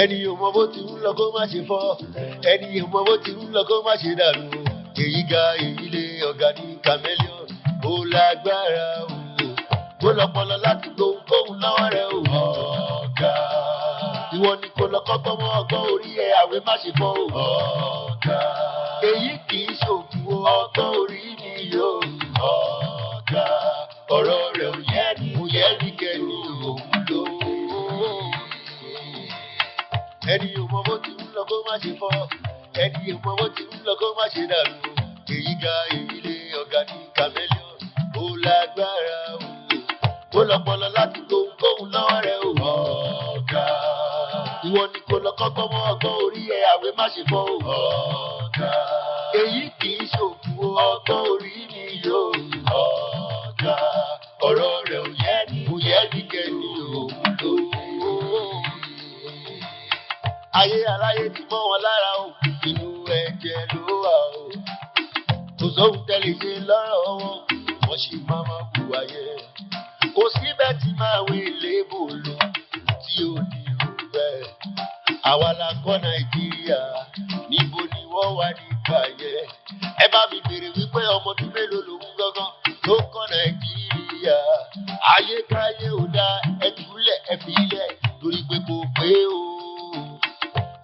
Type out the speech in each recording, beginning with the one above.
ẹni ò mọ bó ti ń lọ kó má ṣe fọ́ ẹni ò mọ bó ti ń lọ kó má ṣe dànù èyí ga èyí lé ọ̀gá ní chameleon ó lágbára ó lọ́pọlọ láti gbóhùn lọ́wọ́ rẹ̀ ọ̀gá ìwọ ni kò lọ kọ́kọ́ mọ́ ọgbọ́n orí ẹ̀ àwẹ̀ má ṣe fọ́ ọ̀gá èyí kì í ṣòkú ọgbọ́n orí ni yóò ọ̀gá ọ̀rọ̀ rẹ̀ ò yẹ ní kẹ́ni òun ló. ẹni ò mọ bó ti ń lọ kó má ṣe fọ́ ẹni ò mọ bó ti ń lọ kó má ṣe dàrú èyí ga èyí lé ọ̀gá ní chameleon ó lágbára ó lọ́pọlọ láti gbóhùn lọ́wọ́ rẹ̀ ọ̀gá ìwọ ni kò lọ kọ́kọ́ mọ́ ọgbọ́n orí ẹ̀ àwẹ̀ má ṣe fọ́ ọ̀gá èyí kì í ṣòkú ọgbọ́n orí ni yóò ọ̀gá ọ̀rọ̀ rẹ̀ ò yẹ ní kẹ́ni òun ló. ayé aláyé ti mọ́ wọn lára o inú ẹ̀jẹ̀ ló wà o kò sóhun tẹ́lẹ̀ ṣe lọ́rọ̀ wọn wọ́n sì máa hùwà yẹ kò síbẹ̀ tí máa wé lébò lò tí ò ní rò bẹ́ẹ̀ àwa la kọ́ nàìjíríà níbo ni wọ́n wà nígbà yẹ ẹ bá mi béèrè wípé ọmọdún mélòó lòun gángan tó kọ́ nàìjíríà ayékáyé ò dá ẹtúlẹ̀ ẹfìlẹ̀ torí pé kò pé o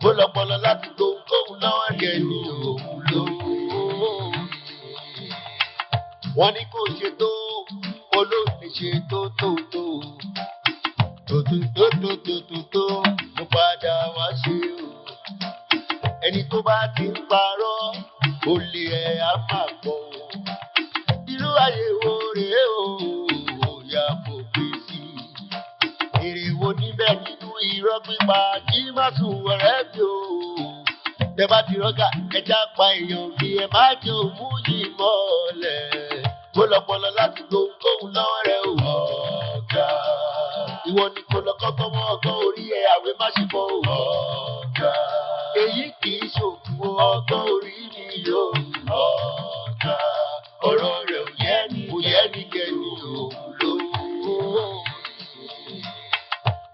ó lọ́pọlọ láti gbóhùn lọ́wọ́ kẹ́ni òun ló. wọ́n ní kò ṣe tó olóògbé ṣe tó mo padà wá ṣe o. ẹni tó bá ti ń parọ́ olè ẹ̀ á máa gbọ́ o. irú ayé wo rèé o òòyà kò gbé sí i. èrè wo níbẹ̀ nínú irọ́ pípa kí má sùn ọ̀rẹ́ mi o. tẹ bá ti rọ́gà ẹja pa èèyàn bí ẹ má jẹ́ òmù yìí mọ́lẹ̀. ó lọ́pọlọ láti gbóhùn lọ́wọ́ rẹ̀ ọ̀gá. ìwọ ni kò lọ kọ́kọ́ mọ́ ọgbọ́n orí ẹ̀ àwẹ̀ má ṣe fọ́ ọ̀gá. èyí kì í ṣòkú ọgbọ́n orí ni yóò ọ̀gá. ọ̀rọ̀ rẹ̀ ò yẹ ní kẹ́ni òun ló.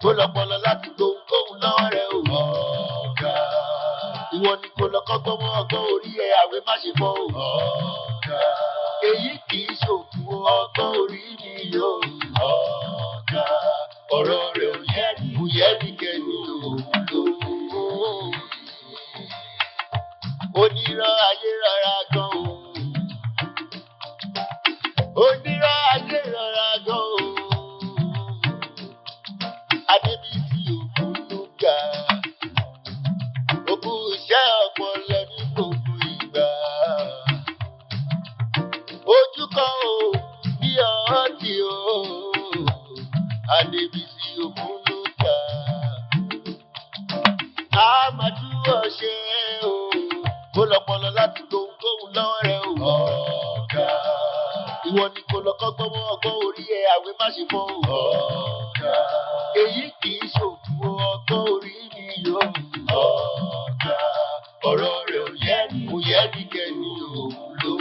ó lọ́pọlọ láti gbóhùn lọ́wọ́ rẹ̀ ọ̀gá. ìwọ ni kò lọ kọ́kọ́ mọ́ ọgbọ́n orí ẹ̀ àwẹ̀ má ṣe fọ́ ọ̀gá. èyí kì í ṣòkú ọgbọ́n orí ni yóò ọ̀gá. ọ̀rọ̀ rẹ̀ ò yẹ ní kẹ́ni òun ló. onírọ̀ ayé rọra gan o. onírọ̀ ayé rọra gan o. Adébísí Ògúnnúgà. òkú iṣẹ́ ọpọlọ ní gbogbo ìgbà. ojú kan o bí ọtí o. Adébísí Ògúnnúgà. a máa dúró ṣe o. ó lọ́pọlọ láti gbóhùn lọ́wọ́ rẹ̀ ọ̀gá. ìwọ ni kò lọ kọ́kọ́ mọ́ ọgbọ́n orí ẹ̀ àwẹ̀ má ṣe fọ́ ọ̀gá. èyí kì í ṣòkú ọgbọ́n orí ni yóò ọ̀gá. ọ̀rọ̀ rẹ̀ ò yẹ ní kẹ́ni òun ló.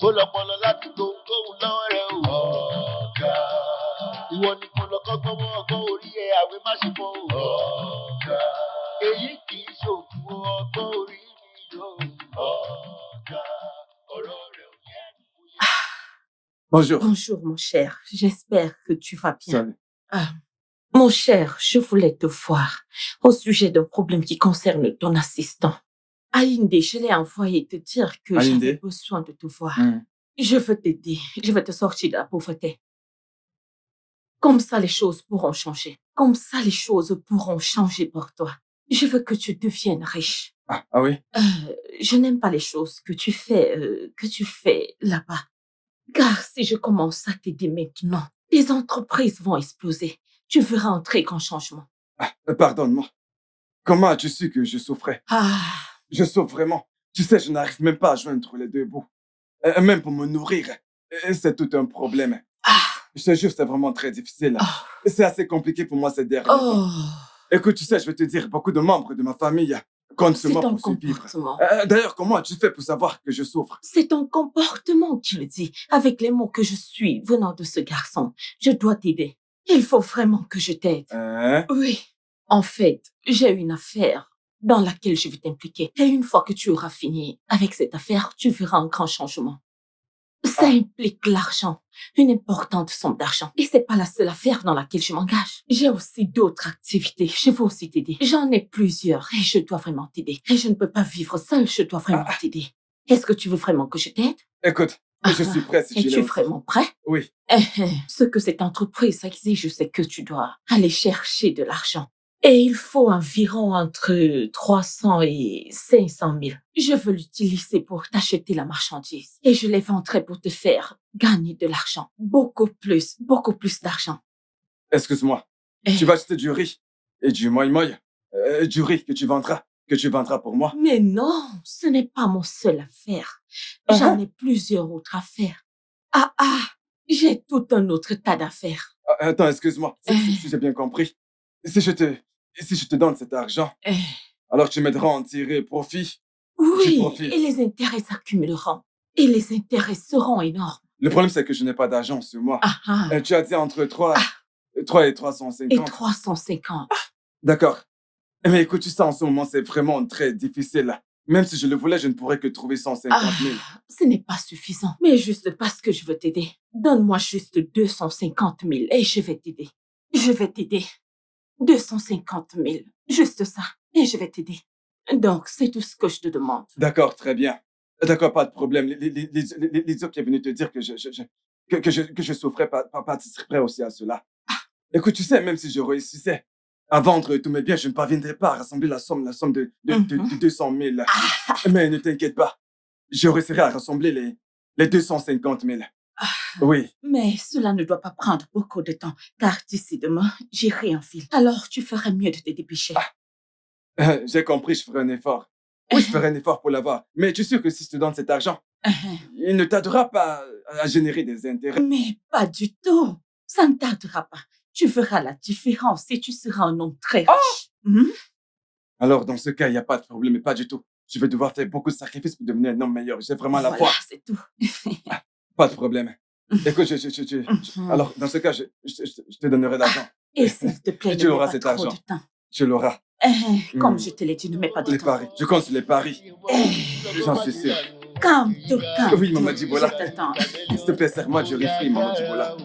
ó lọ́pọlọ láti gbóhùn lọ́wọ́ rẹ̀ ọ̀gá. ìwọ ni kò lọ kọ́kọ́ mọ́ ọgbọ́n orí ẹ̀ àwẹ̀ má ṣe fọ́ ọ̀gá. èyí kì í ṣòkú ọgbọ́n orí ni yóò ọ̀gá. ọ̀rọ̀ rẹ̀ ò yẹ. Bonjour. Bonjour, mon cher. J'espère que tu vas bien. Salut. Mon cher, je voulais te voir au sujet d'un problème qui concerne ton assistant. Aïndé, je l'ai envoyé te dire que Aïndé? j'avais besoin de te voir. Je veux t'aider. Je veux te sortir de la pauvreté. Comme ça, les choses pourront changer. Comme ça, les choses pourront changer pour toi. Je veux que tu deviennes riche. Ah oui? Je n'aime pas les choses que tu fais là-bas. Car si je commence à t'aider maintenant, les entreprises vont exploser. Tu verras un très grand changement. Pardonne-moi. Comment as-tu su que je souffrais? Je souffre vraiment. Tu sais, je n'arrive même pas à joindre les deux bouts. Même pour me nourrir, c'est tout un problème. Je te jure, c'est vraiment très difficile. C'est assez compliqué pour moi ces derniers temps. Écoute, tu sais, je vais te dire, beaucoup de membres de ma famille comptent sur moi pour survivre. D'ailleurs, comment as-tu fait pour savoir que je souffre? C'est ton comportement qui le dit. Avec les mots que je suis venant de ce garçon, je dois t'aider. Il faut vraiment que je t'aide. Hein? Oui. En fait, j'ai une affaire dans laquelle je vais t'impliquer. Et une fois que tu auras fini avec cette affaire, tu verras un grand changement. Ça implique l'argent, une importante somme d'argent. Et c'est pas la seule affaire dans laquelle je m'engage. J'ai aussi d'autres activités. Je veux aussi t'aider. J'en ai plusieurs et je dois vraiment t'aider. Et je ne peux pas vivre seule, je dois vraiment t'aider. Est-ce que tu veux vraiment que je t'aide? Écoute, je suis prêt si tu Es-tu l'es. vraiment prêt? Oui. Ce que cette entreprise exige, c'est que tu dois aller chercher de l'argent. Et il faut environ entre 300 et 500 000. Je veux l'utiliser pour t'acheter la marchandise. Et je les vendrai pour te faire gagner de l'argent. Beaucoup plus d'argent. Excuse-moi. Tu vas acheter du riz et du moi. Du riz que tu vendras pour moi. Mais non, ce n'est pas mon seul affaire. J'en ai plusieurs autres affaires. J'ai tout un autre tas d'affaires. Attends, excuse-moi. Si j'ai bien compris. Si je te donne cet argent, alors tu m'aideras à en tirer profit. Oui, profite. et les intérêts s'accumuleront. Et les intérêts seront énormes. Le problème, c'est que je n'ai pas d'argent sur moi. Tu as dit entre 3 et 350. Et 350. D'accord. Mais écoute, tu sais, en ce moment, c'est vraiment très difficile. Même si je le voulais, je ne pourrais que trouver 150 000. Ce n'est pas suffisant. Mais juste parce que je veux t'aider. Donne-moi juste 250 000 et je vais t'aider. Je vais t'aider. 250 000. Juste ça. Et je vais t'aider. Donc, c'est tout ce que je te demande. D'accord, très bien. D'accord, pas de problème. Les autres qui est venu te dire que je souffrais participerais aussi à cela. Écoute, tu sais, même si je réussissais à vendre tous mes biens, je ne parviendrais pas à rassembler la somme de 200 000. Mais ne t'inquiète pas. Je réussirai à rassembler les 250 000. Oui. Mais cela ne doit pas prendre beaucoup de temps, car d'ici demain, j'irai en ville. Alors, tu ferais mieux de te dépêcher. J'ai compris, je ferai un effort. Oui, je ferai un effort pour l'avoir. Mais tu es sûr que si je te donne cet argent, il ne t'aidera pas à générer des intérêts? Mais pas du tout. Ça ne t'aidera pas. Tu verras la différence et tu seras un homme très riche. Alors, dans ce cas, il n'y a pas de problème, mais pas du tout. Je vais devoir faire beaucoup de sacrifices pour devenir un homme meilleur. J'ai vraiment la foi. C'est tout. Pas de problème. Écoute, alors, dans ce cas, je te donnerai l'argent. Et s'il te plaît, tu ne auras mets cet pas trop argent. de temps. Tu l'auras. Comme je te l'ai dit, ne mets pas de Les temps. paris. Je compte sur les paris. J'en suis sûr. Calme-toi. Oui, Maman Djibola. Je t'attends. S'il te plaît, serre-moi du riz frit, Maman Djibola.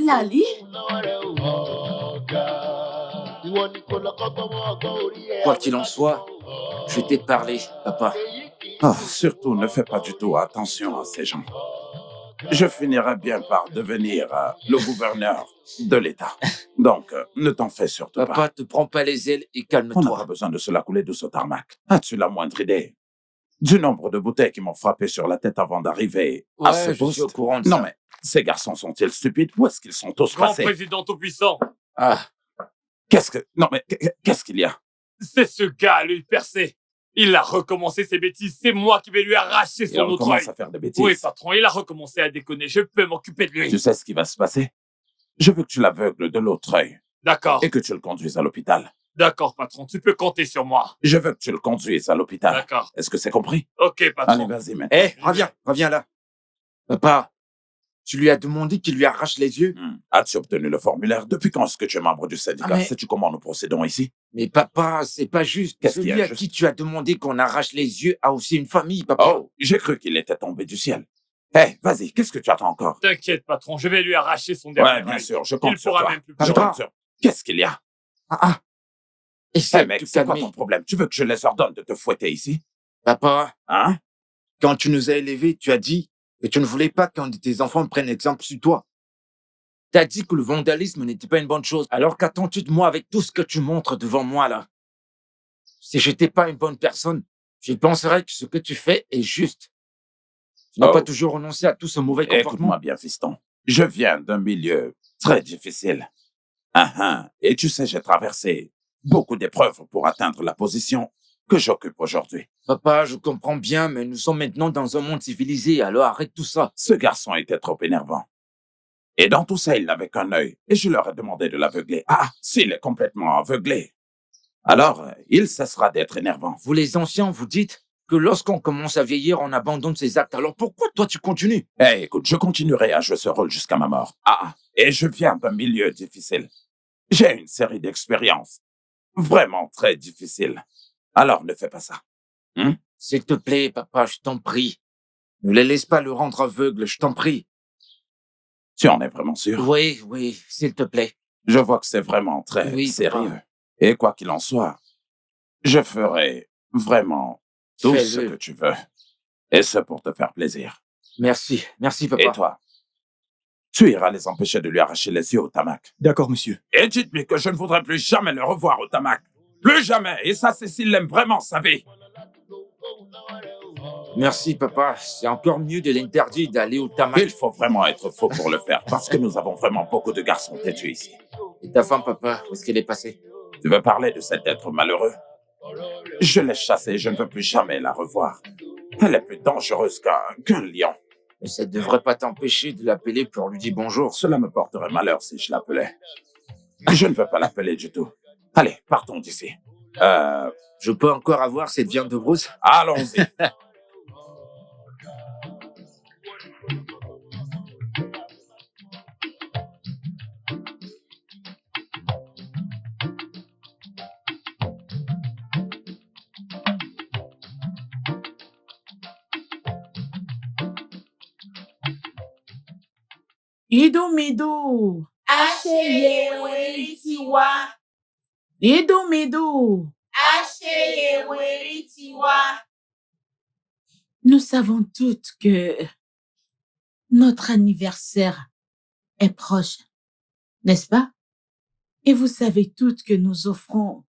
Lali? Quoi qu'il en soit, je t'ai parlé, papa. Surtout, ne fais pas du tout attention à ces gens. Je finirai bien par devenir le gouverneur de l'État. Donc, ne t'en fais surtout Papa, pas. te prends pas les ailes et On n'a pas calme-toi. besoin de se la couler de ce tarmac. As-tu la moindre idée du nombre de bouteilles qui m'ont frappé sur la tête avant d'arriver à ce Ouais, je poste? suis au courant de Non ça. mais, ces garçons sont-ils stupides? Où est-ce qu'ils sont tous Grand passés? président tout-puissant, Qu'est-ce qu'il y a? c'est ce gars, lui, percé. Il a recommencé ses bêtises. C'est moi qui vais lui arracher Il son autre commence œil. à faire des bêtises. Oui, patron, il a recommencé à déconner. Je peux m'occuper de lui. Tu sais ce qui va se passer? Je veux que tu l'aveugles de l'autre œil D'accord. et que tu le conduises à l'hôpital. D'accord, patron. Tu peux compter sur moi. Je veux que tu le conduises à l'hôpital. D'accord. Est-ce que c'est compris? Ok, patron. Allez, vas-y maintenant. Reviens là. Papa, tu lui as demandé qu'il lui arrache les yeux? As-tu obtenu le formulaire? Depuis quand est-ce que tu es membre du syndicat? mais- Sais-tu comment nous procédons ici? Mais papa, c'est pas juste. Qu'est-ce qu'il y a Celui à juste? qui tu as demandé qu'on arrache les yeux a aussi une famille, papa. Oh, j'ai cru qu'il était tombé du ciel. Hé, vas-y, qu'est-ce que tu attends encore? T'inquiète, patron. Je vais lui arracher son dernier Ouais, bien œil. sûr, je compte Il sur pourra toi. même plus Je pleurer. compte sur... Qu'est-ce qu'il y a? Essaie Hé, de mec, te c'est quoi calmer. ton problème? Tu veux que je les ordonne de te fouetter ici? Papa, Hein? quand tu nous as élevés, tu as dit que tu ne voulais pas qu'un de tes enfants prenne exemple sur toi. T'as dit que le vandalisme n'était pas une bonne chose. Alors qu'attends-tu de moi avec tout ce que tu montres devant moi, là? Si j'étais pas une bonne personne, je penserais que ce que tu fais est juste. Tu n'as Oh. pas toujours renoncé à tout ce mauvais comportement. Écoute-moi bien, fiston. Je viens d'un milieu très difficile. Et tu sais, j'ai traversé beaucoup d'épreuves pour atteindre la position que j'occupe aujourd'hui. Papa, je comprends bien, mais nous sommes maintenant dans un monde civilisé, alors arrête tout ça. Ce garçon était trop énervant. Et dans tout ça, il n'avait qu'un œil. Et je leur ai demandé de l'aveugler. S'il est complètement aveuglé, alors il cessera d'être énervant. Vous les anciens, vous dites que lorsqu'on commence à vieillir, on abandonne ses actes. Alors pourquoi toi tu continues? Écoute, je continuerai à jouer ce rôle jusqu'à ma mort. Et je viens d'un milieu difficile. J'ai une série d'expériences vraiment très difficiles. Alors ne fais pas ça. S'il te plaît, papa, je t'en prie. Ne les laisse pas le rendre aveugle, je t'en prie. Tu en es vraiment sûr? Oui, s'il te plaît. Je vois que c'est vraiment très sérieux. Papa. Et quoi qu'il en soit, je ferai vraiment tout ce que tu veux. Et ce pour te faire plaisir. Merci, papa. Et toi? Tu iras les empêcher de lui arracher les yeux au tamac. D'accord, monsieur. Et dites-lui que je ne voudrais plus jamais le revoir au tamac. Plus jamais. Et ça, c'est s'il l'aime vraiment, savez. Merci, papa. C'est encore mieux de l'interdire d'aller au tamac. Il faut vraiment être faux pour le faire, parce que nous avons vraiment beaucoup de garçons têtus ici. Et ta femme, papa, où est-ce qu'elle est passée? Tu veux parler de cet être malheureux? Je l'ai chassée, je ne veux plus jamais la revoir. Elle est plus dangereuse qu'un lion. Mais ça ne devrait pas t'empêcher de l'appeler pour lui dire bonjour. Cela me porterait malheur si je l'appelais. Je ne veux pas l'appeler du tout. Allez, partons d'ici. Je peux encore avoir cette viande de brousse? Allons-y. Idumidu. Asheyeweritiwa. Idumidu. Asheyeweritiwa. Nous savons toutes que notre anniversaire est proche, n'est-ce pas? Et vous savez toutes que nous offrons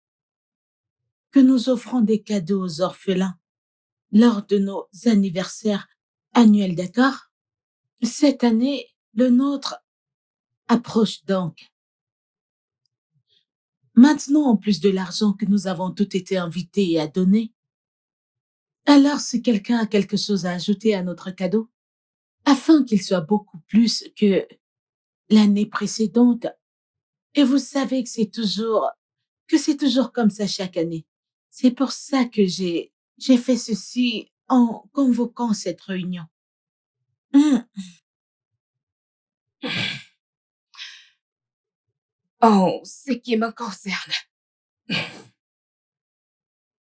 des cadeaux aux orphelins lors de nos anniversaires annuels, d'accord? Cette année, le nôtre approche donc. Maintenant, en plus de l'argent que nous avons toutes été invités à donner, alors si quelqu'un a quelque chose à ajouter à notre cadeau, afin qu'il soit beaucoup plus que l'année précédente, et vous savez que c'est toujours comme ça chaque année. C'est pour ça que j'ai fait ceci en convoquant cette réunion. En ce qui me concerne,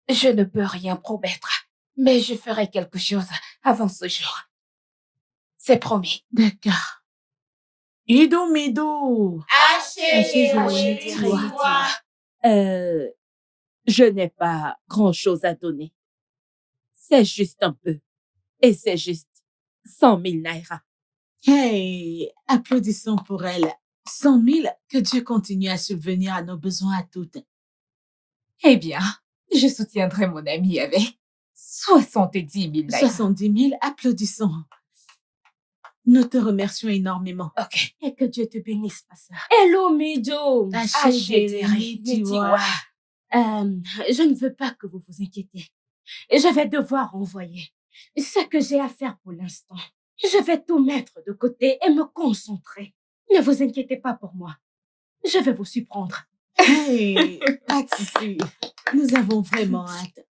je ne peux rien promettre, mais je ferai quelque chose avant ce jour. C'est promis. D'accord. Idumidu. Je n'ai pas grand-chose à donner. C'est juste un peu. Et c'est juste 100 000 naira. Hey, applaudissons pour elle. 100 000, que Dieu continue à subvenir à nos besoins à toutes. Eh bien, je soutiendrai mon ami avec 70 000 naira. 70 000, applaudissons. Nous te remercions énormément. Ok. Et que Dieu te bénisse, ma sœur. Hello, Mido. Je ne veux pas que vous vous inquiétez. Je vais devoir envoyer ce que j'ai à faire pour l'instant. Je vais tout mettre de côté et me concentrer. Ne vous inquiétez pas pour moi. Je vais vous surprendre. Hey, pas de souci. Nous avons vraiment hâte.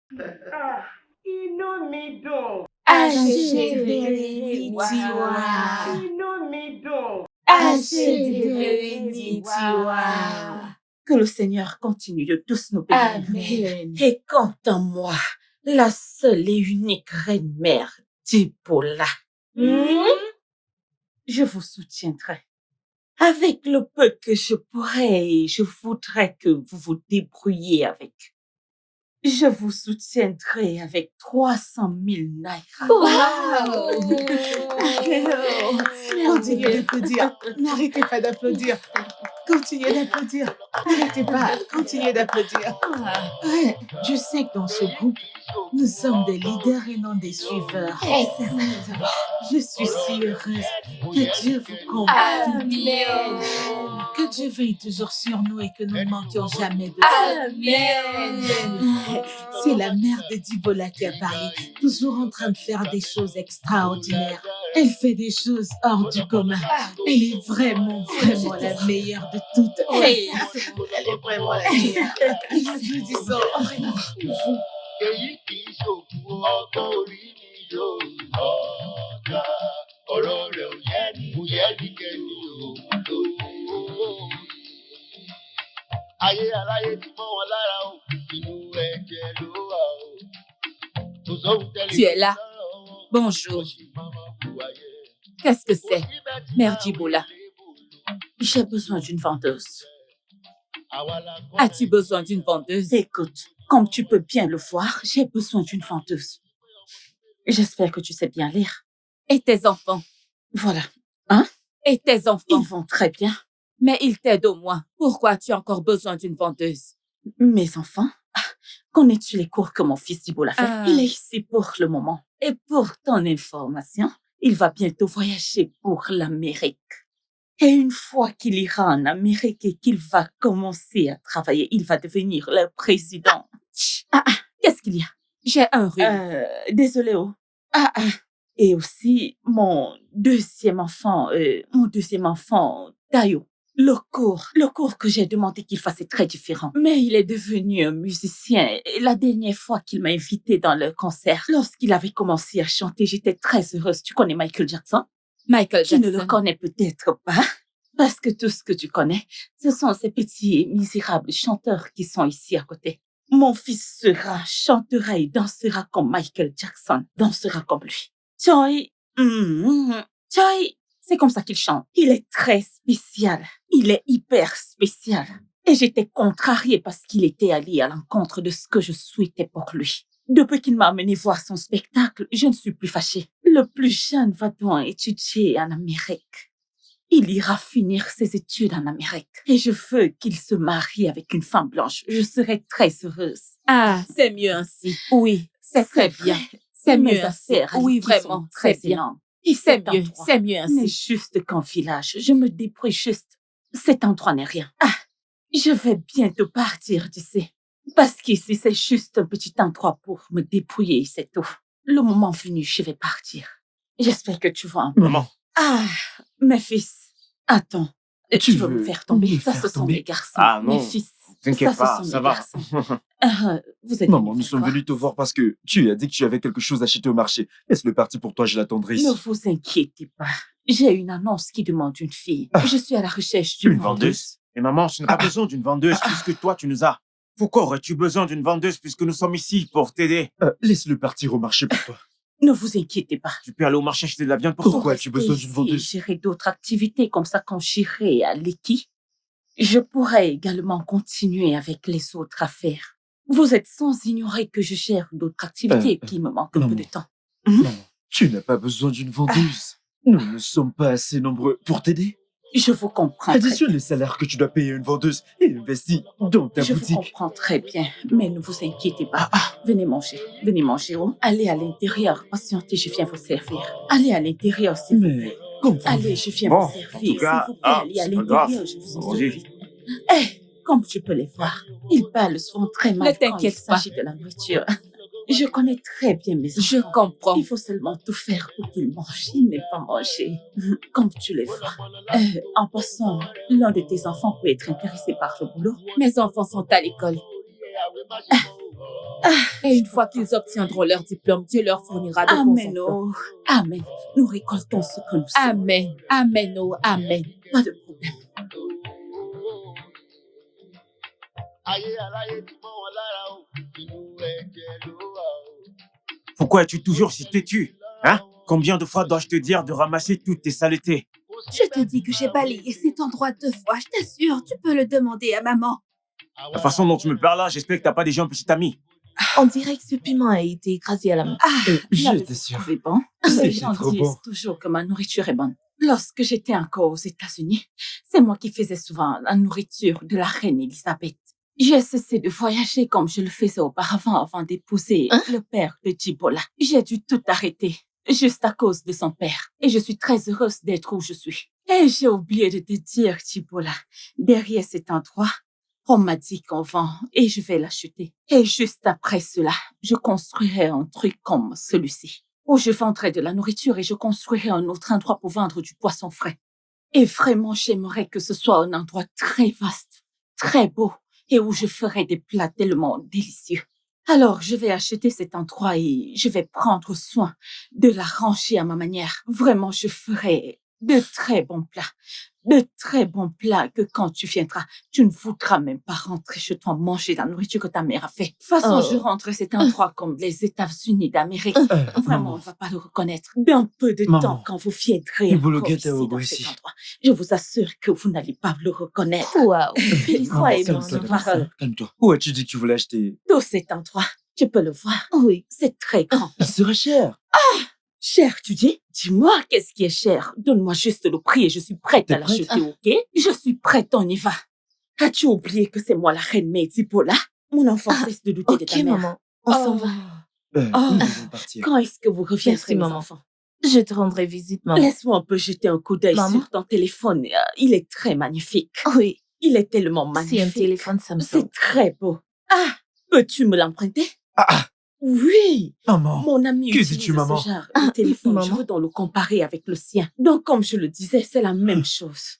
Que le Seigneur continue de tous nous bénir. Amen. Et quant à moi, la seule et unique reine-mère d'Ibola, je vous soutiendrai. Avec le peu que je pourrai, je voudrais que vous vous débrouilliez avec. Je vous soutiendrai avec 300 000 naira. Wow! Continuez d'applaudir. N'arrêtez pas d'applaudir. Continuez d'applaudir. N'arrêtez pas. Continuez d'applaudir. Ouais, je sais que dans ce groupe, nous sommes des leaders et non des suiveurs. Exactement. Je suis si heureuse que Dieu vous comble. Amen. Que Dieu veille toujours sur nous et que nous ne manquions jamais de Amen. C'est la mère de Dibola qui a parlé, toujours en train de faire des choses extraordinaires. Elle fait des choses hors du commun. Elle est vraiment la meilleure de toutes. Hey. Elle est vraiment la meilleure. Applaudissons. èyí kì í ṣòkù ọgbọ́n orí mi yóò ọ̀gá ọ̀rọ̀ rẹ̀ ò yẹ ní kẹ́ni òun ló. ayé aláyé ti mọ́ wọn lára o, inú ẹ̀jẹ̀ ló wà o. Kò sóhun tẹ́lẹ̀ Tu es là. lọ́rọ̀ wọn, Bonjour. wọ́n sì máa máa hùwà yẹn. Qu'est-ce que c'est? Mère Djibola. J'ai besoin d'une vendeuse. As-tu besoin d'une vendeuse? Écoute, comme tu peux bien le voir, j'ai besoin d'une vendeuse. J'espère que tu sais bien lire. Et tes enfants? Voilà. Et tes Ils enfants? vont très bien. Mais ils t'aident au moins. Pourquoi as-tu encore besoin d'une vendeuse? Mes enfants, connais-tu les cours que mon fils Djibola fait? Ah. Il est ici pour le moment. Et pour ton information, il va bientôt voyager pour l'Amérique. Et une fois qu'il ira en Amérique et qu'il va commencer à travailler, il va devenir le président. Qu'est-ce qu'il y a? J'ai un rhume. Désolé, oh. Et aussi, mon deuxième enfant, Tayo. Le cours que j'ai demandé qu'il fasse est très différent. Mais il est devenu un musicien. Et la dernière fois qu'il m'a invité dans le concert, lorsqu'il avait commencé à chanter, j'étais très heureuse. Tu connais Michael Jackson? Michael Tu ne Jackson. le connais peut-être pas. Parce que tout ce que tu connais, ce sont ces petits misérables chanteurs qui sont ici à côté. Mon fils chantera et dansera comme Michael Jackson, dansera comme lui. Joy, Joy, c'est comme ça qu'il chante. Il est très spécial. Il est hyper spécial. Et j'étais contrariée parce qu'il était allé à l'encontre de ce que je souhaitais pour lui. Depuis qu'il m'a amené voir son spectacle, je ne suis plus fâchée. Le plus jeune va donc étudier en Amérique. Il ira finir ses études en Amérique. Et je veux qu'il se marie avec une femme blanche. Je serai très heureuse. Ah, c'est mieux ainsi. Oui, c'est très bien. vrai. C'est Mes mieux ainsi. affaires à Oui, lui qui vraiment, sont très c'est bien. énormes. Et C'est cet mieux, endroit c'est mieux n'est ainsi. juste qu'un village. Je me débrouille juste. Cet endroit n'est rien. Je vais bientôt partir d'ici. Parce qu'ici, c'est juste un petit endroit pour me débrouiller, c'est tout. Le moment venu, je vais partir. J'espère que tu vois un peu. Maman, Mes fils, attends. Tu veux me veux faire tomber? me Ça, faire ce sont tomber? mes garçons. Ah, non. Mes fils. t'inquiète ce pas, sont ça mes va. garçons. Vous êtes Maman, venus nous faire sommes quoi? venus te voir parce que tu as dit que tu avais quelque chose à acheter au marché. Laisse-le partir pour toi, je l'attendrai Ne ici. vous inquiétez pas. J'ai une annonce qui demande une fille. Je suis à la recherche Une d'une vendeuse. Et maman, je n'ai pas besoin d'une vendeuse puisque toi, tu nous as. Pourquoi aurais-tu besoin d'une vendeuse puisque nous sommes ici pour t'aider? Laisse-le partir au marché pour toi. Ne vous inquiétez pas. Tu peux aller au marché acheter de la viande pour Pour toi. Pourquoi as-tu rester besoin d'une ici, vendeuse? J'irai d'autres activités comme ça quand j'irai à Leki. Je pourrais également continuer avec les autres affaires. Vous êtes sans ignorer que je gère d'autres activités et qu'il me manque un peu de temps. Maman, tu n'as pas besoin d'une vendeuse. Nous ne sommes pas assez nombreux pour t'aider. Je vous comprends très bien. Additionne les salaires que tu dois payer à une vendeuse et investis dans ta Je vous boutique. comprends très bien, mais ne vous inquiétez pas. Venez manger, oh. Allez à l'intérieur, patientez, je viens vous servir. Allez à l'intérieur, s'il vous plaît. Mais comprends. Allez, je viens Bon, vous en servir. tout cas, S'il vous plaît, allez à c'est pas grave. l'intérieur, je vous en Allons-y. supplie. Comme tu peux les voir, ils parlent souvent très mal Ne quand il t'inquiète pas. s'agit de la nourriture. Je connais très bien mes enfants. Je comprends. Il faut seulement tout faire pour qu'ils mangent. Ils n'aiment pas manger, comme tu les vois. En passant, l'un de tes enfants peut être intéressé par le boulot. Mes enfants sont à l'école. Et une fois qu'ils obtiendront leur diplôme, Dieu leur fournira de bons Amen, emplois. oh. Amen. Nous récoltons ce que nous sommes. Amen. Amen, oh, amen. Pas de problème. ayé aláyé ti mọ́ wọn lára o, inú ẹ̀jẹ̀ ló wà o. Pourquoi es-tu toujours si têtu? Hein? Combien de fois dois-je te dire de ramasser toutes tes saletés? Je te dis que j'ai balayé cet endroit 2 fois, je t'assure, tu peux le demander à maman. La façon dont tu me parles là, j'espère que t'as pas déjà un petit ami. On dirait que ce piment a été écrasé à la main. J'étais sûr. Trouvez bon? C'était Les gens trop disent bon. toujours que ma nourriture est bonne. Lorsque j'étais encore aux États-Unis, c'est moi qui faisais souvent la nourriture de la reine Elisabeth. J'ai cessé de voyager comme je le faisais auparavant avant d'épouser le père de Djibola. J'ai dû tout arrêter, juste à cause de son père. Et je suis très heureuse d'être où je suis. Et j'ai oublié de te dire, Djibola, derrière cet endroit, on m'a dit qu'on vend et je vais l'acheter. Et juste après cela, je construirai un truc comme celui-ci, où je vendrai de la nourriture et je construirai un autre endroit pour vendre du poisson frais. Et vraiment, j'aimerais que ce soit un endroit très vaste, très beau, et où je ferai des plats tellement délicieux. Alors, je vais acheter cet endroit et je vais prendre soin de l'arranger à ma manière. Vraiment, je ferai de très bons plats, de très bons plats que quand tu viendras, tu ne voudras même pas rentrer chez toi manger la nourriture que ta mère a fait. De toute façon, je rentre, c'est un endroit comme les États-Unis d'Amérique. Vraiment, on ne va pas le reconnaître. Dans peu de temps, quand vous viendrez encore ici, dans cet endroit, je vous assure que vous n'allez pas le reconnaître. Waouh. Croyez-moi, Calme-toi, ma parole. calme-toi. Où as-tu dit que tu voulais acheter? Tout cet endroit, tu peux le voir. Oui. C'est très grand. Il serait cher. Cher, tu dis? Dis-moi, qu'est-ce qui est cher? Donne-moi juste le prix et je suis prête T'es à l'acheter, ok? Je suis prête, on y va. As-tu oublié que c'est moi la reine Medipola? Mon enfant cesse de douter de ta Ok, mère. maman. On s'en va. Nous devons partir. Quand est-ce que vous reviendrez, Merci, mes maman. enfants? Je te rendrai visite, maman. Laisse-moi un peu jeter un coup d'œil Maman? sur ton téléphone. Il est très magnifique. Oui. Il est tellement C'est un magnifique. téléphone Samsung. C'est très beau. Ah, peux-tu me l'emprunter? Ah, Oui. maman. Mon ami Que utilise dis-tu, maman? ce genre de téléphone. Je maman. veux donc le comparer avec le sien. Donc, comme je le disais, c'est la même chose.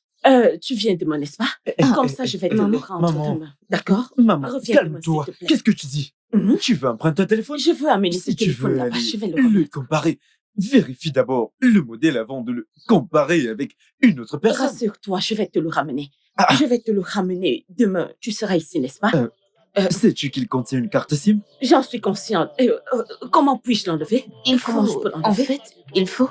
Tu viens demain, n'est-ce pas? Comme ça, je vais te le maman. rendre Maman. demain. D'accord? Maman, Reviens demain, calme-toi. s'il te plaît. Qu'est-ce que tu dis? Tu veux emprunter un téléphone? Je veux amener ce Si tu téléphone veux là-bas. aller Je vais le le remettre. comparer, vérifie d'abord le modèle avant de le comparer avec une autre personne. Rassure-toi, je vais te le ramener. Ah. Je vais te le ramener demain. Tu seras ici, n'est-ce pas? Sais-tu qu'il contient une carte SIM? J'en suis consciente. Comment puis-je l'enlever? Comment je peux En l'enlever? fait, il faut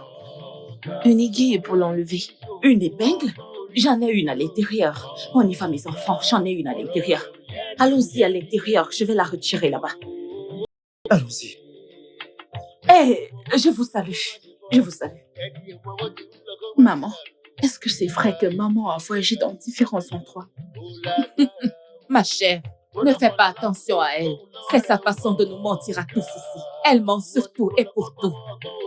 une aiguille pour l'enlever. Une épingle? J'en ai une à l'intérieur. On y va, mes enfants. J'en ai une à l'intérieur. Allons-y à l'intérieur. Je vais la retirer là-bas. Allons-y. Eh, je vous salue. Je vous salue. Maman, est-ce que c'est vrai que maman a voyagé dans différents endroits? Ma chère, ne fais pas attention à elle. C'est sa façon de nous mentir à tous ici. Elle ment sur tout et pour tout.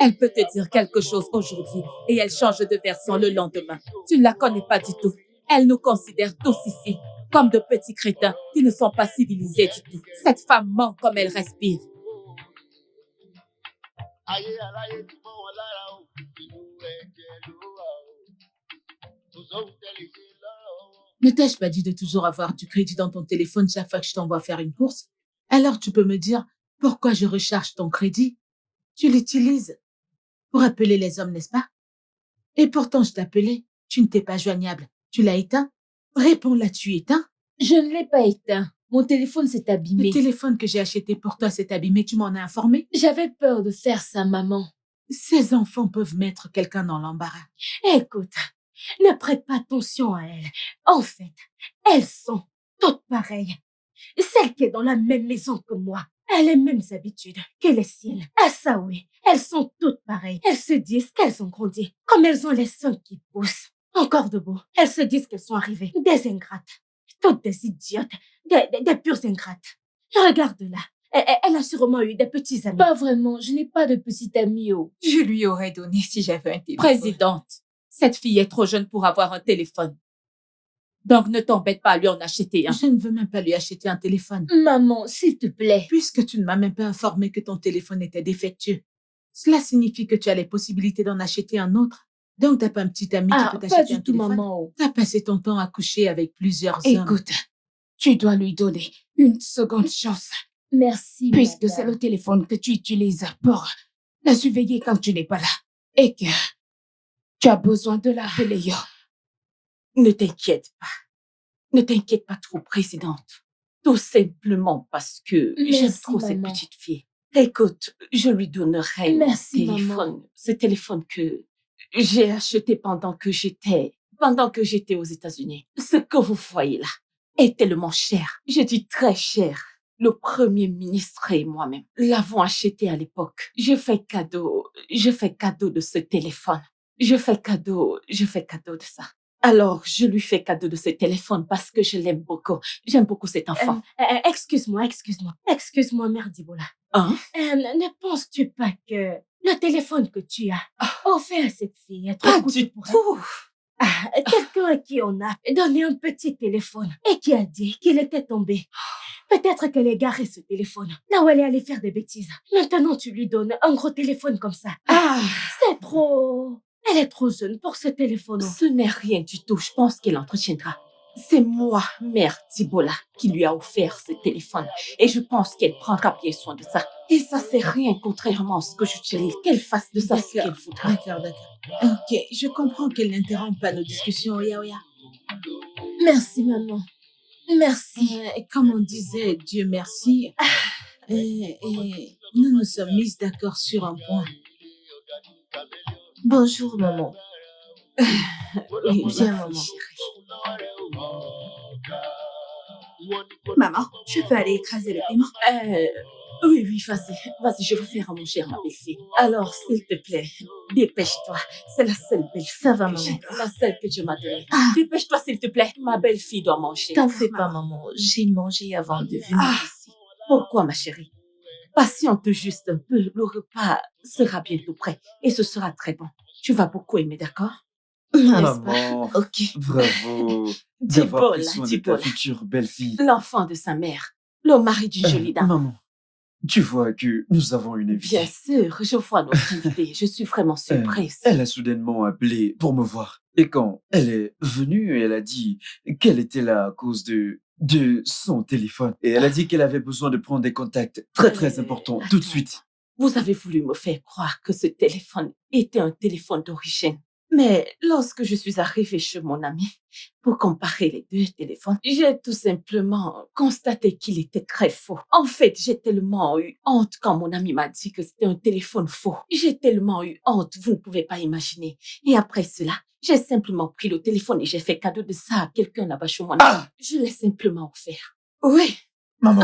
Elle peut te dire quelque chose aujourd'hui et elle change de version le lendemain. Tu ne la connais pas du tout. Elle nous considère tous ici comme de petits crétins qui ne sont pas civilisés du tout. Cette femme ment comme elle respire. Ne t'ai-je pas dit de toujours avoir du crédit dans ton téléphone chaque fois que je t'envoie faire une course? Alors tu peux me dire pourquoi je recharge ton crédit? Tu l'utilises pour appeler les hommes, n'est-ce pas? Et pourtant je t'appelais, tu ne t'es pas joignable. Tu l'as éteint? Réponds, l'as-tu éteint? Je ne l'ai pas éteint. Mon téléphone s'est Le abîmé. téléphone que j'ai acheté pour toi s'est abîmé, tu m'en as informé? J'avais peur de faire ça, maman. Ces enfants peuvent mettre quelqu'un dans l'embarras. Écoute, ne prête pas attention à elles. En fait, elles sont toutes pareilles. Celle qui est dans la même maison que moi a les mêmes habitudes que les siennes. Ah ça oui, elles sont toutes pareilles. Elles se disent qu'elles ont grandi, comme elles ont les seins qui poussent. Encore debout, elles se disent qu'elles sont arrivées des ingrates. Toutes des idiotes, des pures ingrates. Regarde-la. Elle a sûrement eu des petits amis. Pas vraiment, je n'ai pas de petits amis. Oh. Je lui aurais donné si j'avais un téléphone. Présidente, cette fille est trop jeune pour avoir un téléphone. Donc ne t'embête pas à lui en acheter un. Je ne veux même pas lui acheter un téléphone. Maman, s'il te plaît. Puisque tu ne m'as même pas informé que ton téléphone était défectueux, cela signifie que tu as les possibilités d'en acheter un autre. Donc, t'as pas un petit ami qui peut Pas t'acheter un du tout, téléphone? maman. T'as passé ton temps à coucher avec plusieurs hommes. Écoute, tu dois lui donner une seconde chance. Merci, Puisque madame. c'est le téléphone que tu utilises pour la surveiller quand tu n'es pas là. Et que tu as besoin de l'appeler. Ne t'inquiète pas. Ne t'inquiète pas trop, présidente. Tout simplement parce que j'aime Merci, trop cette maman. petite fille. Écoute, je lui donnerai Merci, mon téléphone. maman. Ce téléphone que j'ai acheté pendant que j'étais aux États-Unis. Ce que vous voyez là est tellement cher. Je dis très cher. Le Premier ministre et moi-même l'avons acheté à l'époque. Je fais cadeau de ce téléphone. Je fais cadeau de ça. Alors, je lui fais cadeau de ce téléphone parce que je l'aime beaucoup. J'aime beaucoup cet enfant. Excuse-moi, Mère Dibola. Hein? Ne penses-tu pas que le téléphone que tu as offert à cette fille est trop Pas coûteux du pour elle? tout. Quelqu'un à qui on a donné un petit téléphone et qui a dit qu'il était tombé. Peut-être qu'elle a garé ce téléphone là où elle est allée faire des bêtises. Maintenant, tu lui donnes un gros téléphone comme ça. Ah, C'est trop... Elle est trop jeune pour ce téléphone. ce n'est rien du tout. Je pense qu'elle entretiendra. C'est moi, mère Tibola, qui lui a offert ce téléphone. Et je pense qu'elle prendra bien soin de ça. Et ça, c'est rien contrairement à ce que j'utilise. Qu'elle fasse de ça ce qu'elle voudra. D'accord. Ok, je comprends qu'elle n'interrompt pas nos discussions, Oya. Merci, maman. Merci. Comme on disait, Dieu merci. Et nous nous sommes mises d'accord sur un point. Bonjour, maman. Oui, Bien, ma maman. fille chérie. Maman, je peux aller écraser le paiement? Oui, vas-y, je vais faire à manger à ma belle-fille. Alors, s'il te plaît, dépêche-toi. C'est la seule belle-fille. Ça va, que maman. j'ai, la seule que Dieu m'a donnée. Dépêche-toi, s'il te plaît. Ma belle-fille doit manger. T'en fais pas, maman. J'ai mangé avant de venir ici. Pourquoi, ma chérie? Patiente juste un peu. Le repas sera bientôt prêt et ce sera très bon. Tu vas beaucoup aimer, d'accord? N'est-ce pas? Maman, Ok. bravo d'avoir pris Dibola, soin de ta Dibola. future belle-fille. L'enfant de sa mère. Le mari d'une jolie dame. Maman, tu vois que nous avons une invitée. Bien sûr, je vois notre invitée. Je suis vraiment surprise. Elle a soudainement appelé pour me voir. Et quand elle est venue, elle a dit qu'elle était là à cause de son téléphone. Et elle a dit qu'elle avait besoin de prendre des contacts très importants tout de suite. Vous avez voulu me faire croire que ce téléphone était un téléphone d'origine. Mais lorsque je suis arrivée chez mon ami pour comparer les deux téléphones, j'ai tout simplement constaté qu'il était très faux. En fait, j'ai tellement eu honte quand mon ami m'a dit que c'était un téléphone faux. J'ai tellement eu honte, vous ne pouvez pas imaginer. Et après cela, j'ai simplement pris le téléphone et j'ai fait cadeau de ça à quelqu'un là-bas chez moi. Je l'ai simplement offert. Oui. Maman,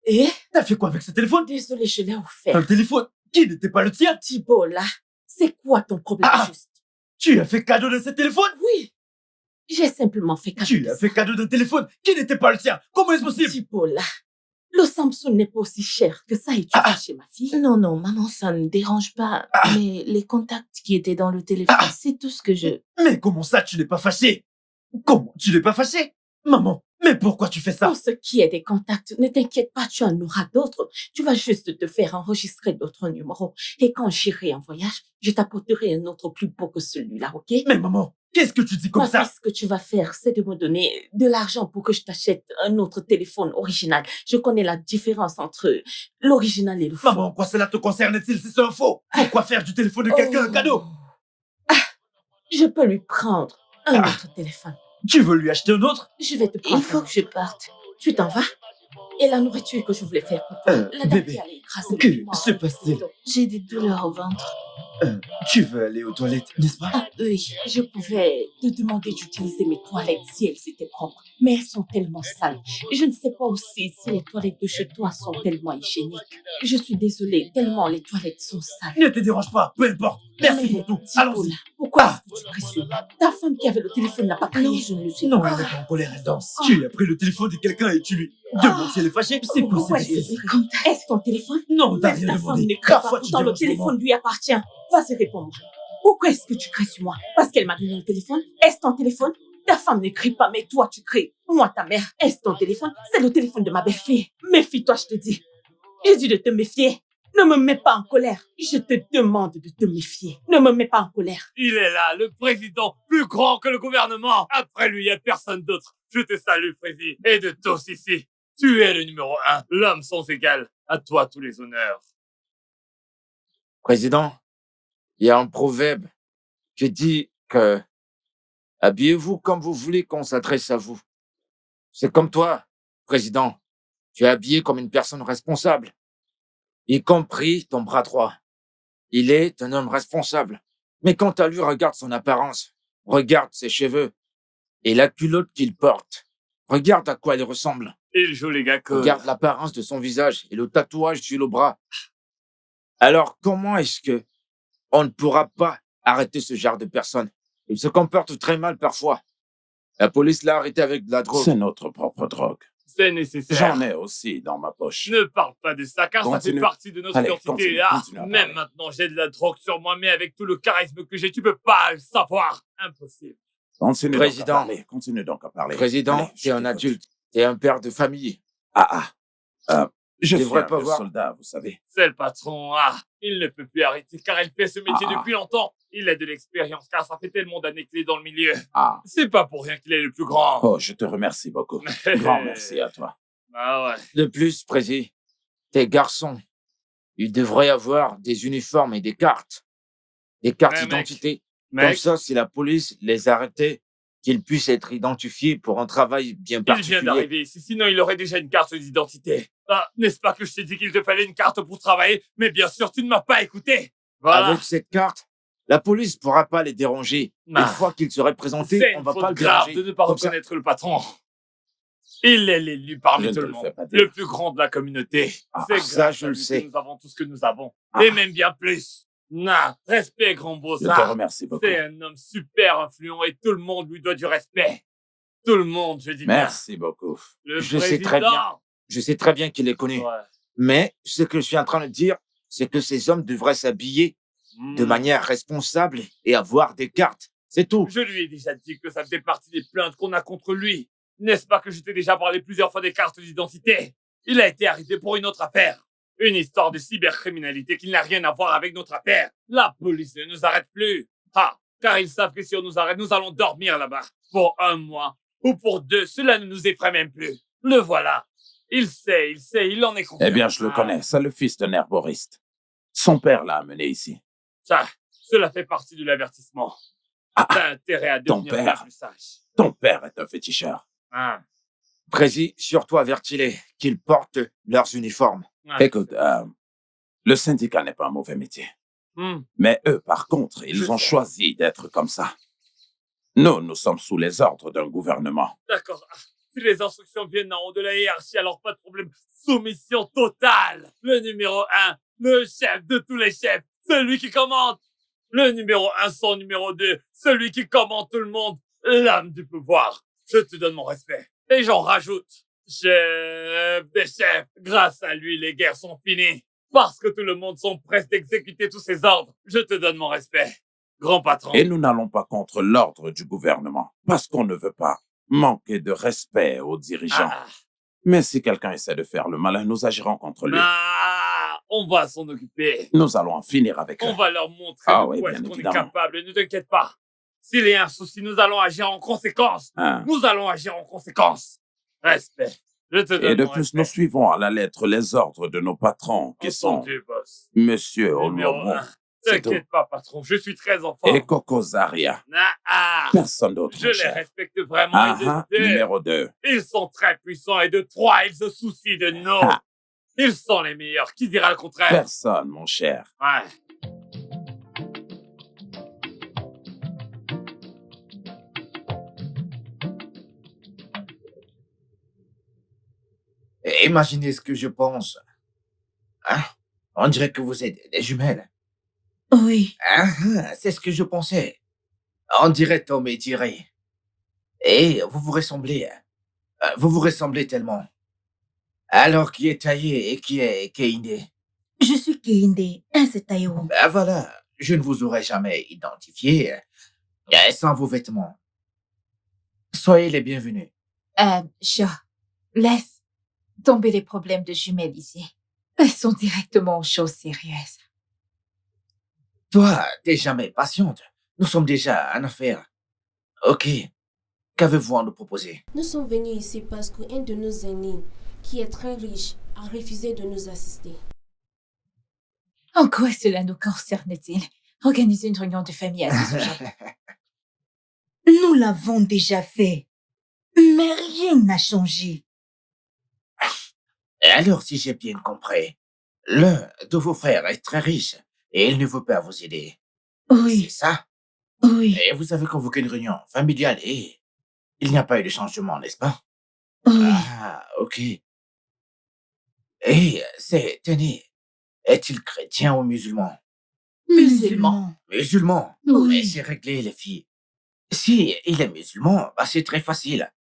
Et? t'as fait quoi avec ce téléphone? Désolée, je l'ai offert. Un téléphone qui n'était pas le tien? Tibola, c'est quoi ton problème juste? Tu as fait cadeau de ce téléphone? Oui. J'ai simplement fait cadeau. Tu as fait cadeau d'un téléphone qui n'était pas le tien. Comment est-ce possible? Tibola, le Samsung n'est pas aussi cher que ça et tu vas chez ma fille. Non, maman, ça ne dérange pas. Mais les contacts qui étaient dans le téléphone, c'est tout ce que je... Mais comment ça, tu n'es pas fâché? Comment tu n'es pas fâché? Maman, mais pourquoi tu fais ça? Pour ce qui est des contacts, ne t'inquiète pas, tu en auras d'autres. Tu vas juste te faire enregistrer d'autres numéros. Et quand j'irai en voyage, je t'apporterai un autre plus beau que celui-là, ok? Mais maman, qu'est-ce que tu dis comme ça? Ce que tu vas faire, c'est de me donner de l'argent pour que je t'achète un autre téléphone original. Je connais la différence entre l'original et le faux. Maman, en quoi cela te concerne-t-il si c'est un faux? Pourquoi faire du téléphone de quelqu'un un cadeau? Je peux lui prendre un autre téléphone. Tu veux lui acheter un autre? Je vais te prendre. Il faut que je parte. Tu t'en vas? Et la nourriture que je voulais faire pour toi, la dame bébé, qui allait écraser que le piment se avec passe-t-il? le couteau. J'ai des douleurs au ventre. Tu veux aller aux toilettes, n'est-ce pas? Oui, je pouvais te demander d'utiliser mes toilettes si elles étaient propres, mais elles sont tellement sales. Je ne sais pas aussi si les toilettes de chez toi sont tellement hygiéniques. Je suis désolée, tellement les toilettes sont sales. Ne te dérange pas, peu importe. Merci Mais, pour tout. Tibola, Allons-y. pourquoi est-ce que tu cries sur moi? Ta femme qui avait le téléphone n'a pas crié. Non, je ne le sais Non, pas. elle n'est pas en colère, elle danse. Tu as pris le téléphone de quelqu'un et tu lui demandes si elle est fâchée. C'est Pourquoi possible. est-ce que tu cries? Est-ce ton téléphone? Non, t'as Mais rien ta femme demandé. ne crie pas, Parfois, tu pourtant le déranges téléphone maman. lui appartient. Vas-y, réponds-moi. Pourquoi est-ce que tu cries sur moi? Parce qu'elle m'a donné le téléphone? Est-ce ton téléphone? Ta femme ne crie pas, mais toi, tu cries. Moi, ta mère, est-ce ton téléphone? C'est le téléphone de ma belle-fille. Méfie-toi, je te dis. J'ai dit de te méfier. Ne me mets pas en colère. Je te demande de te méfier. Ne me mets pas en colère. Il est là, le président, plus grand que le gouvernement. Après lui, il n'y a personne d'autre. Je te salue, président. Et de tous ici. Tu es le numéro 1, l'homme sans égal. À toi tous les honneurs. Président, il y a un proverbe qui dit que habillez-vous comme vous voulez qu'on s'adresse à vous. C'est comme toi, président. Tu es habillé comme une personne responsable, y compris ton bras droit. Il est un homme responsable. Mais quant à lui, regarde son apparence, regarde ses cheveux et la culotte qu'il porte. Regarde à quoi il ressemble. Il joue les gars cool. Regarde l'apparence de son visage et le tatouage sur le bras. Alors, comment est-ce que on ne pourra pas arrêter ce genre de personnes? Il se comporte très mal parfois. La police l'a arrêté avec de la drogue. C'est notre propre drogue. C'est nécessaire. J'en ai aussi dans ma poche. Ne parle pas de ça, car ça Continue. fait partie de notre Allez, identité. continue, Ah, continue à même parler. maintenant, j'ai de la drogue sur moi, mais avec tout le charisme que j'ai, tu peux pas le savoir. Impossible. Continue Président. donc à parler. Continue donc à parler. Président, Allez, tu es je un t'écoute. adulte. Tu es un père de famille. Je suis devrais un pas vieux voir. soldat, vous savez. C'est le patron. Ah, il ne peut plus arrêter car il fait ce métier depuis longtemps. Il a de l'expérience car ça fait tellement d'années qu'il est dans le milieu. Ah. C'est pas pour rien qu'il est le plus grand. Oh, je te remercie beaucoup. Grand merci à toi. Ah ouais. De plus, Prési, tes garçons, ils devraient avoir des uniformes et des cartes. Des cartes Ouais, mec. d'identité. Comme Mec, ça, si la police les arrêtait, qu'ils puissent être identifiés pour un travail bien il vient particulier. d'arriver ici, sinon il aurait déjà une carte d'identité. Ah, n'est-ce pas que je t'ai dit qu'il te fallait une carte pour travailler? Mais bien sûr, tu ne m'as pas écouté. Voilà. Avec cette carte, la police ne pourra pas les déranger. Ah. Une fois qu'ils seraient présentés, C'est on une va pas faute le grave déranger. de ne pas Comme ça. reconnaître le patron. Il est l'élu parmi Je ne tout te le le fais monde, pas dire. le plus grand de la communauté. Ah, C'est ça, grâce je à le lui sais. que nous avons tout ce que nous avons. Ah. Et même bien plus. Respect, grand Je te bossard. remercie beaucoup. C'est un homme super influent et tout le monde lui doit du respect. Tout le monde, je dis bien. Merci beaucoup. Le Je sais très bien. président. Je sais très bien qu'il est connu. Ouais. Mais ce que je suis en train de dire, c'est que ces hommes devraient s'habiller de manière responsable et avoir des cartes. C'est tout. Je lui ai déjà dit que ça faisait partie des plaintes qu'on a contre lui. N'est-ce pas que je t'ai déjà parlé plusieurs fois des cartes d'identité? Il a été arrêté pour une autre affaire. Une histoire de cybercriminalité qui n'a rien à voir avec notre affaire. La police ne nous arrête plus. Ah, car ils savent que si on nous arrête, nous allons dormir là-bas. Pour 1 mois. Ou pour 2, cela ne nous effraie même plus. Le voilà. Il sait, il en est conscient. Eh bien, je le connais. C'est le fils d'un herboriste. Son père l'a amené ici. Ça, cela fait partie de l'avertissement. T'as intérêt à ton devenir père. bien plus sage. Ton père est un féticheur. Ah. Prési, surtout avertis-les qu'ils portent leurs uniformes. Ouais. Écoute, le syndicat n'est pas un mauvais métier. Hmm. Mais eux, par contre, ils Je ont sais. choisi d'être comme ça. Nous sommes sous les ordres d'un gouvernement. D'accord. Si les instructions viennent en haut de la hiérarchie, alors pas de problème. Soumission totale. Le numéro 1, le chef de tous les chefs, celui qui commande. Le numéro 1, son numéro 2, celui qui commande tout le monde. L'âme du pouvoir. Je te donne mon respect. Et j'en rajoute. Chef des chefs. Grâce à lui, les guerres sont finies. Parce que tout le monde sont prêts d'exécuter tous ses ordres. Je te donne mon respect. Grand patron. Et nous n'allons pas contre l'ordre du gouvernement, parce qu'on ne veut pas manquer de respect aux dirigeants. Ah. Mais si quelqu'un essaie de faire le malin, nous agirons contre lui. Ah, on va s'en occuper. Nous allons en finir avec On eux. va leur montrer Ah de oui, quoi bien est-ce qu'on est évidemment. capable. Ne t'inquiète pas. S'il y a un souci, nous allons agir en conséquence. Hein. Nous allons agir en conséquence. Respect. Je te donne Et de mon plus, respect. nous suivons à la lettre les ordres de nos patrons, qui sont Entendu, boss. Monsieur Numéro Olomo 1. c'est tout. T'inquiète pas, patron. Je suis très en forme. et Coco Zaria. Personne d'autre. Je mon les cher. respecte vraiment. Ah, et de ah, deux, numéro 2. ils sont très puissants. Et de 3, ils se soucient de nous. Ah. Ils sont les meilleurs. Qui dira le contraire? Personne, mon cher. Ouais. Imaginez ce que je pense. Hein? On dirait que vous êtes des jumelles. Oui. C'est ce que je pensais. On dirait Tom et Jerry. Et vous vous ressemblez. Vous vous ressemblez tellement. Alors, qui est taillé et qui est Keinde? Je suis Keinde, c'est Taïwo. Ben voilà, je ne vous aurais jamais identifié sans vos vêtements. Soyez les bienvenus. Laisse tomber les problèmes de jumelles ici. Passons directement aux choses sérieuses. Toi, t'es jamais patiente. Nous sommes déjà en affaire. Ok. Qu'avez-vous à nous proposer? Nous sommes venus ici parce qu'un de nos aînés, qui est très riche, a refusé de nous assister. En quoi cela nous concerne-t-il? Organiser une réunion de famille à ce sujet. Nous l'avons déjà fait. Mais rien n'a changé. Et alors, si j'ai bien compris, l'un de vos frères est très riche et il ne veut pas vous aider. Oui. C'est ça? Oui. Et vous avez convoqué une réunion familiale et il n'y a pas eu de changement, n'est-ce pas? Oui. Ah, ok. Et c'est aîné. Est-il chrétien ou musulman? Musulman. Musulman? Oui. Mais c'est réglé, les filles. Si il est musulman, bah c'est très facile.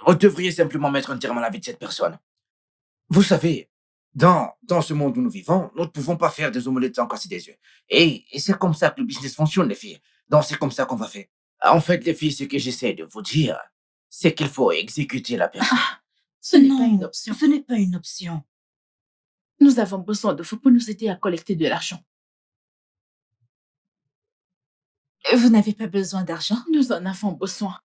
Vous devriez simplement mettre un terme à la vie de cette personne. Vous savez, dans ce monde où nous vivons, nous ne pouvons pas faire des omelettes sans casser des yeux. Et c'est comme ça que le business fonctionne, les filles. Donc c'est comme ça qu'on va faire. En fait, les filles, ce que j'essaie de vous dire, c'est qu'il faut exécuter la personne. Ce n'est pas une option. Ce n'est pas une option. Nous avons besoin de vous pour nous aider à collecter de l'argent. Vous n'avez pas besoin d'argent? Nous en avons besoin.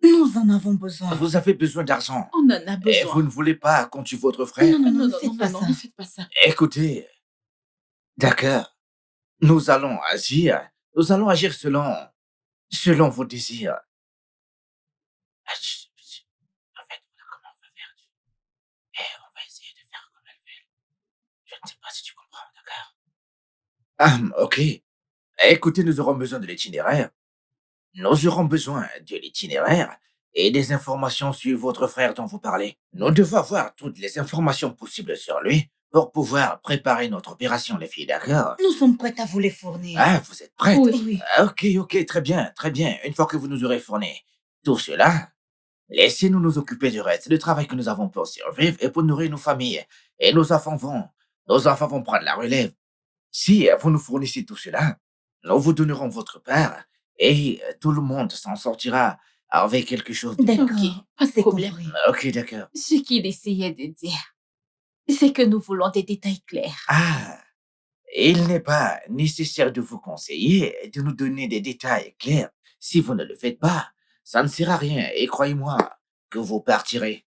Nous en avons besoin. Vous avez besoin d'argent. On en a besoin. Et vous ne voulez pas qu'on tue votre frère? Non, ne faites pas ça. Écoutez, d'accord. Nous allons agir selon vos désirs. En fait, voilà comment on va faire. Et on va essayer de faire comme elle veut. Je ne sais pas si tu comprends, d'accord? Ok. Écoutez, nous aurons besoin de l'itinéraire. Nous aurons besoin de l'itinéraire et des informations sur votre frère dont vous parlez. Nous devons avoir toutes les informations possibles sur lui pour pouvoir préparer notre opération, les filles, d'accord? Nous sommes prêts à vous les fournir. Ah, vous êtes prêtes? Oui. Ok, très bien. Une fois que vous nous aurez fourni tout cela, laissez-nous nous occuper du reste, du travail que nous avons pour survivre et pour nourrir nos familles. Et nos enfants vont prendre la relève. Si vous nous fournissez tout cela, nous vous donnerons votre part et tout le monde s'en sortira avec quelque chose de... D'accord, pas de problème. Ok, d'accord. Ce qu'il essayait de dire, c'est que nous voulons des détails clairs. Ah, il n'est pas nécessaire de vous conseiller et de nous donner des détails clairs. Si vous ne le faites pas, ça ne sert à rien et croyez-moi que vous partirez.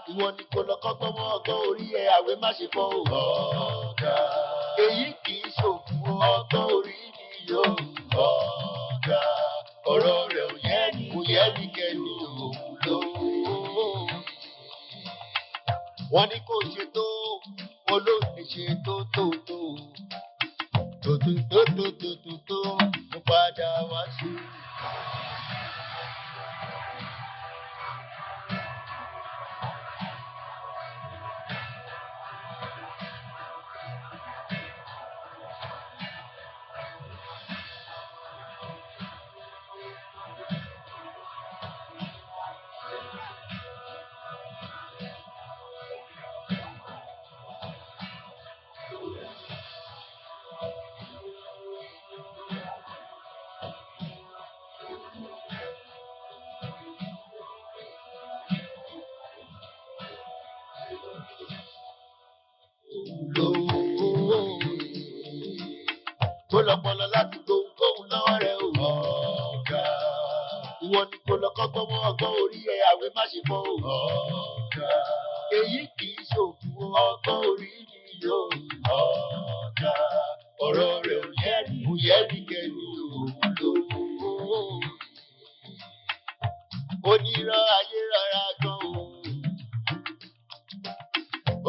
Ìwọ ni kò lọ kọ́gbọ́n mọ́ ọgbọ́n orí ẹ̀ àwẹ̀ má ṣe fọ́ o. Ọ̀gá. Èyí kì í ṣòkun ọgbọ́n orí ni yóò. Ọ̀gá. Ọ̀rọ̀ rẹ̀ ò yẹ ní kẹ́ni òun ló. Wọ́n ní kò ṣe tó, olóògbé ṣe tó. Tó, mo padà wá sí. Kó lọ́pọlọ láti gbohùngbohùn lọ́wọ́ rẹ̀ o. Ọ̀gá. Ìwọ ni kò lọ kọ́gbọ́n mọ́ ọgbọ́n orí ẹ̀ àwẹ̀ má ṣe fọ́ o. Ọ̀gá. Èyí kì í ṣòkun ọgbọ́n orí ni yóò. Ọ̀gá. Ọ̀rọ̀ rẹ̀ ò yẹ ní kẹ́ni òun ló. Onírọ̀ ayé rọra gan o.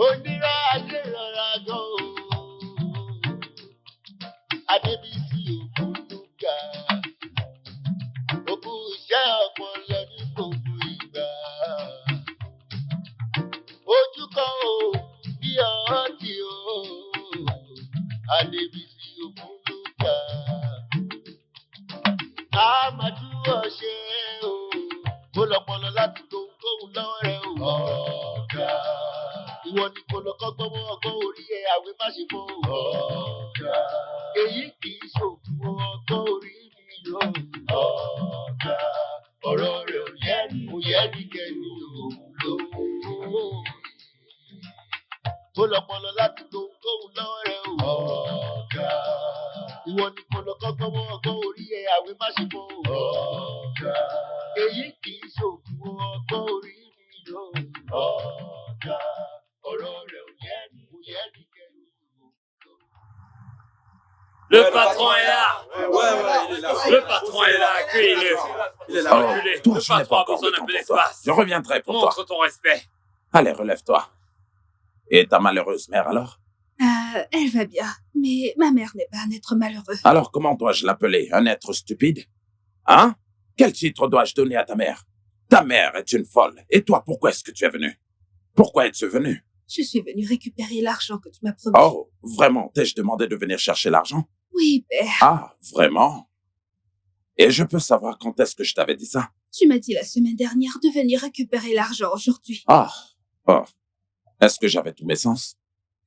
Onírọ̀ ayé rọra gan o. Adébísí Ògúndúgà. Òkú iṣẹ́ ọpọlọ ní gbogbo ìgbà. Ojú kan o, bí ọtí o. Adébísí Ògúndúgà. A máa dúró ṣe o. Kó lọ́pọlọ láti gbohùngbohùn lọ́wọ́ rẹ̀ o. Ọ̀gá. Ìwọ ni kò lọ kọ́gbọ́n mọ́ ọgbọ́n orí ẹ̀ àwẹ̀ má ṣe fọ́ o. Ọ̀gá. Èyí kì í ṣòkun ọgbọ́n orí ni yóò. Ọ̀gá. Ọ̀rọ̀ rẹ̀ ò yẹ ní kẹ́ni òun ló. Kó lọ́pọlọ láti gbohùngbohùn lọ́wọ́ rẹ̀ o. Ọ̀gá. Ìwọ ni kò lọ kọ́gbọ́n mọ́ ọgbọ́n orí ẹ̀ àwẹ̀ má ṣe fọ́ o. Ọ̀gá. Èyí kì í ṣòkun ọgbọ́n orí ni yóò. Ọ̀gá. Ọ̀rọ̀ rẹ̀ ò yẹ ní kẹ́ni. Le patron est là. Ouais, il est là. Le patron est là, accueille-le. Il est là. Enculé. Toi, Le je n'ai patron pas a encore besoin le d'un temps peu pour toi. d'espace. Je reviendrai pour toi. Montre ton respect. Allez, relève-toi. Et ta malheureuse mère alors? Elle va bien, mais ma mère n'est pas un être malheureux. Alors comment dois-je l'appeler? Un être stupide? Hein? Quel titre dois-je donner à ta mère? Ta mère est une folle. Et toi, pourquoi est-ce que tu es venu? Pourquoi es-tu venu? Je suis venue récupérer l'argent que tu m'as promis. Oh, vraiment? T'ai-je demandé de venir chercher l'argent? Oui, père. Ah, vraiment? Et je peux savoir quand est-ce que je t'avais dit ça? Tu m'as dit la semaine dernière de venir récupérer l'argent aujourd'hui. Ah, oh. Est-ce que j'avais tous mes sens?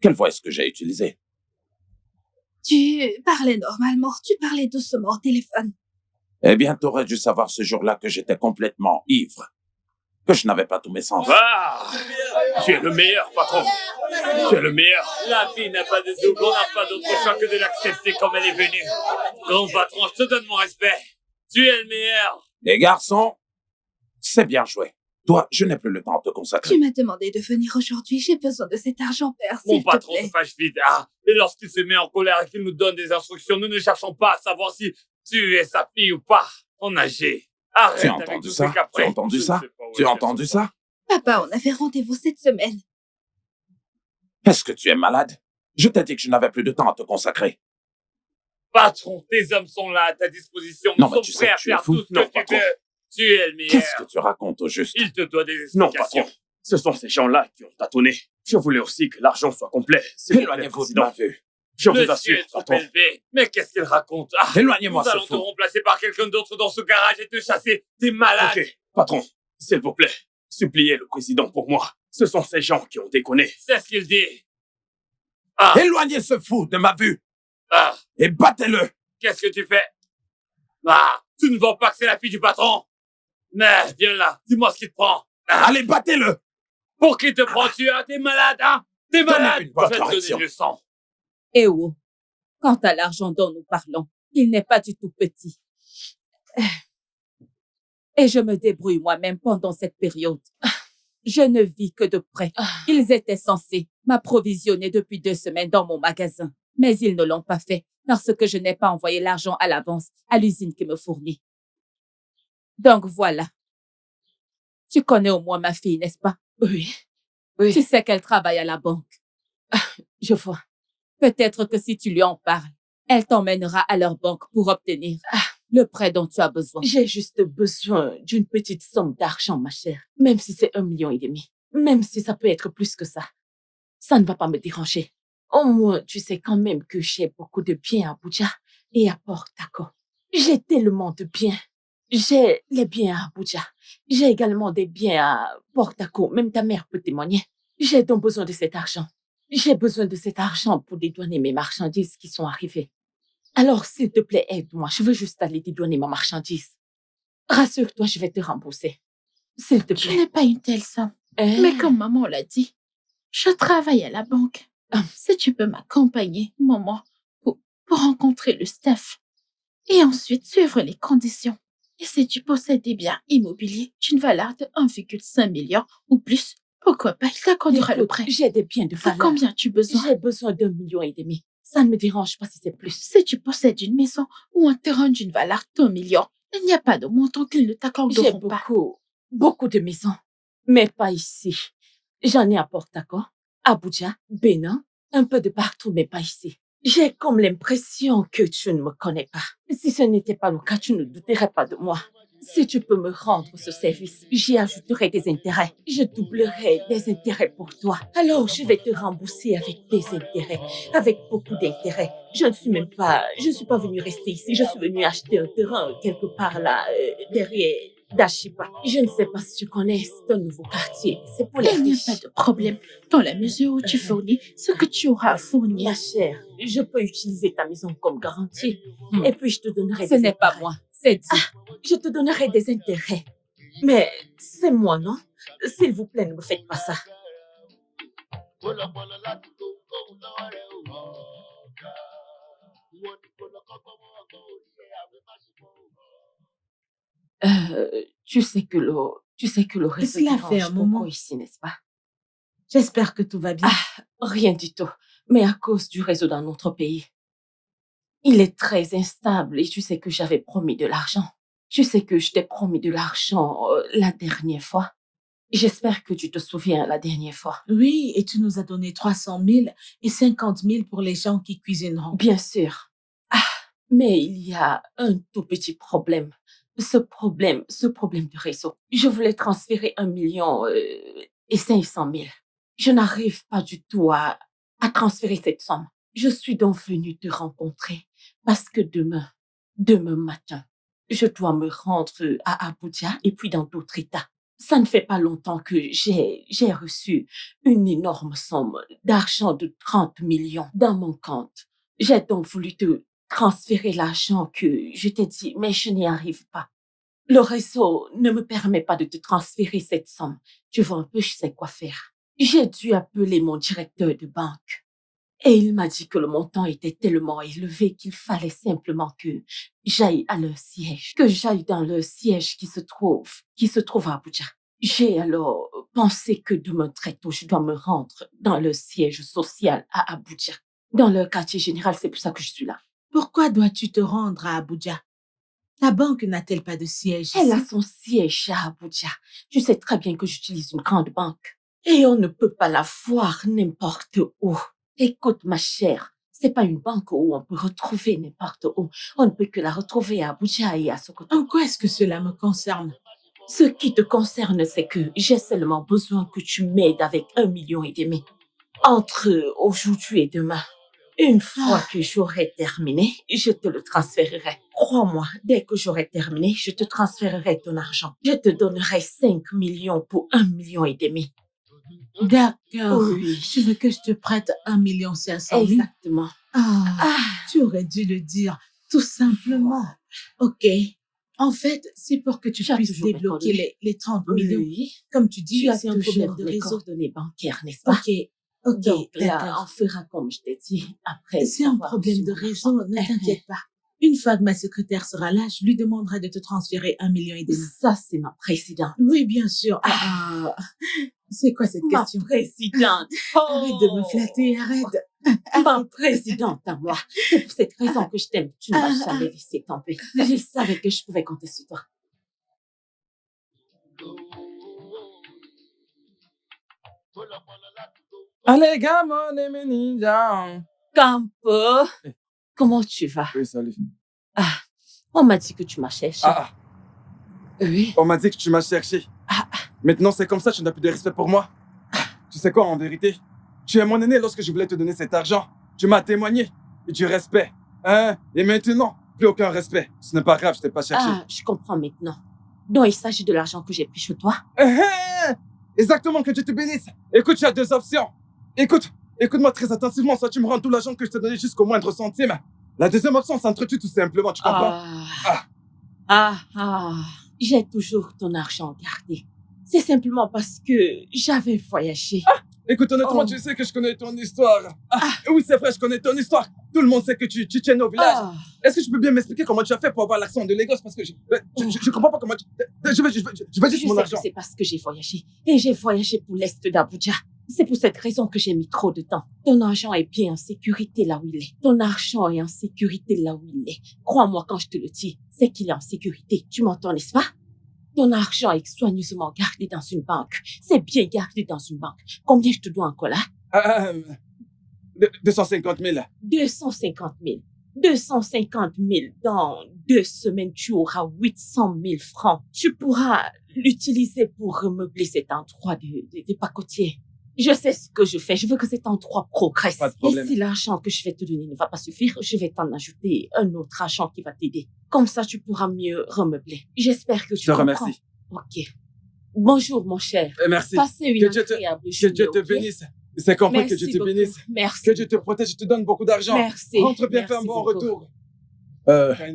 Quelle voix est-ce que j'ai utilisée? Tu parlais normalement, tu parlais doucement au téléphone. Eh bien, t'aurais dû savoir ce jour-là que j'étais complètement ivre. Que je n'avais pas tous mes sens. Ah! Tu es le meilleur, patron. Tu es le meilleur. La vie n'a pas de double, on n'a pas d'autre choix que de l'accepter comme elle est venue. Grand patron, je te donne mon respect. Tu es le meilleur. Les garçons, c'est bien joué. Toi, je n'ai plus le temps de te consacrer. Tu m'as demandé de venir aujourd'hui. J'ai besoin de cet argent, père, Mon s'il te patron plaît. se fâche vite. Ah, et lorsqu'il se met en colère et qu'il nous donne des instructions, nous ne cherchons pas à savoir si tu es sa fille ou pas. On agit. Arrête Tu as avec entendu tous ça? ces caprices. Tu as entendu Je ne ça? sais pas où Tu est-ce as qu'elles entendu sont. ça? Papa, on avait rendez-vous cette semaine. Est-ce que tu es malade? Je t'ai dit que je n'avais plus de temps à te consacrer. Patron, tes hommes sont là à ta disposition. Non, Nous mais tu sommes sais prêts que à tu es faire fou. tout ce Non, que tu patron. veux. Tu es le meilleur. Qu'est-ce que tu racontes au juste? Il te doit des Non, explications. patron. Ce sont ces gens-là qui ont tâtonné. Je voulais aussi que l'argent soit complet. s'il vous plaît, Éloignez-vous de président. ma vue. Je Le vous assure, ciel est trop patron. élevé. Mais qu'est-ce qu'il raconte? Ah, Éloignez-moi, nous ce allons te fou. remplacer par quelqu'un d'autre dans ce garage et te chasser. T'es malade. Ok, patron, s'il vous plaît, suppliez le président pour moi. Ce sont ces gens qui ont déconné. C'est ce qu'il dit. Éloignez ce fou de ma vue Ah, et battez-le. qu'est-ce que tu fais? Ah, tu ne vois pas que c'est la fille du patron? Mais viens là, dis-moi ce qui te prend. Ah, Allez, battez-le. pour qui te prends-tu? Hein? T'es malade, hein? T'es malade? Donnez une bonne Je vais te donner correction. du sang. Eh oh, quant à l'argent dont nous parlons, il n'est pas du tout petit. Et je me débrouille moi-même pendant cette période. Je ne vis que de près. Ils étaient censés m'approvisionner depuis 2 semaines dans mon magasin, mais ils ne l'ont pas fait parce que je n'ai pas envoyé l'argent à l'avance à l'usine qui me fournit. Donc voilà. Tu connais au moins ma fille, n'est-ce pas? Oui. Oui. Tu sais qu'elle travaille à la banque. Je vois. Peut-être que si tu lui en parles, elle t'emmènera à leur banque pour obtenir le prêt dont tu as besoin. J'ai juste besoin d'une petite somme d'argent, ma chère. Même si c'est 1,5 million. Même si ça peut être plus que ça. Ça ne va pas me déranger. Au moins, tu sais quand même que j'ai beaucoup de biens à Abuja et à Port Harcourt. J'ai tellement de biens. J'ai les biens à Abuja. J'ai également des biens à Port Harcourt. Même ta mère peut témoigner. J'ai donc besoin de cet argent. J'ai besoin de cet argent pour dédouaner mes marchandises qui sont arrivées. Alors, s'il te plaît, aide-moi. Je veux juste aller dédouaner ma marchandise. Rassure-toi, je vais te rembourser. S'il te Je plaît. n'ai pas une telle somme. Hein? Mais comme maman l'a dit, je travaille à la banque. Si tu peux m'accompagner, maman, pour rencontrer le staff et ensuite suivre les conditions. Et si tu possèdes des biens immobiliers d'une valeur de 1,5 million ou plus, pourquoi pas, il t'accordera le Écoute, prêt. j'ai des biens de À valeur. combien as-tu besoin? J'ai besoin d'1,5 million. Ça ne me dérange pas si c'est plus. Si tu possèdes une maison ou un terrain d'une valeur d'1 million, il n'y a pas de montant qu'ils ne J'ai t'accorderont pas. beaucoup de maisons, mais pas ici. J'en ai à Port Harcourt, Abuja, Bénin, un peu de partout, mais pas ici. J'ai comme l'impression que tu ne me connais pas. Si ce n'était pas le cas, tu ne douterais pas de moi. Si tu peux me rendre ce service, j'y ajouterai des intérêts. Je doublerai des intérêts pour toi. Alors, je vais te rembourser avec des intérêts, avec beaucoup d'intérêts. Je ne suis pas venue rester ici. Je suis venue acheter un terrain quelque part là, derrière Dashipa. Je ne sais pas si tu connais, c'est un nouveau quartier. C'est pour les Il n'y a riches. pas de problème dans la mesure où tu fournis ce que tu auras à fournir. Ma chère, je peux utiliser ta maison comme garantie. Et puis, je te donnerai Ce des n'est pas intérêts. moi, c'est dit. Je te donnerai des intérêts. Mais c'est moi, non? S'il vous plaît, ne me faites pas ça. Tu sais que le réseau Cela dérange fait un beaucoup moment. ici, n'est-ce pas? J'espère que tout va bien. Rien du tout. Mais à cause du réseau dans notre pays. Il est très instable et tu sais que j'avais promis de l'argent. Tu sais que je t'ai promis de l'argent la dernière fois. J'espère que tu te souviens la dernière fois. Oui, et tu nous as donné 300 000 et 50 000 pour les gens qui cuisineront. Bien sûr. Mais il y a un tout petit problème. Ce problème de réseau. Je voulais transférer 1,5 million et 500 000. Je n'arrive pas du tout à transférer cette somme. Je suis donc venue te rencontrer parce que demain matin, je dois me rendre à Abuja et puis dans d'autres États. Ça ne fait pas longtemps que j'ai reçu une énorme somme d'argent de 30 millions dans mon compte. J'ai donc voulu te transférer l'argent que je t'ai dit, mais je n'y arrive pas. Le réseau ne me permet pas de te transférer cette somme. Tu vois un peu, je sais quoi faire. J'ai dû appeler mon directeur de banque. Et il m'a dit que le montant était tellement élevé qu'il fallait simplement que j'aille à leur siège, que j'aille dans leur siège qui se trouve à Abuja. J'ai alors pensé que demain très tôt, je dois me rendre dans leur siège social à Abuja, dans leur quartier général. C'est pour ça que je suis là. Pourquoi dois-tu te rendre à Abuja? Ta banque n'a-t-elle pas de siège Elle a ici? son siège à Abuja. Je sais très bien que j'utilise une grande banque. Et on ne peut pas la voir n'importe où. Écoute, ma chère, c'est pas une banque où on peut retrouver n'importe où. On ne peut que la retrouver à Abuja et à Sokoto. En quoi est-ce que cela me concerne? Ce qui te concerne, c'est que j'ai seulement besoin que tu m'aides avec 1,5 million. Entre aujourd'hui et demain. Une fois que j'aurai terminé, je te le transférerai. Crois-moi, dès que j'aurai terminé, je te transférerai ton argent. Je te donnerai 5 millions pour 1,5 million. D'accord. Oui. Tu veux que je te prête 1,5 million? Exactement. Tu aurais dû le dire, tout simplement. Ok. En fait, c'est pour que tu puisses débloquer les 30 millions. Oui. Comme tu dis, Tu as c'est un problème toujours de les réseau. coordonnées bancaires, n'est-ce pas? Ok, Donc là, d'accord. on fera comme je t'ai dit après. C'est un problème de réseau, ne t'inquiète pas. Une fois que ma secrétaire sera là, je lui demanderai de te transférer 1,5 million. Ça, c'est ma présidente. Oui, bien sûr. C'est quoi cette question? Ma présidente. Arrête de me flatter, arrête. Ma présidente à moi. C'est pour cette raison que je t'aime. Tu ne m'as jamais laissé tomber. Je savais que je pouvais compter sur toi. Allez, gamin, mes ninjas. Campo, comment tu vas? Oui, salut. On m'a dit que tu m'as cherché. Oui. On m'a dit que tu m'as cherché. Maintenant, c'est comme ça, tu n'as plus de respect pour moi. Tu sais quoi, en vérité? Tu es mon aîné lorsque je voulais te donner cet argent. Tu m'as témoigné. Et du respect. Hein? Et maintenant, plus aucun respect. Ce n'est pas grave, je t'ai pas cherché. Je comprends maintenant. Donc, il s'agit de l'argent que j'ai pris chez toi? Exactement, que Dieu te bénisse. Écoute, tu as deux options. Écoute-moi très attentivement, soit tu me rends tout l'argent que je t'ai donné jusqu'au moindre centime. La deuxième option, c'est entretue tout simplement, tu comprends? J'ai toujours ton argent gardé. C'est simplement parce que j'avais voyagé. Écoute, honnêtement, tu sais que je connais ton histoire. Oui, c'est vrai, je connais ton histoire. Tout le monde sait que tu tiens au village. Est-ce que tu peux bien m'expliquer comment tu as fait pour avoir l'accent de Lagos? Parce que je comprends pas comment tu... Je veux juste mon argent. C'est parce que j'ai voyagé. Et j'ai voyagé pour l'est d'Abuja. C'est pour cette raison que j'ai mis trop de temps. Ton argent est bien en sécurité là où il est. Ton argent est en sécurité là où il est. Crois-moi quand je te le dis, c'est qu'il est en sécurité. Tu m'entends, n'est-ce pas? Ton argent est soigneusement gardé dans une banque. C'est bien gardé dans une banque. Combien je te dois encore là? 250 000. 250 000. 250 000. Dans 2 semaines, tu auras 800 000 francs. Tu pourras l'utiliser pour remeubler cet endroit de pacotier. Je sais ce que je fais. Je veux que cet endroit progresse. Pas de problème. Et si l'argent que je vais te donner ne va pas suffire, je vais t'en ajouter un autre argent qui va t'aider. Comme ça, tu pourras mieux remeubler. J'espère que tu comprends. Je te remercie. Ok. Bonjour, mon cher. Merci. Passez une agréable journée. Que Dieu te bénisse. C'est compris, que Dieu te bénisse. Merci. Que Dieu te protège, je te donne beaucoup d'argent. Merci. Rentre bien, fais un Merci bon beaucoup. retour.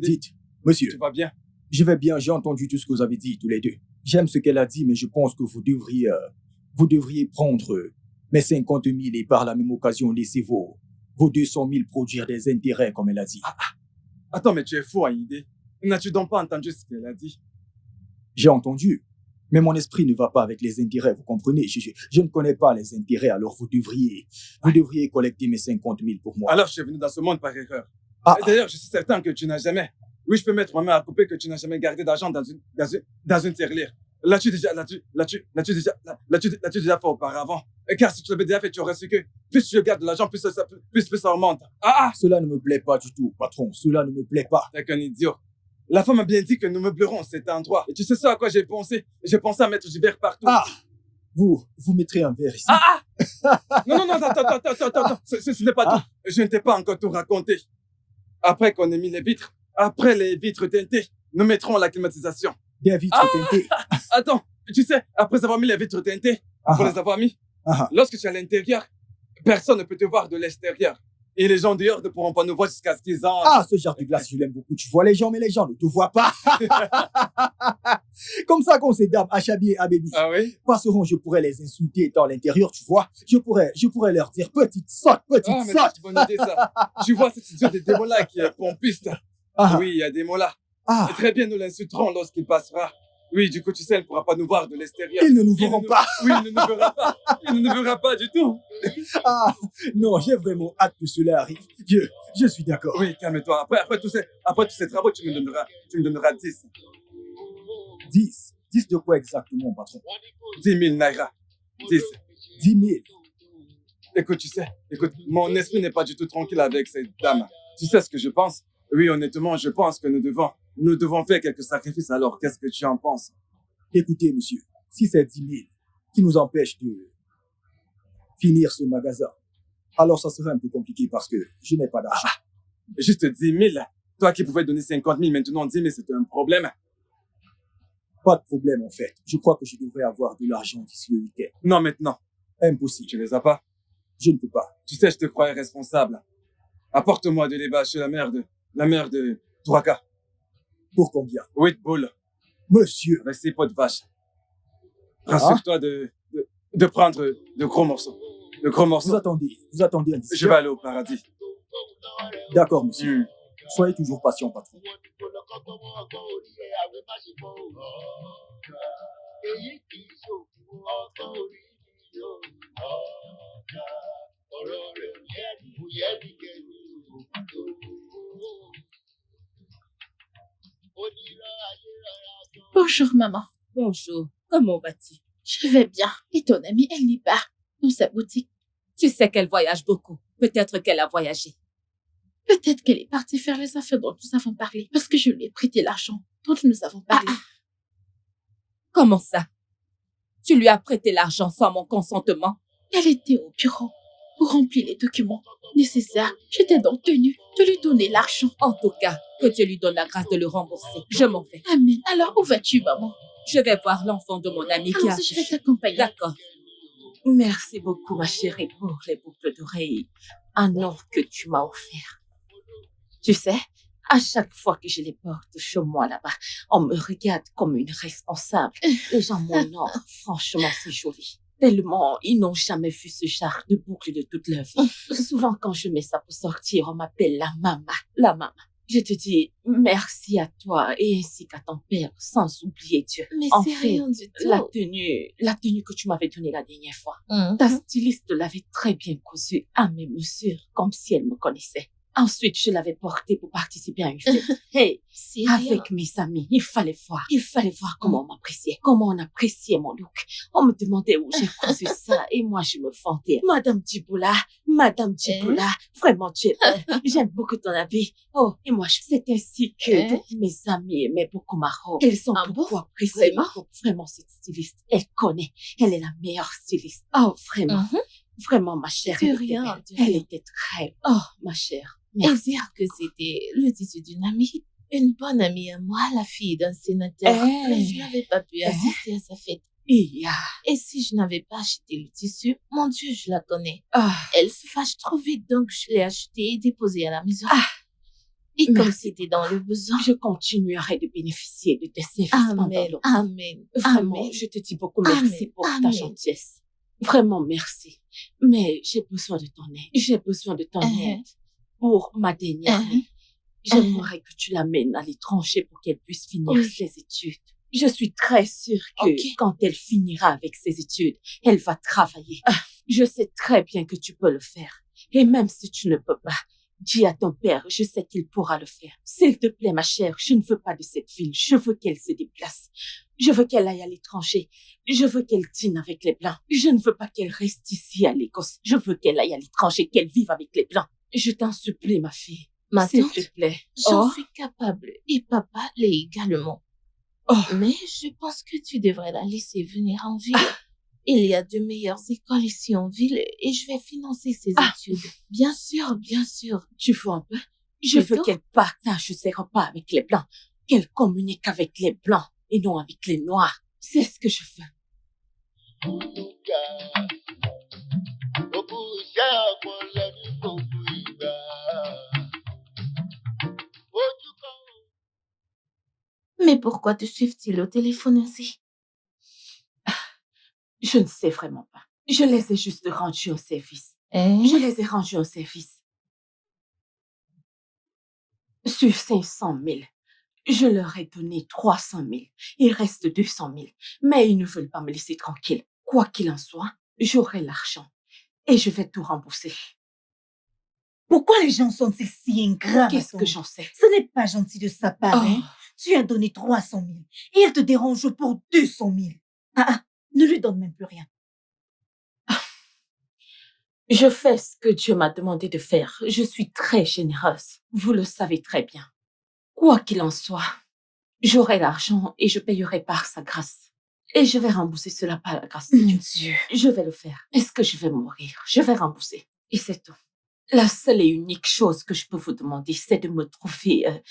Dites, monsieur. Tu vas bien? Je vais bien, j'ai entendu tout ce que vous avez dit, tous les deux. J'aime ce qu'elle a dit, mais je pense que vous devriez prendre mes 50 000 et par la même occasion laisser vos 200 000 produire des intérêts, comme elle a dit. Attends, mais tu es fou, Aïdé. N'as-tu donc pas entendu ce qu'elle a dit? J'ai entendu, mais mon esprit ne va pas avec les intérêts, vous comprenez? Je ne connais pas les intérêts, alors vous devriez collecter mes 50 000 pour moi. Alors, je suis venu dans ce monde par erreur. D'ailleurs, je suis certain que tu n'as jamais... Oui, je peux mettre ma main à couper que tu n'as jamais gardé d'argent dans une tirelire. L'as-tu déjà fait auparavant? Car si tu l'avais déjà fait, tu aurais su que plus je garde de l'argent, plus ça remonte. Cela ne me plaît pas du tout, patron. Cela ne me plaît pas. T'es qu'un idiot. La femme a bien dit que nous meublerons cet endroit. Et tu sais ça à quoi j'ai pensé? J'ai pensé à mettre du verre partout. Vous mettrez un verre ici. Non, attends. Ce n'est pas tout. Je ne t'ai pas encore tout raconté. Après qu'on ait mis les vitres, après les vitres teintées, nous mettrons la climatisation. Des vitres teintées? Attends, tu sais, après avoir mis les vitres teintées, pour les avoir mis, lorsque tu es à l'intérieur, personne ne peut te voir de l'extérieur. Et les gens dehors ne pourront pas nous voir jusqu'à ce qu'ils entrent. Ah, ce genre de glace, je l'aime beaucoup. Tu vois les gens, mais les gens ne te voient pas. Comme ça, quand ces dames Achabi et Abébi passeront, je pourrais les insulter dans l'intérieur, tu vois. Je pourrais leur dire, petite sotte, petite sotte. Tu vas noter ça. Tu vois cette idiot de démon-là qui est pompiste. Oui, il y a des mots là. Très bien, nous l'insulterons lorsqu'il passera. Oui, du coup, tu sais, elle ne pourra pas nous voir de l'extérieur. Ils ne nous verront pas. Oui, il ne nous verra pas. Il ne nous verra pas du tout. Ah, non, j'ai vraiment hâte que cela arrive. Je suis d'accord. Oui, calme-toi. Après tous ces travaux, tu me donneras 10. 10 10 de quoi exactement, patron? 10 000 naira. 10. 10 000. Écoute, mon esprit n'est pas du tout tranquille avec cette dame. Tu sais ce que je pense? Oui, honnêtement, je pense que nous devons faire quelques sacrifices. Alors, qu'est-ce que tu en penses? Écoutez, monsieur, si c'est 10 000 qui nous empêche de finir ce magasin, alors ça serait un peu compliqué parce que je n'ai pas d'argent. Juste 10 000? Toi qui pouvais donner 50 000, maintenant 10 000, c'est un problème. Pas de problème, en fait. Je crois que je devrais avoir de l'argent d'ici le week-end. Non, maintenant. Impossible. Tu les as pas? Je ne peux pas. Tu sais, je te croyais responsable. Apporte-moi de lait chez la mère de Touaka. Pour combien? 8 boules. Monsieur. Avec 6 pots de vache. Rassure-toi de prendre de gros morceaux. De gros morceaux. Vous attendez un Je vais aller au paradis. D'accord, monsieur. Soyez toujours patient, patron. Bonjour, maman. Bonjour. Comment vas-tu? Je vais bien. Et ton amie, elle n'est pas dans sa boutique. Tu sais qu'elle voyage beaucoup. Peut-être qu'elle a voyagé. Peut-être qu'elle est partie faire les affaires dont nous avons parlé. Parce que je lui ai prêté l'argent dont nous avons parlé. Comment ça? Tu lui as prêté l'argent sans mon consentement? Elle était au bureau pour remplir les documents nécessaires. J'étais donc tenue de lui donner l'argent. En tout cas, que Dieu lui donne la grâce de le rembourser. Je m'en vais. Amen. Alors, où vas-tu, maman? Je vais voir l'enfant de mon ami qui a... Je vais t'accompagner. D'accord. Merci beaucoup, ma chérie, pour les boucles d'oreilles en or que tu m'as offert. Tu sais, à chaque fois que je les porte chez moi là-bas, on me regarde comme une responsable. Les gens m'honorent. Franchement, c'est joli. Tellement, ils n'ont jamais vu ce genre de boucle de toute leur vie. Souvent, quand je mets ça pour sortir, on m'appelle la maman. La maman. Je te dis merci à toi et ainsi qu'à ton père, sans oublier Dieu. Mais en c'est fait, rien du tout. la tenue que tu m'avais donnée la dernière fois, ta styliste l'avait très bien cousue à mes mesures, comme si elle me connaissait. Ensuite, je l'avais portée pour participer à une fête. Hey, avec mes amis, il fallait voir comment on m'appréciait, comment on appréciait mon look. On me demandait où j'ai cousu ça et moi je me vantais. Madame Djiboula, vraiment tu es belle. J'aime beaucoup ton habit. Oh, et moi, c'est ainsi que toutes mes amies aimaient beaucoup ma robe. Elles ont beaucoup apprécié ma robe. Vraiment, cette styliste, elle connaît. Elle est la meilleure styliste. Oh, vraiment. Vraiment, ma chère. Elle était très belle. Oh, ma chère. Et dire que c'était le tissu d'une amie, une bonne amie à moi, la fille d'un sénateur. Mais je n'avais pas pu assister à sa fête. Et si je n'avais pas acheté le tissu, mon Dieu, je la connais. Elle se fâche trop vite, donc je l'ai acheté et déposé à la maison. Et comme c'était dans le besoin, je continuerai de bénéficier de tes services. Amen. Vraiment, je te dis beaucoup merci pour ta gentillesse. Vraiment, merci. Mais j'ai besoin de ton aide. Pour ma dernière année, j'aimerais que tu l'amènes à l'étranger pour qu'elle puisse finir ses études. Je suis très sûre que quand elle finira avec ses études, elle va travailler. Je sais très bien que tu peux le faire. Et même si tu ne peux pas, dis à ton père, je sais qu'il pourra le faire. S'il te plaît, ma chère, je ne veux pas de cette ville. Je veux qu'elle se déplace. Je veux qu'elle aille à l'étranger. Je veux qu'elle dîne avec les Blancs. Je ne veux pas qu'elle reste ici à l'Écosse. Je veux qu'elle aille à l'étranger, qu'elle vive avec les Blancs. Je t'en supplie, ma fille. S'il te plaît. J'en suis capable. Et papa l'est également. Mais je pense que tu devrais la laisser venir en ville. Il y a de meilleures écoles ici en ville et je vais financer ses études. Bien sûr, bien sûr. Tu vois un peu? Je veux qu'elle partage ses repas avec les Blancs. Qu'elle communique avec les Blancs et non avec les Noirs. C'est ce que je veux. Mais pourquoi te suivent-ils au téléphone ainsi? Je ne sais vraiment pas. Je les ai juste rendus au service. Je les ai rendus au service. Sur 500 000, je leur ai donné 300 000. Il reste 200 000. Mais ils ne veulent pas me laisser tranquille. Quoi qu'il en soit, j'aurai l'argent. Et je vais tout rembourser. Pourquoi les gens sont-ils si ingrats? Qu'est-ce que j'en sais? Ce n'est pas gentil de sa part, hein? Tu as donné 300 000 et elle te dérange pour 200 000. Ne lui donne même plus rien. Je fais ce que Dieu m'a demandé de faire. Je suis très généreuse. Vous le savez très bien. Quoi qu'il en soit, j'aurai l'argent et je payerai par sa grâce. Et je vais rembourser cela par la grâce de Dieu. Je vais le faire. Est-ce que je vais mourir? Je vais rembourser. Et c'est tout. La seule et unique chose que je peux vous demander, c'est de me trouver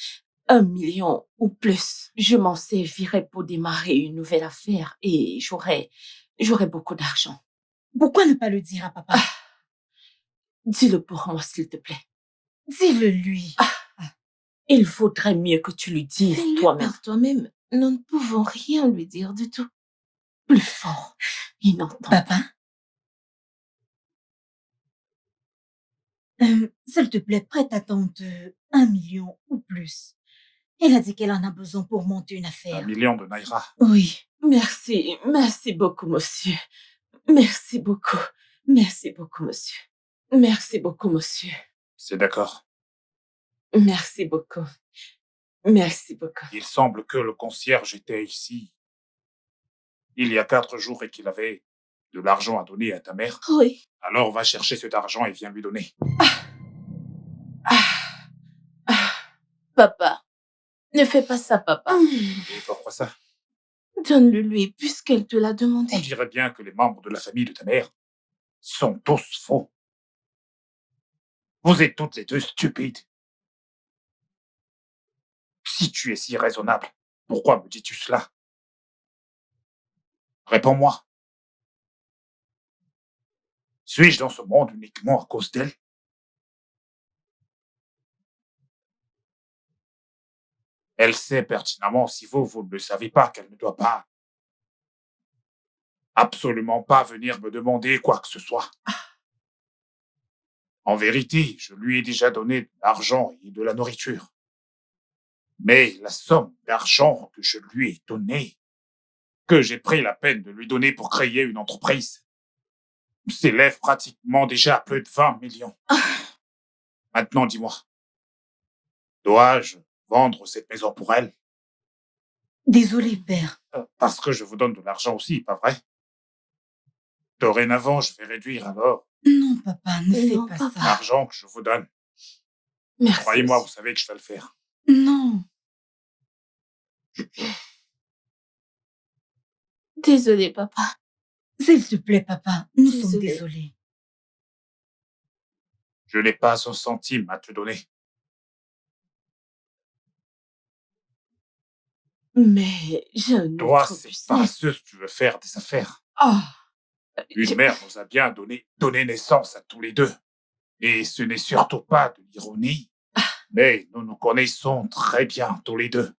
1 million ou plus. Je m'en servirai pour démarrer une nouvelle affaire et j'aurai beaucoup d'argent. Pourquoi ne pas le dire à papa? Dis-le pour moi, s'il te plaît. Dis-le lui. Il vaudrait mieux que tu lui dises toi-même. Par toi-même, nous ne pouvons rien lui dire du tout. Plus fort. Il n'entend pas. Papa? S'il te plaît, prête à tante 1 million ou plus. Elle a dit qu'elle en a besoin pour monter une affaire. 1 million de naira. Oui. Merci beaucoup, monsieur. Merci beaucoup. Merci beaucoup, monsieur. Merci beaucoup, monsieur. C'est d'accord. Merci beaucoup. Merci beaucoup. Il semble que le concierge était ici il y a 4 jours et qu'il avait de l'argent à donner à ta mère. Oui. Alors va chercher cet argent et viens lui donner. Papa, ne fais pas ça, papa. Et pourquoi ça? Donne-le lui, puisqu'elle te l'a demandé. On dirait bien que les membres de la famille de ta mère sont tous faux. Vous êtes toutes les deux stupides. Si tu es si raisonnable, pourquoi me dis-tu cela? Réponds-moi. Suis-je dans ce monde uniquement à cause d'elle? Elle sait pertinemment, si vous ne le savez pas, qu'elle ne doit pas, absolument pas venir me demander quoi que ce soit. En vérité, je lui ai déjà donné de l'argent et de la nourriture. Mais la somme d'argent que je lui ai donnée, que j'ai pris la peine de lui donner pour créer une entreprise, s'élève pratiquement déjà à plus de 20 millions. Maintenant, dis-moi, dois-je vendre cette maison pour elle? Désolé, père. Parce que je vous donne de l'argent aussi, pas vrai? Dorénavant, je vais réduire alors Non, papa, ne fais pas ça. l'argent que je vous donne. Merci. Croyez-moi, vous savez que je vais le faire. Non. Désolé, papa. S'il te plaît, papa, nous sommes désolés. Je n'ai pas un centime à te donner. Mais j'ai un Toi, autre c'est business. paresseuse, tu veux faire des affaires. Une mère nous a bien donné naissance à tous les deux. Et ce n'est surtout pas de l'ironie, mais nous nous connaissons très bien tous les deux.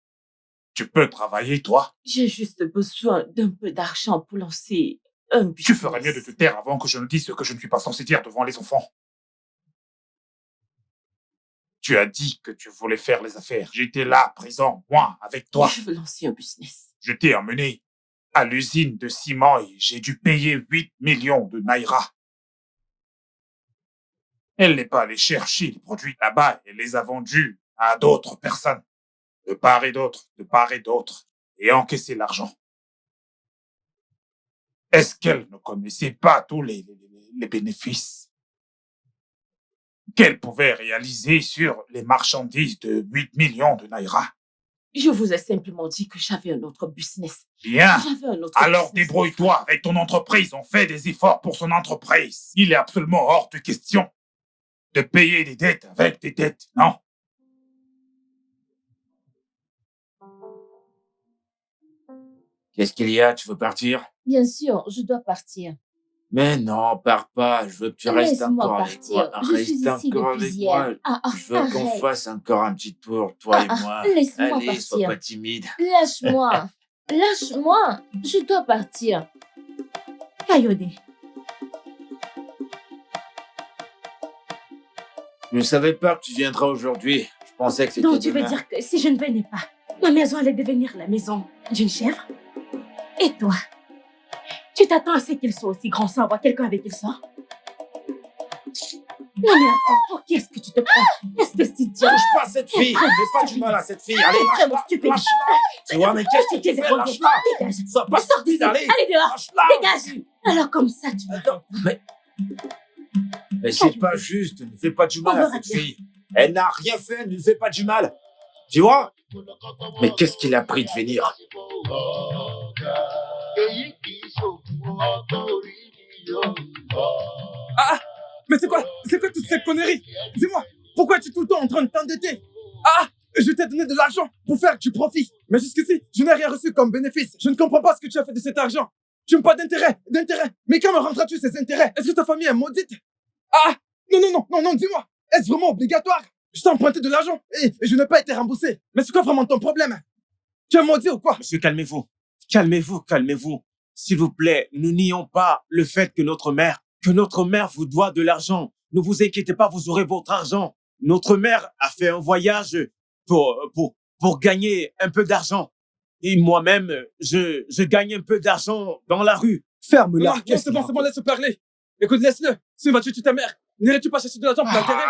Tu peux travailler, toi? J'ai juste besoin d'un peu d'argent pour lancer un business. Tu ferais mieux de te taire avant que je ne dise ce que je ne suis pas censé dire devant les enfants. Tu as dit que tu voulais faire les affaires. J'étais là, présent, moi, avec toi. Je veux lancer un business. Je t'ai emmené à l'usine de ciment et j'ai dû payer 8 millions de naira. Elle n'est pas allée chercher les produits là-bas et les a vendus à d'autres personnes, de part et d'autre, et encaissé l'argent. Est-ce qu'elle ne connaissait pas tous les bénéfices qu'elle pouvait réaliser sur les marchandises de 8 millions de naira? Je vous ai simplement dit que j'avais un autre business. Bien. J'avais un autre Alors business. débrouille-toi avec ton entreprise. On fait des efforts pour son entreprise. Il est absolument hors de question de payer des dettes avec des dettes, non? Qu'est-ce qu'il y a? Tu veux partir? Bien sûr, je dois partir. Mais non, pars pas. Je veux que tu restes Laisse-moi encore avec partir. moi. Je suis Reste ici encore depuis avec hier. moi. Je veux qu'on Arrête. fasse encore un petit tour, toi et moi. Laisse-moi Allez, sois partir. pas timide. Lâche-moi. Lâche-moi. Je dois partir. Kayode, Je ne savais pas que tu viendras aujourd'hui. Je pensais que c'était donc tu veux demain. dire que si je ne venais pas, ma maison allait devenir la maison d'une chèvre? Et toi? Tu t'attends à ce qu'il soit aussi grand sans avoir quelqu'un avec qui il sort? Non mais attends, pour qui est-ce que tu te prends? Espèce d'idiot! Touche pas à cette fille. Fais pas du mal à cette fille. Allez, T'es vraiment lâche-la. stupide! Tu vois, mais qu'est-ce que tu fais? Lâche-la. Dégage! Sois pas Sors d'ici! stupide, allez. Allez dehors! Lâche-la. Dégage! Alors comme ça, tu vas... Mais c'est pas juste. Ne fais pas du mal On à verra cette bien. fille. Elle n'a rien fait. Ne fais pas du mal. Tu vois? Mais qu'est-ce qu'il a pris de venir? Ah, mais c'est quoi toutes ces conneries? Dis-moi, pourquoi tu es tout le temps en train de t'endetter? Ah, je t'ai donné de l'argent pour faire du profit. Mais jusqu'ici, je n'ai rien reçu comme bénéfice. Je ne comprends pas ce que tu as fait de cet argent. Tu n'as pas d'intérêt. Mais quand me rendras-tu ces intérêts? Est-ce que ta famille est maudite? Ah, non, dis-moi. Est-ce vraiment obligatoire? Je t'ai emprunté de l'argent et je n'ai pas été remboursé. Mais c'est quoi vraiment ton problème? Tu es maudit ou quoi? Monsieur, calmez-vous. Calmez-vous. S'il vous plaît, nous nions pas le fait que notre mère vous doit de l'argent. Ne vous inquiétez pas, vous aurez votre argent. Notre mère a fait un voyage pour gagner un peu d'argent. Et moi-même, je gagne un peu d'argent dans la rue. Ferme-la. Non, c'est bon, laisse-le parler. Écoute, laisse-le. Si vas-tu tuer ta mère, n'irais-tu pas chercher de l'argent pour l'enterrer?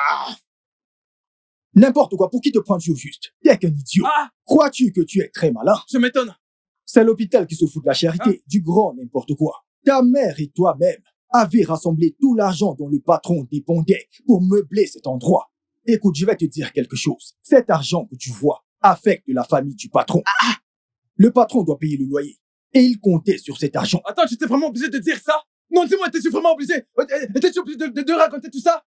N'importe quoi, pour qui te prends-tu au juste? T'es qu'un idiot. Ah, Crois-tu que tu es très malin? je m'étonne. C'est l'hôpital qui se fout de la charité, du grand n'importe quoi. Ta mère et toi-même avez rassemblé tout l'argent dont le patron dépendait pour meubler cet endroit. Écoute, je vais te dire quelque chose. Cet argent que tu vois affecte la famille du patron. Le patron doit payer le loyer. Et il comptait sur cet argent. Attends, tu étais vraiment obligé de dire ça? Non, dis-moi, étais-tu vraiment obligé? Étais-tu obligé de raconter tout ça?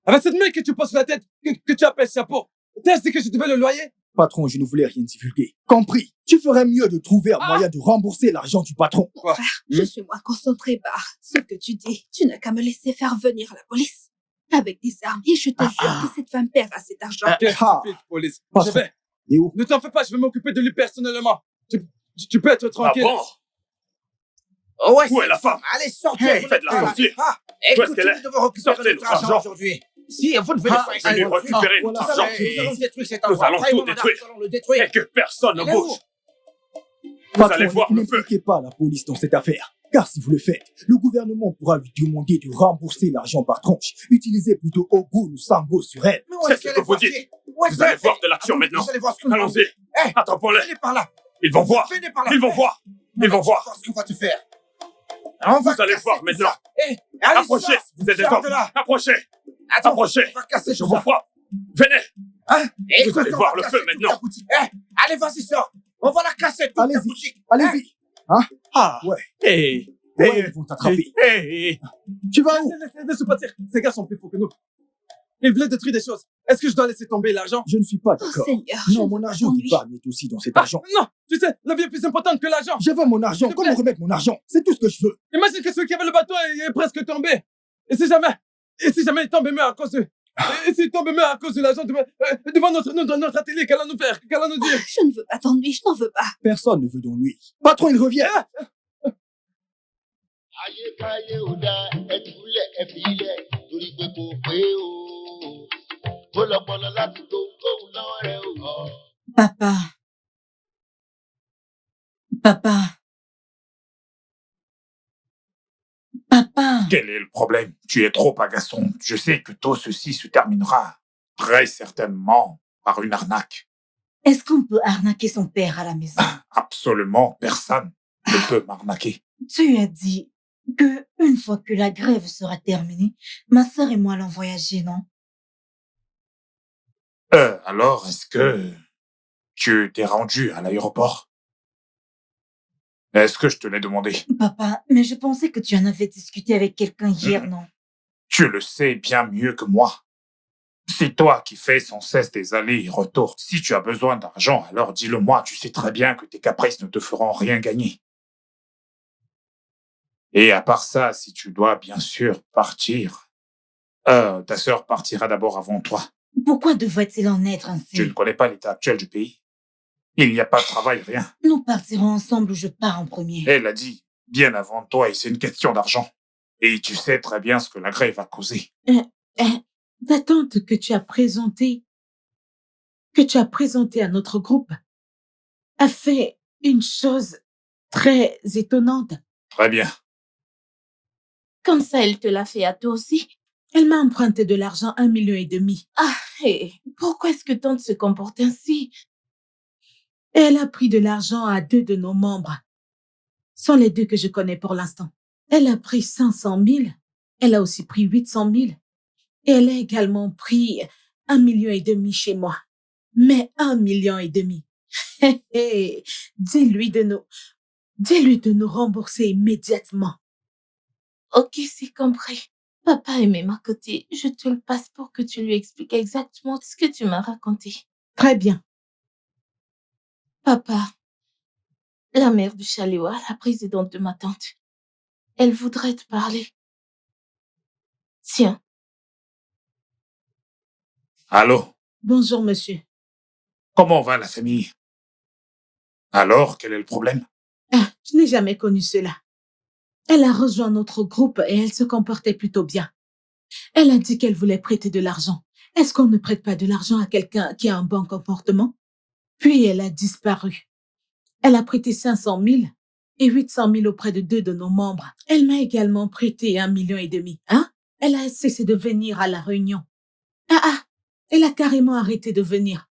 Avec cette mec que tu poses sur la tête, que tu appelles chapeau. T'as dit que je devais le loyer? Patron, je ne voulais rien divulguer. Compris. Tu ferais mieux de trouver un moyen de rembourser l'argent du patron. Quoi? Je suis moins concentrée par ce que tu dis. Tu n'as qu'à me laisser faire venir la police. Avec des armes. Et je te jure que cette femme perdra cet argent. Quelle stupide police. Je vais. Ne t'en fais pas, je vais m'occuper de lui personnellement. Tu peux être tranquille. Ah bon? Oh ouais, Où est la femme? Allez, sortez. Hey, faites-la sortir. Où est-ce qu'elle est? Vous devez récupérer Sortez notre argent aujourd'hui. Si vous ne venez pas ici, allez récupérer voilà, notre argent. nous allons détruire cet Nous endroit. allons Croyez-moi, tout madame, détruire. Nous allons le détruire. Et que personne ne Il est où? bouge. Vous Patron, allez voir le feu. n'impliquez pas la police dans cette affaire. Car si vous le faites, le gouvernement pourra lui demander de rembourser l'argent par tranche. Utilisez plutôt Ogun ou Sango sur elle. Mais où C'est est-ce ce qu'elle que est vous partie? dites. Où est-ce Vous allez qu'elle voir est? de l'action Attends, maintenant. Vous allez voir ce que nous allons Allons-y. faire. Attrapons-les. Venez par là. Ils vont voir. Venez par là. Ils vont voir. Ils vont voir. Ce qu'on va te faire. On va Vous allez casser voir tout maintenant. ça. Allez, Approchez. sors. Vous êtes des Sors hommes. de là. Approchez. Attends, Approchez. on va casser Je tout vous ça. frappe. Venez. Hein? Vous allez on voir va le casser feu toute maintenant. ta boutique. Allez, vas-y, sors. On va la casser toute ta Allez-y. boutique. Allez-y. Hein? Ah, Ouais. hey, Ouais, ils vont t'attraper. hey. Tu vas où? Laisse-le partir. Ces gars sont plus fous que nous. Ils voulaient détruire des choses. Est-ce que je dois laisser tomber l'argent? Je ne suis pas Oh d'accord. Seigneur, Non, mon argent d'épargne est aussi dans cet argent. Non, tu sais, la vie est plus importante que l'argent. Je veux mon argent. S'il te plaît. Comment remettre mon argent? C'est tout ce que je veux. Imagine que celui qui avait le bateau est presque tombé. Et si jamais il tombe et meurt à cause de... Et s'il tombe et meurt à cause de l'argent devant notre atelier, qu'allons-nous faire? Qu'allons-nous dire? je ne veux pas d'ennui, je n'en veux pas. Personne ne veut d'ennui. Patron, il revient. ayékáyé ò dá ẹtúlẹ̀ ẹfilẹ̀ torí pé kò pé o. Ó lọ́pọlọ láti gbóhùn náà rẹ̀ o. Papa. Papa. Papa. Quel est le problème? Tu es trop agaçant. Je sais que tout ceci se terminera très certainement par une arnaque. Est-ce qu'on peut arnaquer son père à la maison? Absolument personne ne peut m'arnaquer. Tu as dit que une fois que la grève sera terminée, ma sœur et moi allons voyager, non? Alors, est-ce que tu t'es rendu à l'aéroport? Est-ce que je te l'ai demandé? Papa, mais je pensais que tu en avais discuté avec quelqu'un hier, non? Tu le sais bien mieux que moi. C'est toi qui fais sans cesse des allers et retours. Si tu as besoin d'argent, alors dis-le moi. Tu sais très bien que tes caprices ne te feront rien gagner. Et à part ça, si tu dois bien sûr partir, ta sœur partira d'abord avant toi. Pourquoi devrait-il en être ainsi? Tu ne connais pas l'état actuel du pays. Il n'y a pas de travail, rien. Nous partirons ensemble ou je pars en premier. Elle a dit bien avant toi et c'est une question d'argent. Et tu sais très bien ce que la grève va causer. Ta tante que tu as présentée à notre groupe a fait une chose très étonnante. Très bien. Comme ça, elle te l'a fait à toi aussi? Elle m'a emprunté de l'argent, 1,5 million. Ah, et pourquoi est-ce que tante se comporte ainsi? Et elle a pris de l'argent à 2 de nos membres. Ce sont les 2 que je connais pour l'instant. Elle a pris 500 000. Elle a aussi pris 800 000. Et elle a également pris 1,5 million chez moi. Mais 1,5 million. Dis-lui de nous rembourser immédiatement. Ok, c'est compris. Papa est même à côté. Je te le passe pour que tu lui expliques exactement ce que tu m'as raconté. Très bien. Papa, la mère de Chalewa, la présidente de ma tante, elle voudrait te parler. Tiens. Allô? Bonjour, monsieur. Comment va la famille? Alors, quel est le problème? Je n'ai jamais connu cela. Elle a rejoint notre groupe et elle se comportait plutôt bien. Elle a dit qu'elle voulait prêter de l'argent. Est-ce qu'on ne prête pas de l'argent à quelqu'un qui a un bon comportement? Puis elle a disparu. Elle a prêté 500 000 et 800 000 auprès de 2 de nos membres. Elle m'a également prêté 1,5 million. Elle a cessé de venir à la réunion. Elle a carrément arrêté de venir.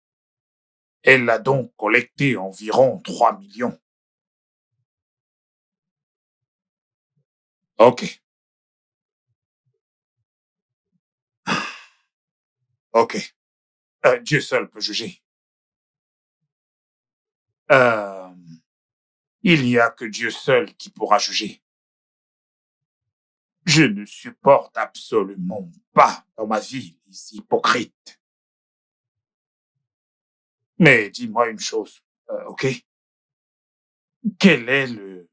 Elle a donc collecté environ 3 millions. Ok. Ok. Dieu seul peut juger. Il n'y a que Dieu seul qui pourra juger. Je ne supporte absolument pas dans ma vie les hypocrites. Mais dis-moi une chose, ok? Quel est le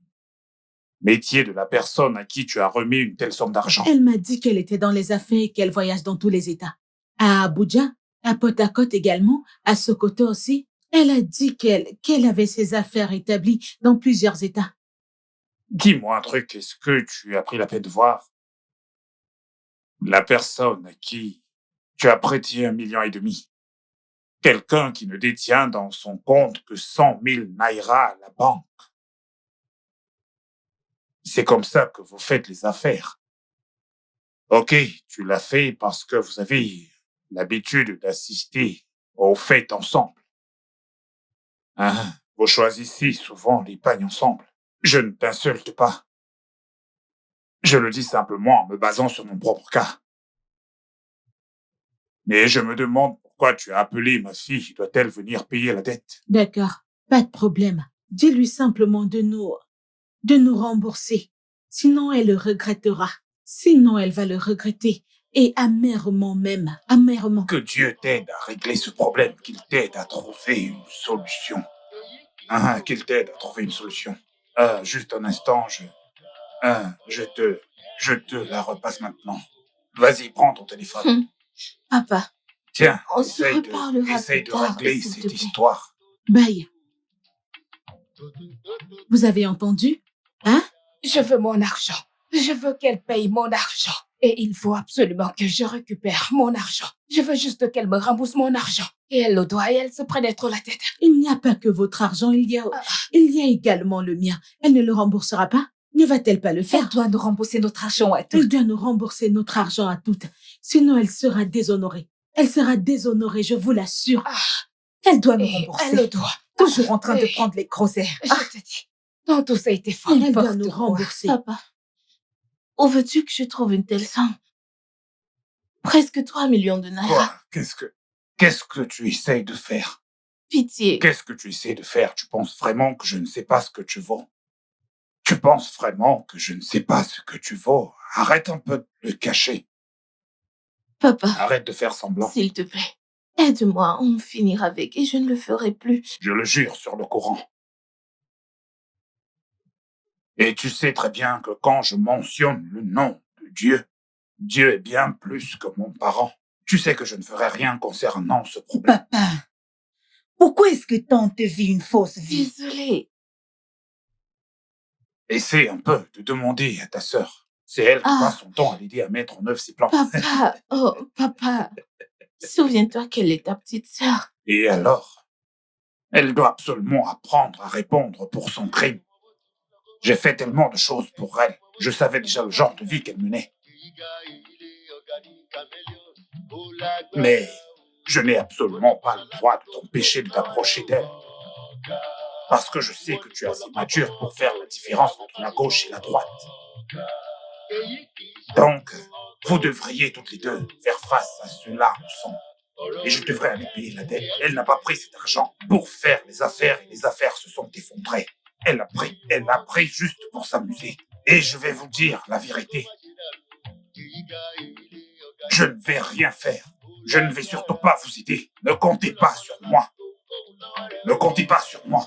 métier de la personne à qui tu as remis une telle somme d'argent? Elle m'a dit qu'elle était dans les affaires et qu'elle voyage dans tous les États. À Abuja, à Port-Harcourt également, à Sokoto aussi. Elle a dit qu'elle avait ses affaires établies dans plusieurs États. Dis-moi un truc, est-ce que tu as pris la peine de voir la personne à qui tu as prêté 1,5 million? Quelqu'un qui ne détient dans son compte que 100 000 naira à la banque. C'est comme ça que vous faites les affaires. Ok, tu l'as fait parce que vous avez l'habitude d'assister aux fêtes ensemble. Vous choisissez souvent les pagnes ensemble. Je ne t'insulte pas. Je le dis simplement en me basant sur mon propre cas. Mais je me demande pourquoi tu as appelé ma fille. Doit-elle venir payer la dette? D'accord, pas de problème. Dis-lui simplement de nous rembourser. Sinon, elle le regrettera. Sinon, elle va le regretter. Et amèrement même, amèrement. Que Dieu t'aide à régler ce problème, qu'il t'aide à trouver une solution. Qu'il t'aide à trouver une solution. Juste un instant, je te la repasse maintenant. Vas-y, prends ton téléphone. Papa. Tiens, on se reparlera essaye plus de tard, régler s'il te cette plaît. histoire. Bye. Vous avez entendu? Je veux mon argent. Je veux qu'elle paye mon argent. Et il faut absolument que je récupère mon argent. Je veux juste qu'elle me rembourse mon argent. Et elle le doit et elle se prenne trop la tête. Il n'y a pas que votre argent, il y a également le mien. Elle ne le remboursera pas? Ne va-t-elle pas le faire? Elle doit nous rembourser notre argent à toutes. Elle doit nous rembourser notre argent à toutes. Sinon, elle sera déshonorée. Elle sera déshonorée, je vous l'assure. Elle doit nous rembourser. Elle le doit. Toujours en train de prendre les grossières. Je te dis. Dans tout ça a été fort. Elle doit nous rembourser. Papa, où veux-tu que je trouve une telle somme? Presque 3 millions de naira. Quoi? Qu'est-ce que tu essayes de faire? Pitié. Qu'est-ce que tu essayes de faire? Tu penses vraiment que je ne sais pas ce que tu vaux? Tu penses vraiment que je ne sais pas ce que tu vaux? Arrête un peu de le cacher. Papa. Arrête de faire semblant. S'il te plaît, aide-moi, on finira avec et je ne le ferai plus. Je le jure sur le Coran. Et tu sais très bien que quand je mentionne le nom de Dieu, Dieu est bien plus que mon parent. Tu sais que je ne ferai rien concernant ce problème. Papa, pourquoi est-ce que tante vit une fausse vie? Désolée. Essaie un peu de demander à ta sœur. C'est elle qui passe son temps à l'aider à mettre en œuvre ses plans. Papa, oh, papa, souviens-toi qu'elle est ta petite sœur. Et alors? Elle doit absolument apprendre à répondre pour son crime. J'ai fait tellement de choses pour elle. Je savais déjà le genre de vie qu'elle menait. Mais je n'ai absolument pas le droit de t'empêcher de t'approcher d'elle. Parce que je sais que tu es assez mature pour faire la différence entre la gauche et la droite. Donc, vous devriez toutes les deux faire face à cela ensemble. Et je devrais aller payer la dette. Elle n'a pas pris cet argent pour faire les affaires et les affaires se sont effondrées. Elle a pris juste pour s'amuser. Et je vais vous dire la vérité. Je ne vais rien faire. Je ne vais surtout pas vous aider. Ne comptez pas sur moi. Ne comptez pas sur moi.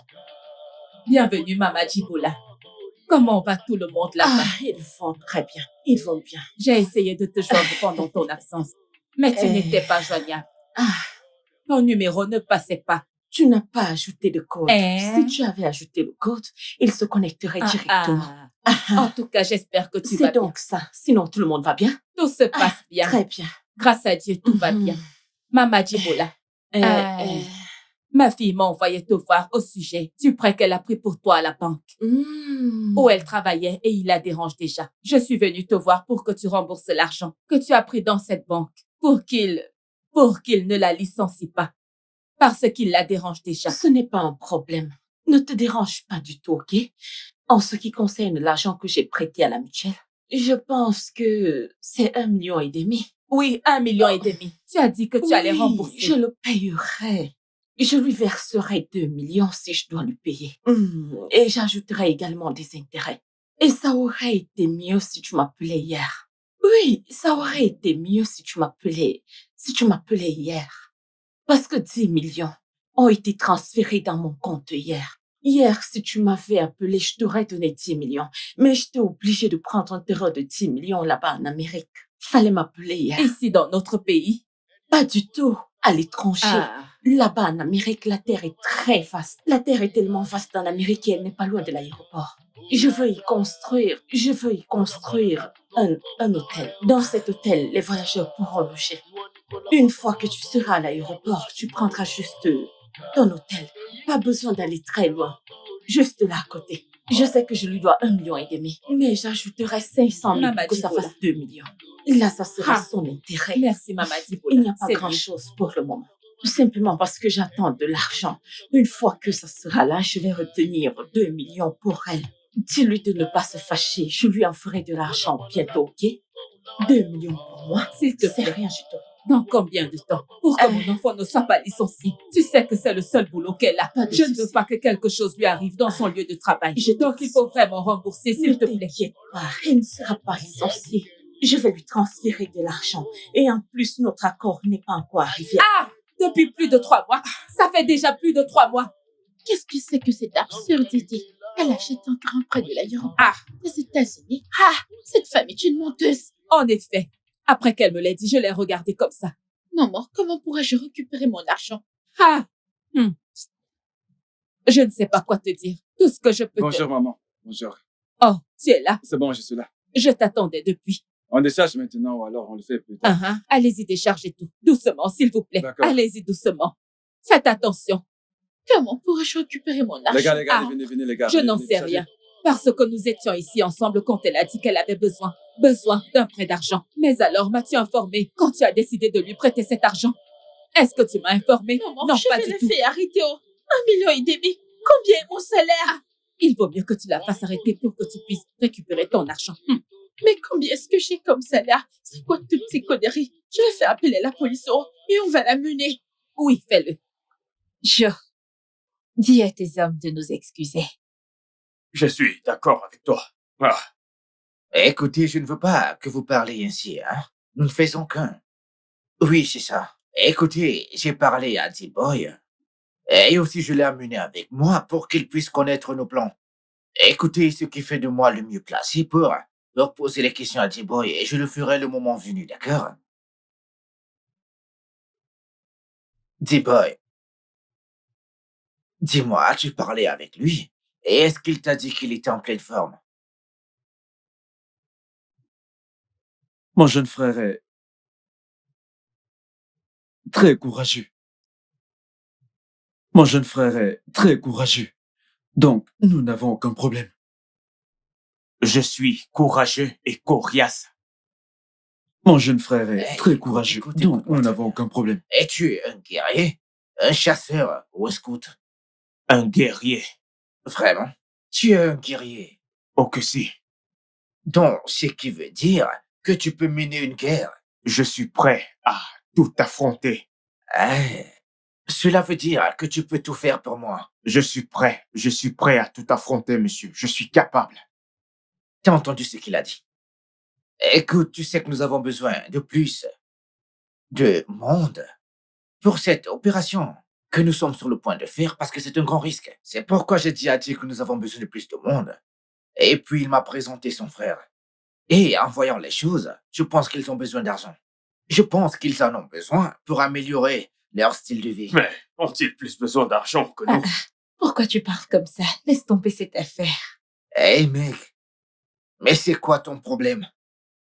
Bienvenue, Mama Djibola. Comment va tout le monde là-bas? Ils vont très bien. Ils vont bien. J'ai essayé de te joindre pendant ton absence, mais tu n'étais pas joignable. Ton numéro ne passait pas. Tu n'as pas ajouté de code. Si tu avais ajouté le code, il se connecterait directement. En tout cas, j'espère que tu vas bien. C'est donc ça. Sinon, tout le monde va bien? Tout se passe bien. Très bien. Grâce à Dieu, tout va bien. Mama Djibola. Ma fille m'a envoyé te voir au sujet du prêt qu'elle a pris pour toi à la banque. Où elle travaillait et il la dérange déjà. Je suis venue te voir pour que tu rembourses l'argent que tu as pris dans cette banque pour qu'il ne la licencie pas. Parce qu'il la dérange déjà. Ce n'est pas un problème. Ne te dérange pas du tout, ok? En ce qui concerne l'argent que j'ai prêté à la mutuelle, je pense que c'est 1,5 million. Oui, 1,5 million. Tu as dit que tu allais rembourser. Je le payerai. Je lui verserai 2 millions si je dois lui payer. Et j'ajouterai également des intérêts. Et ça aurait été mieux si tu m'appelais hier. Oui, ça aurait été mieux si tu m'appelais hier. Parce que 10 millions ont été transférés dans mon compte hier. Hier, si tu m'avais appelé, je t'aurais donné 10 millions. Mais j'étais obligée de prendre un terrain de 10 millions là-bas en Amérique. Fallait m'appeler hier. Ici, dans notre pays? Pas du tout. À l'étranger. Là-bas en Amérique, la terre est très vaste. La terre est tellement vaste en Amérique et elle n'est pas loin de l'aéroport. Je veux y construire un hôtel. Dans cet hôtel, les voyageurs pourront loger. Une fois que tu seras à l'aéroport, tu prendras juste ton hôtel. Pas besoin d'aller très loin. Juste là à côté. Je sais que je lui dois 1,5 million, mais j'ajouterai 500 000 pour que ça fasse 2 millions. Là, ça sera son intérêt. Merci, Mama Djibola. Il n'y a pas grand-chose pour le moment. Simplement parce que j'attends de l'argent. Une fois que ça sera là, je vais retenir 2 millions pour elle. Dis-lui de ne pas se fâcher. Je lui en ferai de l'argent bientôt, ok? 2 millions pour moi, s'il te c'est plaît. rien du tout. Dans combien de temps? Pour que mon enfant ne soit pas licencié. Tu sais que c'est le seul boulot qu'elle a. Je ne veux pas que quelque chose lui arrive dans son lieu de travail. Donc il faut vraiment rembourser, s'il te plaît. Ne t'inquiète pas, il ne sera pas licencié. Je vais lui transférer de l'argent. Et en plus, notre accord n'est pas encore arrivé. Depuis plus de 3 mois. Ça fait déjà plus de 3 mois. Qu'est-ce que c'est que cette absurdité? Elle achète un train près de l'aéroport des États-Unis. Cette femme est une menteuse. En effet. Après qu'elle me l'ait dit, je l'ai regardée comme ça. Maman, comment pourrais-je récupérer mon argent? Je ne sais pas quoi te dire. Tout ce que je peux Bonjour, maman. Bonjour. Oh, tu es là? C'est bon, je suis là. Je t'attendais depuis. On décharge maintenant ou alors on le fait plus tard. Allez-y, déchargez tout. Doucement, s'il vous plaît. Allez-y, doucement. Faites attention. Comment pourrais-je récupérer mon argent? Les gars, venez, les gars. Je n'en sais rien. Parce que nous étions ici ensemble quand elle a dit qu'elle avait besoin d'un prêt d'argent. Mais alors, m'as-tu informé quand tu as décidé de lui prêter cet argent? Est-ce que tu m'as informé? Maman, Non, je pas vais du le tout. faire arrêter au 1,5 million. Combien est mon salaire? Il vaut mieux que tu la fasses arrêter pour que tu puisses récupérer ton argent. Mais combien est-ce que j'ai comme salaire? C'est quoi toutes ces conneries? Je vais faire appeler la police et on va la mener. Oui, fais-le. Dis à tes hommes de nous excuser. Je suis d'accord avec toi. Écoutez, je ne veux pas que vous parliez ainsi, hein. Nous ne faisons qu'un. Oui, c'est ça. Écoutez, j'ai parlé à T-Boy. Et aussi, je l'ai amené avec moi pour qu'il puisse connaître nos plans. Écoutez ce qui fait de moi le mieux placé pour leur poser les questions à D-Boy et je le ferai le moment venu, d'accord? D-Boy, dis-moi, as-tu parlé avec lui? Et est-ce qu'il t'a dit qu'il était en pleine forme? Mon jeune frère est très courageux. Mon jeune frère est très courageux. Donc, nous n'avons aucun problème. Je suis courageux et coriace. Mon jeune frère est très courageux. Donc, nous n'avons aucun problème. Es-tu un guerrier? Un chasseur ou un scout? Un guerrier. Vraiment? Tu es un guerrier. Oh que si. Donc, ce qui veut dire que tu peux mener une guerre. Je suis prêt à tout affronter. Cela veut dire que tu peux tout faire pour moi. Je suis prêt à tout affronter, monsieur. Je suis capable. T'as entendu ce qu'il a dit? Écoute, tu sais que nous avons besoin de plus de monde pour cette opération que nous sommes sur le point de faire parce que c'est un grand risque. C'est pourquoi j'ai dit à Dieu que nous avons besoin de plus de monde. Et puis il m'a présenté son frère. Et en voyant les choses, je pense qu'ils ont besoin d'argent. Je pense qu'ils en ont besoin pour améliorer leur style de vie. Mais ont-ils plus besoin d'argent que nous? Pourquoi tu parles comme ça? Laisse tomber cette affaire. Hey mec, mais c'est quoi ton problème?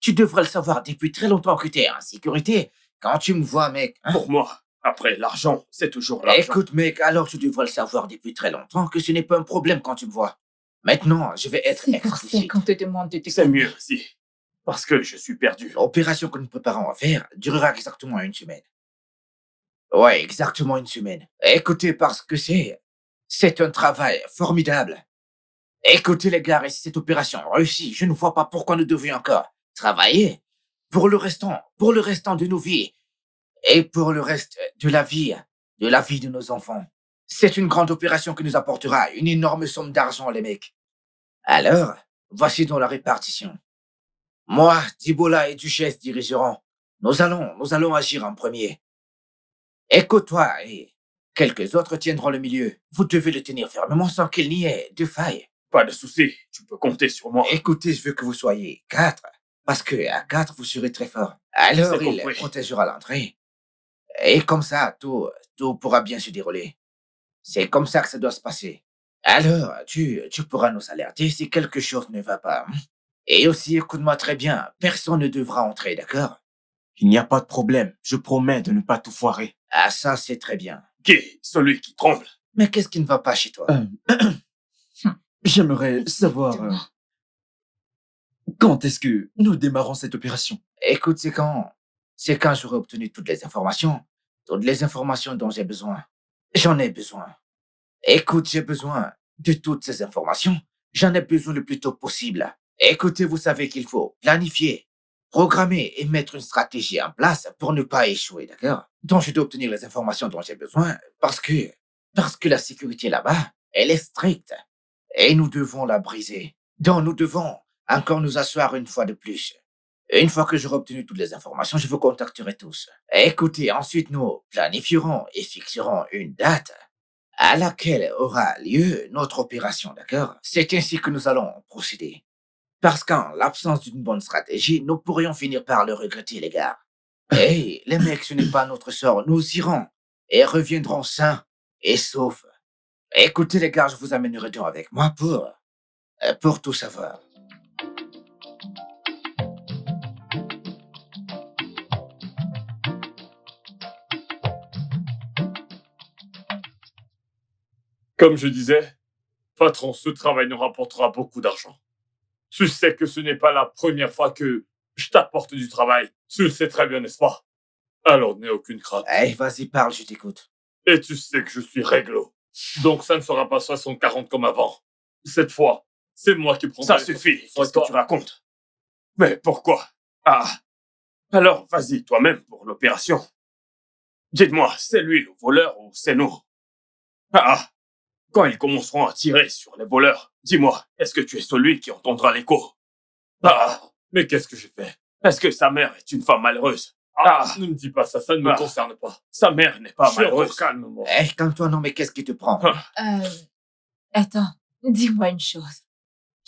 Tu devrais le savoir depuis très longtemps que t'es en sécurité. Quand tu me vois, mec. Pour moi, après l'argent, c'est toujours l'argent. Écoute, mec, alors tu devrais le savoir depuis très longtemps que ce n'est pas un problème quand tu me vois. Maintenant, je vais être C'est pour ça qu'on te demande de te C'est mieux aussi. Parce que je suis perdu. L'opération que nous préparons à faire durera exactement 1 semaine. Ouais, exactement 1 semaine. Écoutez, parce que c'est un travail formidable. Écoutez, les gars, et si cette opération réussit, je ne vois pas pourquoi nous devions encore travailler pour le restant de nos vies et pour le reste de la vie de nos enfants. C'est une grande opération qui nous apportera une énorme somme d'argent, les mecs. Alors, voici donc la répartition. Moi, Dibola et Duchesse dirigeront. Nous allons agir en premier. Écoute-toi et quelques autres tiendront le milieu. Vous devez le tenir fermement sans qu'il n'y ait de faille. Pas de souci, tu peux compter sur moi. Écoutez, je veux que vous soyez 4, parce que à 4, vous serez très fort. Alors, C'est il compris. protégera l'entrée. Et comme ça, tout pourra bien se dérouler. C'est comme ça que ça doit se passer. Alors, tu pourras nous alerter si quelque chose ne va pas. Et aussi, écoute-moi très bien, personne ne devra entrer, d'accord? Il n'y a pas de problème. Je promets de ne pas tout foirer. Ah, ça, c'est très bien. Qui? Celui qui tremble. Mais qu'est-ce qui ne va pas chez toi? J'aimerais savoir quand est-ce que nous démarrons cette opération. Écoute, c'est quand j'aurai obtenu toutes les informations dont j'ai besoin. J'en ai besoin. Écoute, j'ai besoin de toutes ces informations. J'en ai besoin le plus tôt possible. Écoutez, vous savez qu'il faut planifier, programmer et mettre une stratégie en place pour ne pas échouer, d'accord? Donc, je dois obtenir les informations dont j'ai besoin parce que la sécurité là-bas, elle est stricte et nous devons la briser. Donc, nous devons encore nous asseoir une fois de plus. Une fois que j'aurai obtenu toutes les informations, je vous contacterai tous. Écoutez, ensuite, nous planifierons et fixerons une date à laquelle aura lieu notre opération, d'accord? C'est ainsi que nous allons procéder. Parce qu'en l'absence d'une bonne stratégie, nous pourrions finir par le regretter, les gars. Hey, les mecs, ce n'est pas notre sort. Nous irons et reviendrons sains et saufs. Écoutez, les gars, je vous amènerai donc avec moi pour tout savoir. Comme je disais, patron, ce travail nous rapportera beaucoup d'argent. Tu sais que ce n'est pas la première fois que je t'apporte du travail. Tu le sais très bien, n'est-ce pas? Alors n'aie aucune crainte. Hey, vas-y, parle, je t'écoute. Et tu sais que je suis réglo. Donc ça ne sera pas 60-40 comme avant. Cette fois, c'est moi qui prendrai... Ça suffit. Qu'est-ce que tu racontes? Mais pourquoi? Ah. Alors, vas-y, toi-même, pour l'opération. Dites-moi, c'est lui le voleur ou c'est nous? Ah. Quand ils commenceront à tirer sur les voleurs, dis-moi, est-ce que tu es celui qui entendra l'écho? Ah. Mais qu'est-ce que j'ai fait? Est-ce que sa mère est une femme malheureuse? Ah. Ne me dis pas ça, ça ne me concerne pas. Sa mère n'est pas malheureuse. Calme-moi. Calme-toi, non, mais qu'est-ce qui te prend? Attends, dis-moi une chose.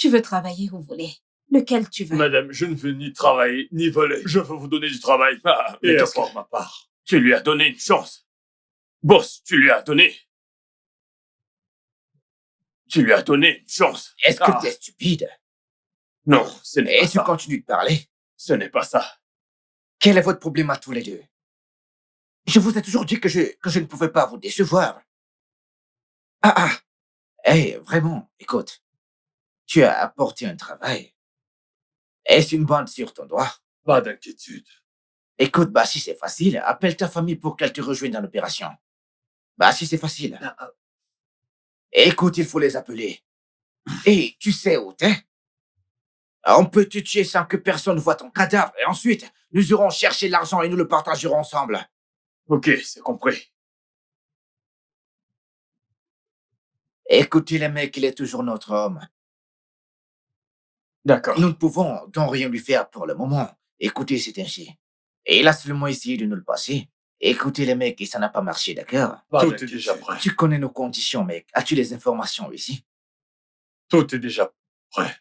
Tu veux travailler où vous voulez. Lequel tu veux. Madame, je ne veux ni travailler, ni voler. Je veux vous donner du travail. mais Et qu'est-ce pour ma part, tu lui as donné une chance. Boss, tu lui as donné. Tu lui as donné une chance. Est-ce que t'es stupide? Non, ce n'est pas Et ça. tu continues de parler? Ce n'est pas ça. Quel est votre problème à tous les deux? Je vous ai toujours dit que je ne pouvais pas vous décevoir. Hey, vraiment, écoute. Tu as apporté un travail. Est-ce une bande sur ton doigt? Pas d'inquiétude. Écoute, si c'est facile, appelle ta famille pour qu'elle te rejoigne dans l'opération. Si c'est facile. Écoute, il faut les appeler. Et tu sais où t'es? On peut te tuer sans que personne voie ton cadavre. Et ensuite, nous irons chercher l'argent et nous le partagerons ensemble. Ok, c'est compris. Écoutez, le mec, il est toujours notre homme. D'accord. Nous ne pouvons donc rien lui faire pour le moment. Écoutez, c'est ainsi. Et il a seulement essayé de nous le passer. Écoutez, les mecs, et ça n'a pas marché, d'accord? Tout est déjà prêt. Tu connais nos conditions, mec. As-tu les informations ici? Tout est déjà prêt.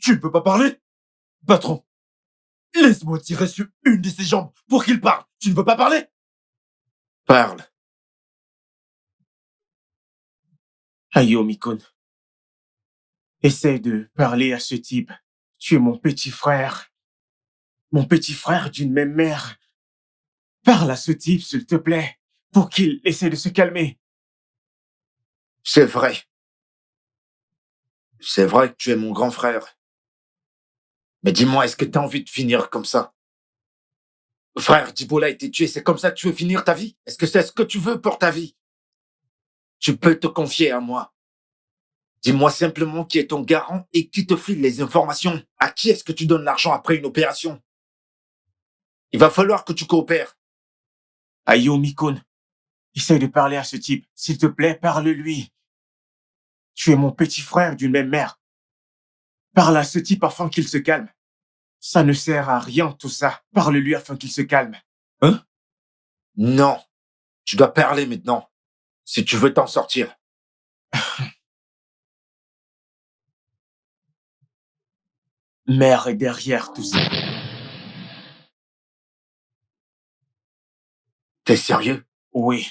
Tu ne peux pas parler? Patron, laisse-moi tirer sur une de ses jambes pour qu'il parle. Tu ne peux pas parler? Parle. Ayomikun, essaye de parler à ce type. Tu es mon petit frère. Mon petit frère d'une même mère. Parle à ce type, s'il te plaît, pour qu'il essaie de se calmer. C'est vrai. C'est vrai que tu es mon grand frère. Mais dis-moi, est-ce que tu as envie de finir comme ça? Frère, Djibola a été tué, c'est comme ça que tu veux finir ta vie? Est-ce que c'est ce que tu veux pour ta vie? Tu peux te confier à moi. Dis-moi simplement qui est ton garant et qui te file les informations. À qui est-ce que tu donnes l'argent après une opération? Il va falloir que tu coopères. Ayomikun, essaye de parler à ce type. S'il te plaît, parle-lui. Tu es mon petit frère d'une même mère. Parle à ce type afin qu'il se calme. Ça ne sert à rien tout ça. Parle-lui afin qu'il se calme. Hein? Non. Tu dois parler maintenant. Si tu veux t'en sortir. Mère est derrière tout ça. T'es sérieux? Oui.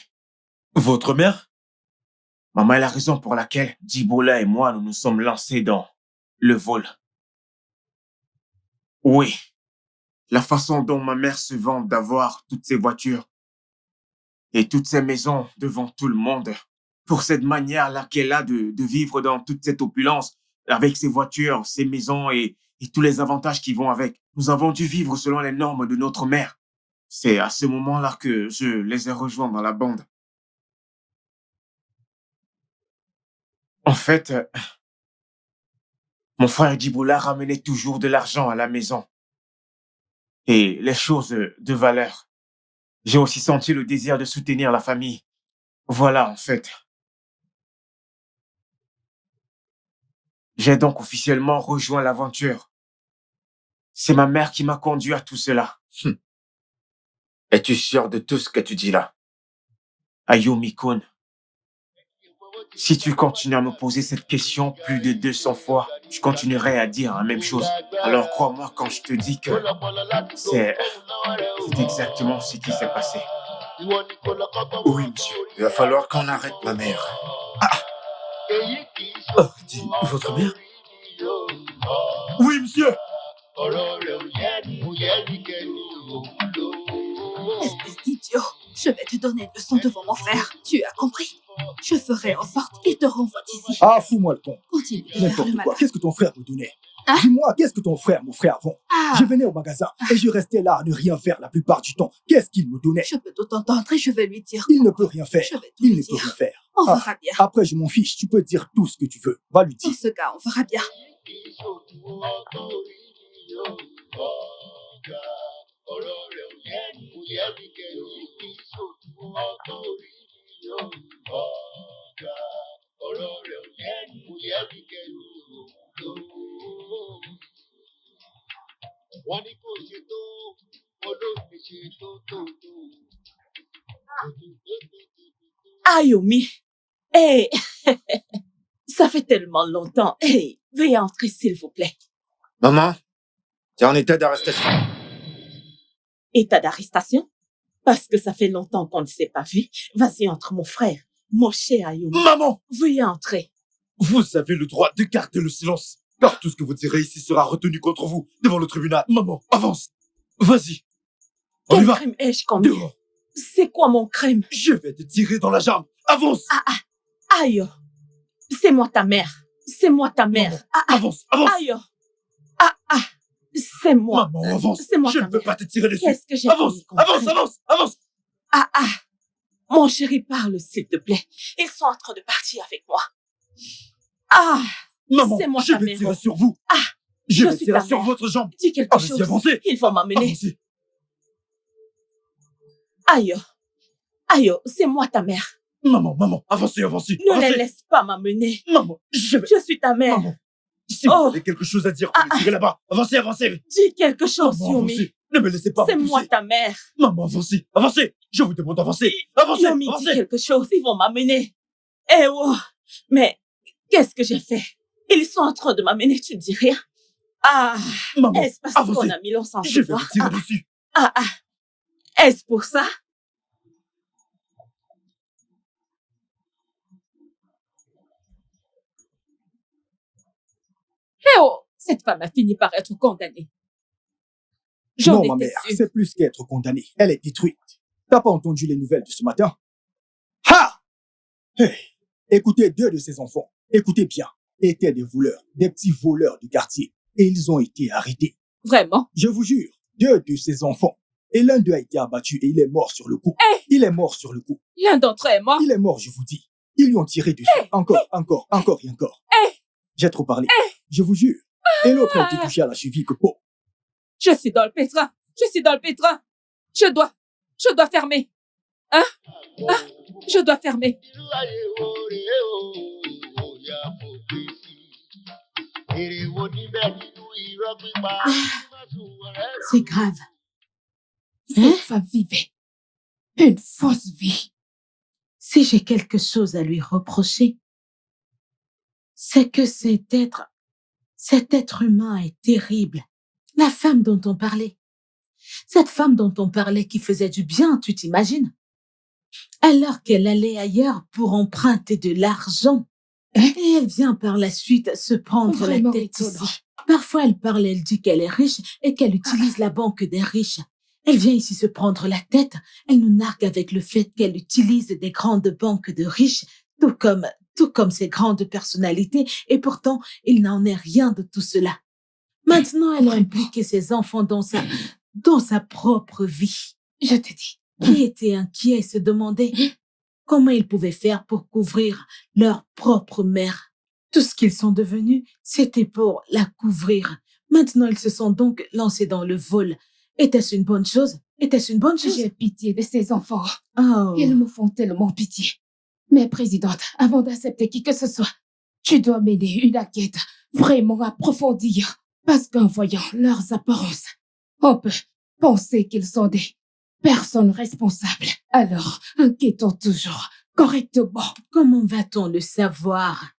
Votre mère? Maman est la raison pour laquelle Djibola et moi nous nous sommes lancés dans le vol. Oui. La façon dont ma mère se vante d'avoir toutes ces voitures et toutes ces maisons devant tout le monde. Pour cette manière-là qu'elle a de vivre dans toute cette opulence, avec ses voitures, ses maisons et tous les avantages qui vont avec. Nous avons dû vivre selon les normes de notre mère. C'est à ce moment-là que je les ai rejoints dans la bande. En fait, mon frère Djiboula ramenait toujours de l'argent à la maison. Et les choses de valeur. J'ai aussi senti le désir de soutenir la famille. Voilà, en fait. J'ai donc officiellement rejoint l'aventure. C'est ma mère qui m'a conduit à tout cela. Es-tu sûr de tout ce que tu dis là? Ayumi-kun, si tu continues à me poser cette question plus de 200 fois, je continuerai à dire la même chose. Alors crois-moi quand je te dis que c'est exactement ce qui s'est passé. Oui, monsieur. Il va falloir qu'on arrête ma mère. Oh, dis, votre mère? Oui, monsieur. Espèce d'idiot, je vais te donner une leçon devant mon frère. Tu as compris? Je ferai en sorte qu'il te renvoie d'ici. Ah, fous-moi le con. Continue de faire le N'importe quoi. malin. Qu'est-ce que ton frère me donnait? Hein? Dis-moi, qu'est-ce que ton frère m'offrait avant? Je venais au magasin et je restais là à ne rien faire la plupart du temps. Qu'est-ce qu'il me donnait? Je peux tout entendre et je vais lui dire. Il ne peut rien faire. Je vais tout Il lui ne peut dire. rien faire. On verra bien. Après, je m'en fiche. Tu peux dire tout ce que tu veux. Va lui dire. Dans ce cas, on verra bien. Ayumi, hey, ça fait tellement longtemps. Hey, veuillez entrer, s'il vous plaît. Maman, tu es en état d'arrestation. État d'arrestation? Parce que ça fait longtemps qu'on ne s'est pas vu. Vas-y, entre, mon frère. Mon cher Ayumi. Maman! Veuillez entrer. Vous avez le droit de garder le silence. Car tout ce que vous direz ici sera retenu contre vous devant le tribunal. Maman, avance. Vas-y. On y Quel va. crime ai-je commis? Dehors. C'est quoi mon crime? Je vais te tirer dans la jambe. Avance. Aïe. C'est moi ta mère. C'est moi ta mère. Avance, avance. Aïe. C'est moi. Maman, avance. C'est moi Je ta ne peux mère. pas te tirer dessus. Qu'est-ce que j'ai Avance, commis comme avance, crime? avance, avance. Mon chéri, parle, s'il te plaît. Ils sont en train de partir avec moi. Maman, c'est moi je ta vais mère. tirer sur vous. Je je vais suis tirer ta sur mère. votre jambe. Dis quelque Allez-y, chose. avancez. Ils vont m'amener. Avancez. Aïe. Aïe, c'est moi ta mère. Maman, maman, avancez, avancez. Ne avancez. les laisse pas m'amener. Maman, Je suis ta mère. Maman, si vous avez quelque chose à dire, vous me tirez là-bas. Avancez, avancez. Dis quelque chose, Maman, Yomi. avancez. Ne me laissez pas C'est vous moi pousser. ta mère. Maman, avancez, avancez. Je vous demande d'avancer. Avancez, Yomi, dis avancez. quelque chose. Ils vont m'amener. Eh oh. Mais qu'est-ce que j'ai fait? Ils sont en train de m'amener, tu ne dis rien? Maman, est-ce parce avancez. qu'on a mis l'encens Je vais voir? vous tirer dessus. Est-ce pour ça? Eh oh, cette femme a fini par être condamnée. J'en Non, ma étais mère, sûre. c'est plus qu'être condamnée. Elle est détruite. T'as pas entendu les nouvelles de ce matin? Ha! Hey, écoutez, 2 de ses enfants, écoutez bien, étaient des voleurs, des petits voleurs du quartier. Et ils ont été arrêtés. Vraiment? Je vous jure, 2 de ses enfants. Et l'un d'eux a été abattu et il est mort sur le coup. Il est mort sur le coup. L'un d'entre eux est mort? Il est mort, je vous dis. Ils lui ont tiré dessus. Encore et encore. J'ai trop parlé. Je vous jure. Et l'autre a été touché à la cheville que peau. Je suis dans le pétrin. Je suis dans le pétrin. Je dois fermer. Hein? Je dois fermer. C'est grave. Cette femme vivait une fausse vie. Si j'ai quelque chose à lui reprocher, c'est que cet être humain est terrible. La femme dont on parlait. Cette femme dont on parlait qui faisait du bien, tu t'imagines? Alors qu'elle allait ailleurs pour emprunter de l'argent. Et elle vient par la suite se prendre Vraiment la tête étonnant. ici. Parfois, elle parle, elle dit qu'elle est riche et qu'elle utilise la banque des riches. Elle vient ici se prendre la tête. Elle nous nargue avec le fait qu'elle utilise des grandes banques de riches, tout comme ces grandes personnalités. Et pourtant, il n'en est rien de tout cela. Maintenant, elle a impliqué ses enfants dans sa propre vie. Je te dis, qui était inquiet et se demandait comment ils pouvaient faire pour couvrir leur propre mère. Tout ce qu'ils sont devenus, c'était pour la couvrir. Maintenant, ils se sont donc lancés dans le vol. Était-ce une bonne chose? Était-ce une bonne chose? J'ai pitié de ces enfants. Oh. Ils me font tellement pitié. Mais présidente, avant d'accepter qui que ce soit, tu dois mener une enquête vraiment approfondie. Parce qu'en voyant leurs apparences, on peut penser qu'ils sont des personnes responsables. Alors, enquêtons toujours correctement. Comment va-t-on le savoir?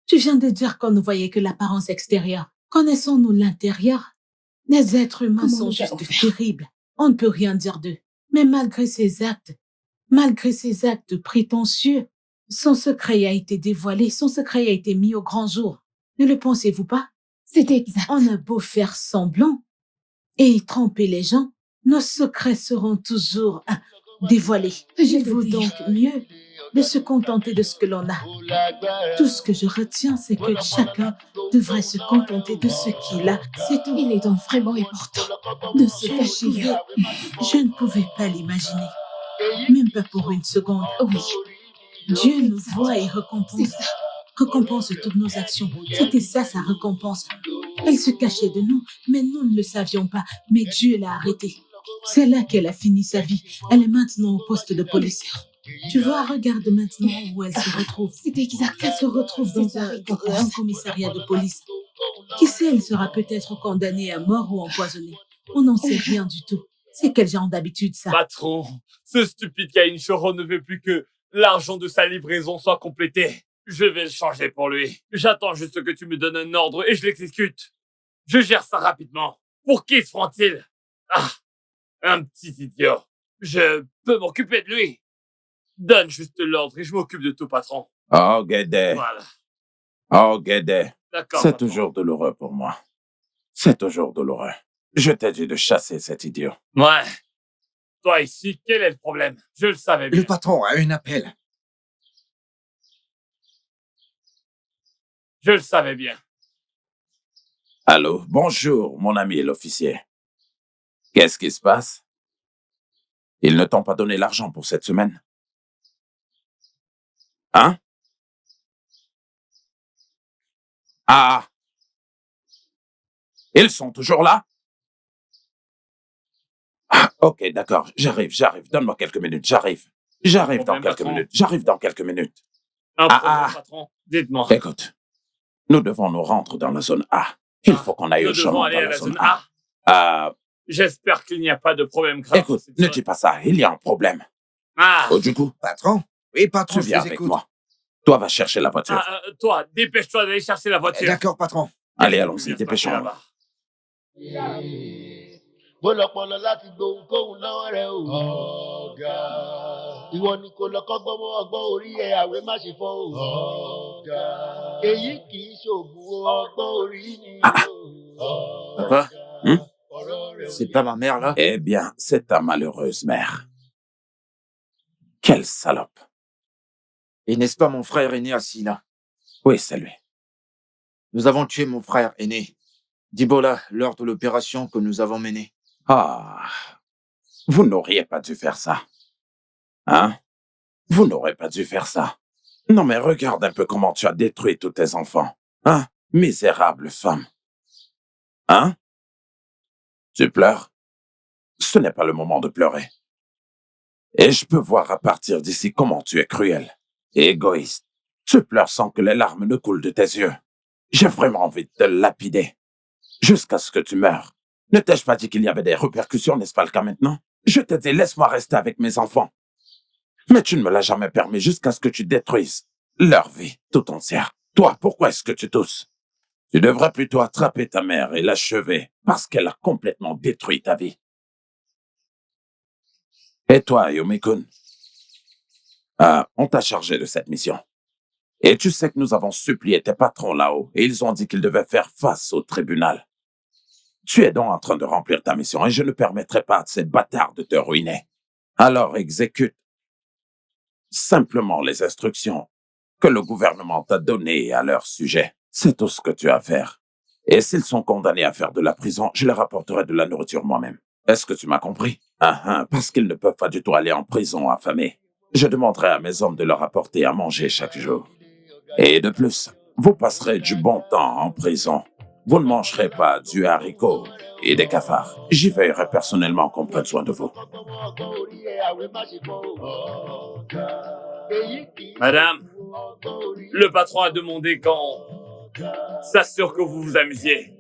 Tu viens de dire qu'on ne voyait que l'apparence extérieure. Connaissons-nous l'intérieur? Les êtres humains sont juste terribles. On ne peut rien dire d'eux. Mais malgré ces actes prétentieux, son secret a été dévoilé, son secret a été mis au grand jour. Ne le pensez-vous pas? C'est exact. On a beau faire semblant et tromper les gens, nos secrets seront toujours dévoilés. Il vaut donc mieux de se contenter de ce que l'on a. Tout ce que je retiens, c'est que chacun devrait se contenter de ce qu'il a. C'est tout. Il est donc vraiment important de se cacher. Je ne pouvais pas l'imaginer. Même pas pour une seconde. Oui. Dieu nous voit et récompense toutes nos actions. C'était ça, sa récompense. Elle se cachait de nous, mais nous ne le savions pas. Mais Dieu l'a arrêtée. C'est là qu'elle a fini sa vie. Elle est maintenant au poste de police. Tu vois, regarde maintenant où elle se retrouve. C'est exact. Elle se retrouve dans un commissariat de police. Qui sait, elle sera peut-être condamnée à mort ou empoisonnée. On n'en sait rien du tout. C'est quel genre d'habitude, ça? Patron, ce stupide Caïn Choro ne veut plus que l'argent de sa livraison soit complété. Je vais le changer pour lui. J'attends juste que tu me donnes un ordre et je l'exécute. Je gère ça rapidement. Pour qui se prend-il? Ah, un petit idiot. Je peux m'occuper de lui. Donne juste l'ordre et je m'occupe de tout, patron. Oh, Guédé. Voilà. Oh, Guédé. D'accord, C'est patron. toujours douloureux pour moi. C'est toujours douloureux. Je t'ai dit de chasser cet idiot. Ouais. Toi ici, quel est le problème? Je le savais bien. Le patron a un appel. Je le savais bien. Allô, bonjour, mon ami l'officier. Qu'est-ce qui se passe? Ils ne t'ont pas donné l'argent pour cette semaine? Hein? Ah! Ils sont toujours là? Ah, ok, d'accord, j'arrive. Donne-moi quelques minutes, j'arrive dans quelques minutes. Un problème, patron. Dites-moi. Écoute, nous devons nous rendre dans la zone A. Il faut qu'on aille Nous au devons chemin aller dans à la la zone zone A. A. J'espère qu'il n'y a pas de problème grave. Écoute, ne dis pas ça, il y a un problème. Ah. Oh, du coup, Patron? Oui, patron, tu je viens vous avec écoute. moi. Toi, va chercher la voiture. Toi, dépêche-toi d'aller chercher la voiture. D'accord, patron. Allez, allons-y, dépêchons-nous. Bọ́lọ̀pọ̀lọ̀ láti gbohùnkóhùn lọ́wọ́ rẹ̀ o. Ọ̀gá. Ìwọ ni kò lọ kọ́gbọ́n mọ́ ọgbọ́n orí ẹ̀ àwẹ̀ má ṣe fọ́ o. Ọ̀gá. Èyí kì í ṣògùn ọgbọ́n orí ni o. Papa? C'est pas ma mère, là? Eh bien, c'est ta malheureuse mère. Quelle salope. Et n'est-ce pas mon frère aîné assis là? Oui, c'est lui. Nous avons tué mon frère aîné, Dibola, lors de l'opération que nous avons menée. Ah, vous n'auriez pas dû faire ça. Hein? Vous n'aurez pas dû faire ça. Non, mais regarde un peu comment tu as détruit tous tes enfants. Hein? Misérable femme. Hein? Tu pleures? Ce n'est pas le moment de pleurer. Et je peux voir à partir d'ici comment tu es cruel et égoïste. Tu pleures sans que les larmes ne coulent de tes yeux. J'ai vraiment envie de te lapider. Jusqu'à ce que tu meures. Ne t'ai-je pas dit qu'il y avait des répercussions, n'est-ce pas le cas maintenant? Je t'ai dit, laisse-moi rester avec mes enfants. Mais tu ne me l'as jamais permis jusqu'à ce que tu détruises leur vie tout entière. Toi, pourquoi est-ce que tu tousses? Tu devrais plutôt attraper ta mère et l'achever parce qu'elle a complètement détruit ta vie. Et toi, Yomikun, on t'a chargé de cette mission. Et tu sais que nous avons supplié tes patrons là-haut et ils ont dit qu'ils devaient faire face au tribunal. Tu es donc en train de remplir ta mission et je ne permettrai pas à ces bâtards de te ruiner. Alors exécute simplement les instructions que le gouvernement t'a données à leur sujet. C'est tout ce que tu as à faire. Et s'ils sont condamnés à faire de la prison, je leur apporterai de la nourriture moi-même. Est-ce que tu m'as compris? Parce qu'ils ne peuvent pas du tout aller en prison affamés. Je demanderai à mes hommes de leur apporter à manger chaque jour. Et de plus, Vous passerez du bon temps en prison. Vous ne mangerez pas du haricot et des cafards. J'y veillerai personnellement qu'on prenne soin de vous. Madame, le patron a demandé qu'on s'assure que vous vous amusiez.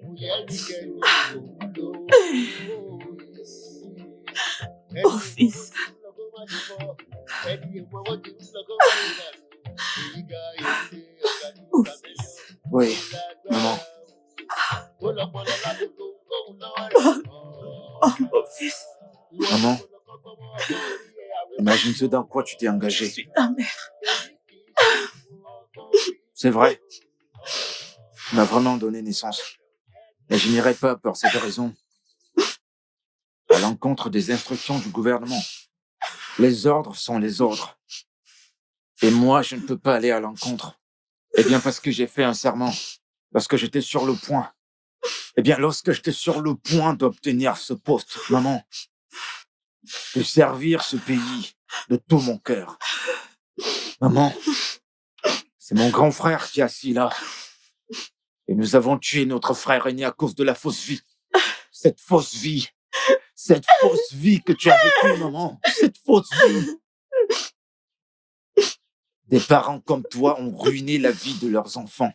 Oh, fils. Oh, fils. Oui, maman. Oh, mon fils. Maman, imagine ce dans quoi tu t'es engagé. Je suis ta mère. C'est vrai. Tu m'as vraiment donné naissance. Mais je n'irai pas pour cette raison. À l'encontre des instructions du gouvernement. Les ordres sont les ordres. Et moi, je ne peux pas aller à l'encontre. Eh bien, parce que j'ai fait un serment. Parce que j'étais sur le point. Eh bien, lorsque j'étais sur le point d'obtenir ce poste, maman, de servir ce pays de tout mon cœur. Maman, c'est mon grand frère qui est assis là. Et nous avons tué notre frère aîné à cause de la fausse vie. Cette fausse vie que tu as vécue, maman. Cette fausse vie. Des parents comme toi ont ruiné la vie de leurs enfants.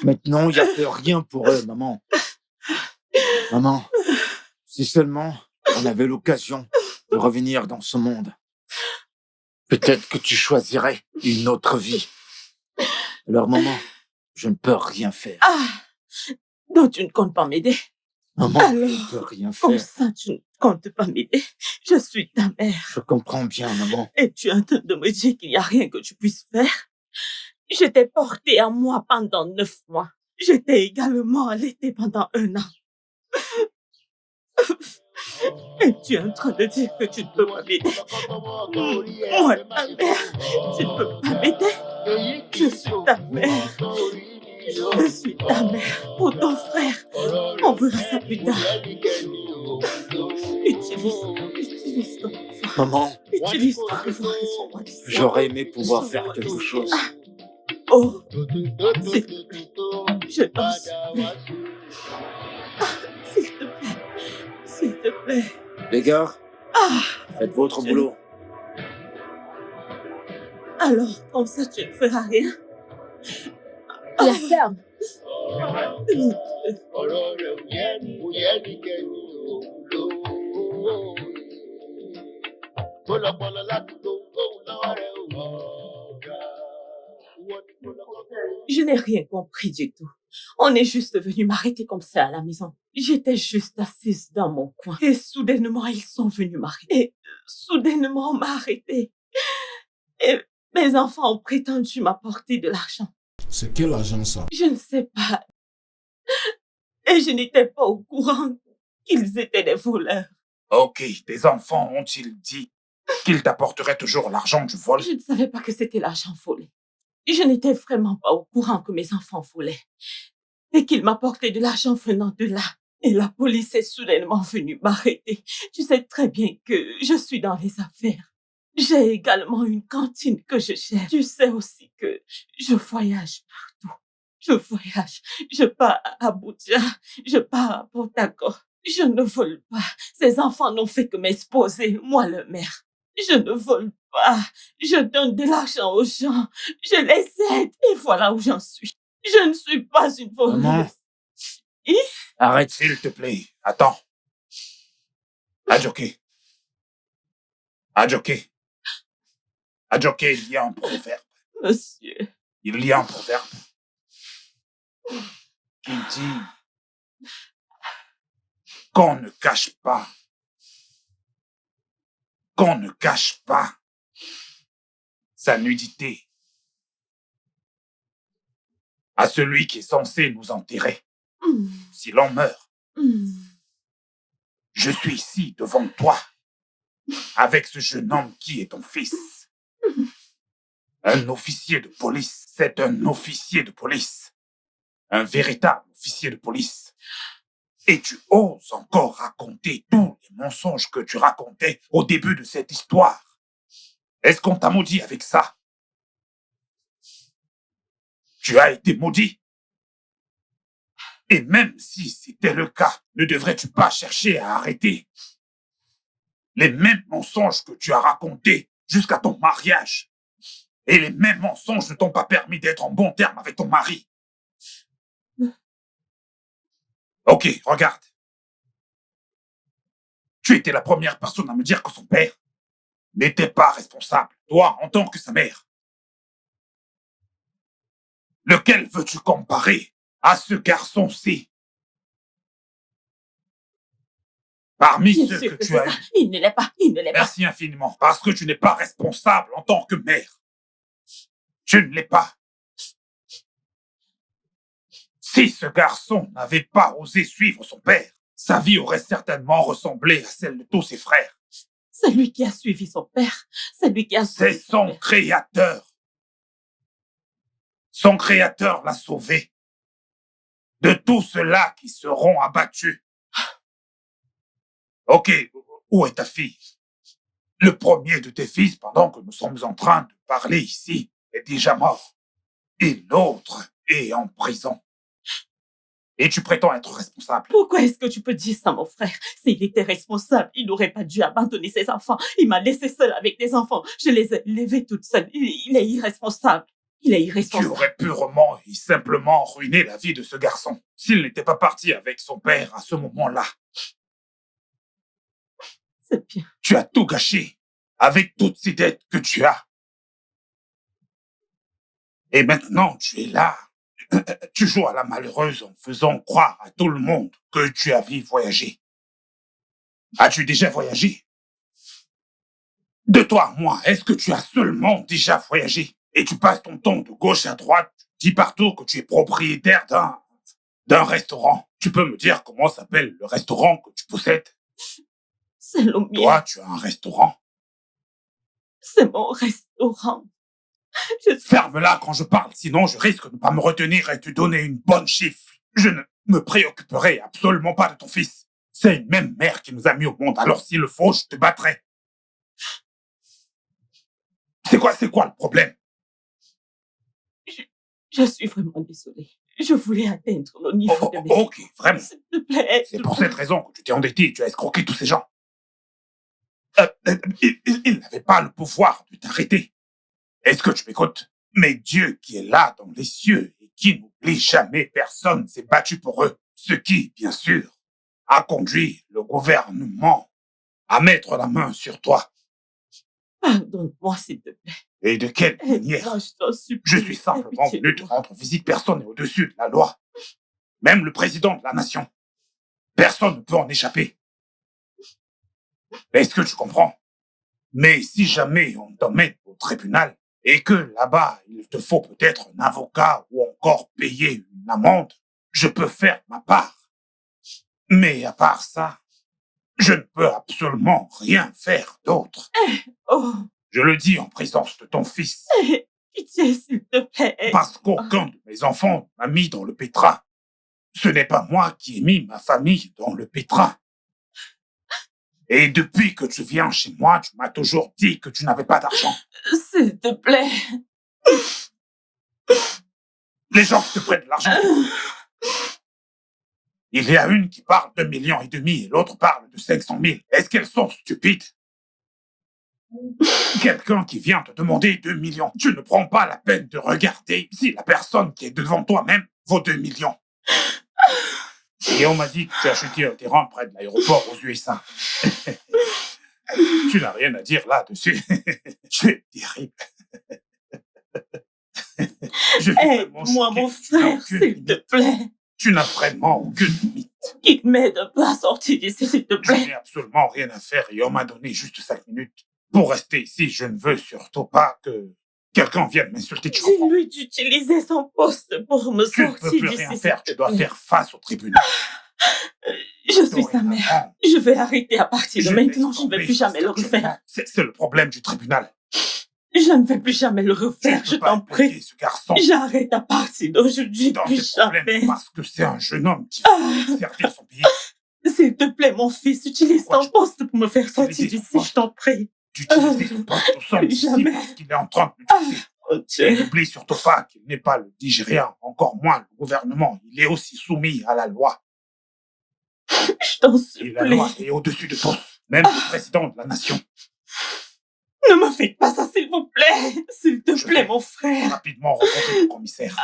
Maintenant, il n'y a plus rien pour eux, maman. Maman, si seulement on avait l'occasion de revenir dans ce monde, peut-être que tu choisirais une autre vie. Alors, maman, je ne peux rien faire. Ah, donc tu ne comptes pas m'aider? Maman, alors, je ne peux rien comme faire. ça, tu ne comptes pas m'aider? Je suis ta mère. Je comprends bien, maman. Et tu es en train de me dire qu'il n'y a rien que tu puisses faire? Je t'ai porté à moi pendant 9 mois. Je t'ai également allaité pendant 1 an. Et tu es en train de dire que tu ne peux pas m'aider. Moi, ta mère, tu ne peux pas m'aider. Je suis ta mère. Je suis ta mère. Pour ton frère, on verra ça plus tard. Utilise ton pouvoir. Maman, Utilise ton pouvoir et sauve-moi d'ici. j'aurais aimé pouvoir faire quelque chose. Oh, s'il te plaît, je t'en supplie. S'il te plaît, s'il te plaît. Les gars, Ah, faites votre boulot. alors, comme ça, tu ne feras rien. La ferme. Je n'ai rien compris du tout. On est juste venu m'arrêter comme ça à la maison. J'étais juste assise dans mon coin. Et soudainement, ils sont venus m'arrêter. Et soudainement, on m'a arrêté. Et mes enfants ont prétendu m'apporter de l'argent. C'est quel argent ça? Je ne sais pas. Et je n'étais pas au courant qu'ils étaient des voleurs. Ok, tes enfants ont-ils dit qu'ils t'apporteraient toujours l'argent du vol? Je ne savais pas que c'était l'argent volé. Je n'étais vraiment pas au courant que mes enfants volaient. Et qu'ils m'apportaient de l'argent venant de là. Et la police est soudainement venue m'arrêter. Tu sais très bien que je suis dans les affaires. J'ai également une cantine que je gère. Tu sais aussi que je voyage partout. Je voyage. Je pars à Abuja. Je pars à Portaco. Je ne vole pas. Ces enfants n'ont fait que m'exposer, moi le maire. Je ne vole pas. Je donne de l'argent aux gens. Je les aide. Et voilà où j'en suis. Je ne suis pas une voleuse. Maman, arrête s'il te plaît. Attends. Adjoké. Adjoké. Adjoké, il y a un proverbe. Monsieur. Il y a un proverbe qui dit qu'on ne cache pas sa nudité à celui qui est censé nous enterrer. Si l'on meurt, je suis ici devant toi avec ce jeune homme qui est ton fils. Un officier de police, c'est un officier de police. Un véritable officier de police. Et tu oses encore raconter tous les mensonges que tu racontais au début de cette histoire. Est-ce qu'on t'a maudit avec ça? Tu as été maudit. Et même si c'était le cas, ne devrais-tu pas chercher à arrêter les mêmes mensonges que tu as racontés jusqu'à ton mariage? Et les mêmes mensonges ne t'ont pas permis d'être en bon terme avec ton mari. Ok, regarde. Tu étais la première personne à me dire que son père n'était pas responsable, toi en tant que sa mère. Lequel veux-tu comparer à ce garçon-ci? Parmi ceux que tu as eu. Il ne l'est pas, il ne l'est pas. Merci infiniment, parce que tu n'es pas responsable en tant que mère. Tu ne l'es pas. Si ce garçon n'avait pas osé suivre son père, sa vie aurait certainement ressemblé à celle de tous ses frères. C'est lui qui a suivi son père. C'est lui qui a suivi C'est son créateur. Son créateur l'a sauvé de tous ceux-là qui seront abattus. Ok, où est ta fille? Le premier de tes fils, pendant que nous sommes en train de parler ici, est déjà mort. Et l'autre est en prison. Et tu prétends être responsable. Pourquoi est-ce que tu peux dire ça, mon frère? S'il était responsable, il n'aurait pas dû abandonner ses enfants. Il m'a laissé seule avec des enfants. Je les ai élevés toute seule. Il est irresponsable. Il est irresponsable. Tu aurais purement et simplement ruiné la vie de ce garçon s'il n'était pas parti avec son père à ce moment-là. C'est bien. Tu as tout gâché avec toutes ces dettes que tu as. Et maintenant, tu es là. Tu joues à la malheureuse en faisant croire à tout le monde que tu avais voyagé. As-tu déjà voyagé? De toi à moi, est-ce que tu as seulement déjà voyagé? Et tu passes ton temps de gauche à droite, tu dis partout que tu es propriétaire d'un restaurant. Tu peux me dire comment s'appelle le restaurant que tu possèdes? C'est le mien. Toi, tu as un restaurant. C'est mon restaurant. Ferme-la quand je parle, sinon je risque de ne pas me retenir et te donner une bonne chiffre. Je ne me préoccuperai absolument pas de ton fils. C'est une même mère qui nous a mis au monde, alors s'il le faut, je te battrai. C'est quoi le problème? Je suis vraiment désolée. Je voulais atteindre le niveau de mes... Ok, vraiment. S'il te plaît. C'est pour cette raison que tu t'es endetté et tu as escroqué tous ces gens. Il n'avait pas le pouvoir de t'arrêter. Est-ce que tu m'écoutes? Mais Dieu qui est là dans les cieux et qui n'oublie jamais personne s'est battu pour eux. Ce qui, bien sûr, a conduit le gouvernement à mettre la main sur toi. Pardonne-moi, s'il te plaît. Et de quelle manière? Je suis simplement venu te rendre visite. Personne n'est au-dessus de la loi. Même le président de la nation. Personne ne peut en échapper. Est-ce que tu comprends? Mais si jamais on t'emmène au tribunal et que là-bas, il te faut peut-être un avocat ou encore payer une amende, je peux faire ma part. Mais à part ça, je ne peux absolument rien faire d'autre. Je le dis en présence de ton fils. Pitié, s'il te plaît. Parce qu'aucun de mes enfants m'a mis dans le pétrin. Ce n'est pas moi qui ai mis ma famille dans le pétrin. Et depuis que tu viens chez moi, tu m'as toujours dit que tu n'avais pas d'argent. S'il te plaît. Les gens qui te prêtent de l'argent. Il y a une qui parle d'1,5 million et l'autre parle de 500 000. Est-ce qu'elles sont stupides? Quelqu'un qui vient te demander 2 millions, tu ne prends pas la peine de regarder si la personne qui est devant toi-même vaut 2 millions. Et on m'a dit que tu as acheté un terrain près de l'aéroport aux USA. Tu n'as rien à dire là-dessus. Tu es terrible. Aide-moi, mon frère, s'il te plaît. Tu n'as vraiment aucune limite. Qu'il m'aide un peu à sortir d'ici, s'il te plaît. Je n'ai absolument rien à faire et on m'a donné juste 5 minutes. Pour rester ici, je ne veux surtout pas que quelqu'un vienne m'insulter. Dis-lui d'utiliser son poste pour me sortir d'ici. Tu ne peux plus rien faire, tu dois faire face au tribunal. Je suis sa mère. Je vais arrêter à partir de maintenant. Je ne vais plus jamais le refaire. C'est le problème du tribunal. Je ne vais plus jamais le refaire, je t'en prie. Ce garçon. J'arrête à partir d'aujourd'hui. Plus jamais. Parce que c'est un jeune homme qui veut servir son pays. S'il te plaît, mon fils, utilise ton poste pour me faire sortir d'ici, je t'en prie. D'utiliser son poste au sol ici parce qu'il est en train de l'utiliser. Et n'oublie surtout pas qu'il n'est pas le Nigérien, encore moins le gouvernement. Il est aussi soumis à la loi. Je t'en supplie. Et la loi est au-dessus de tous, même le président de la nation. Ne me faites pas ça, s'il vous plaît. S'il te plaît, mon frère. Rapidement rencontrer le commissaire.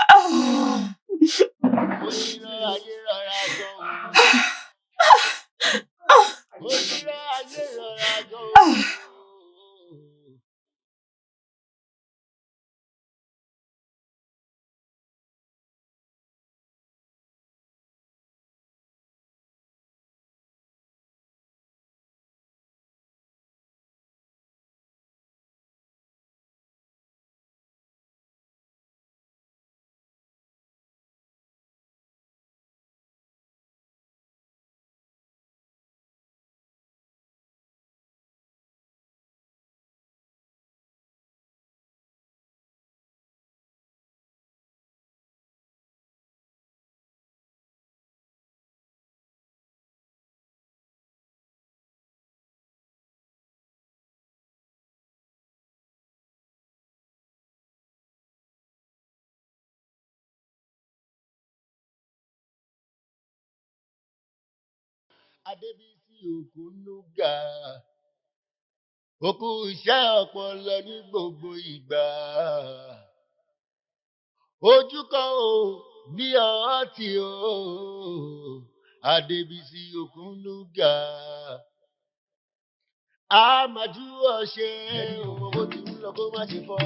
Adébísí Ògúnnúgà, ó kú iṣẹ́ ọpọlọ ní gbogbo ìgbà. Ojú kan ò ní ọtí o, Adébísí Ògúnnúgà. A máa jú ọ̀ṣẹ́ ẹni ọmọ bó ti ń lọ kó má ṣe fọ́,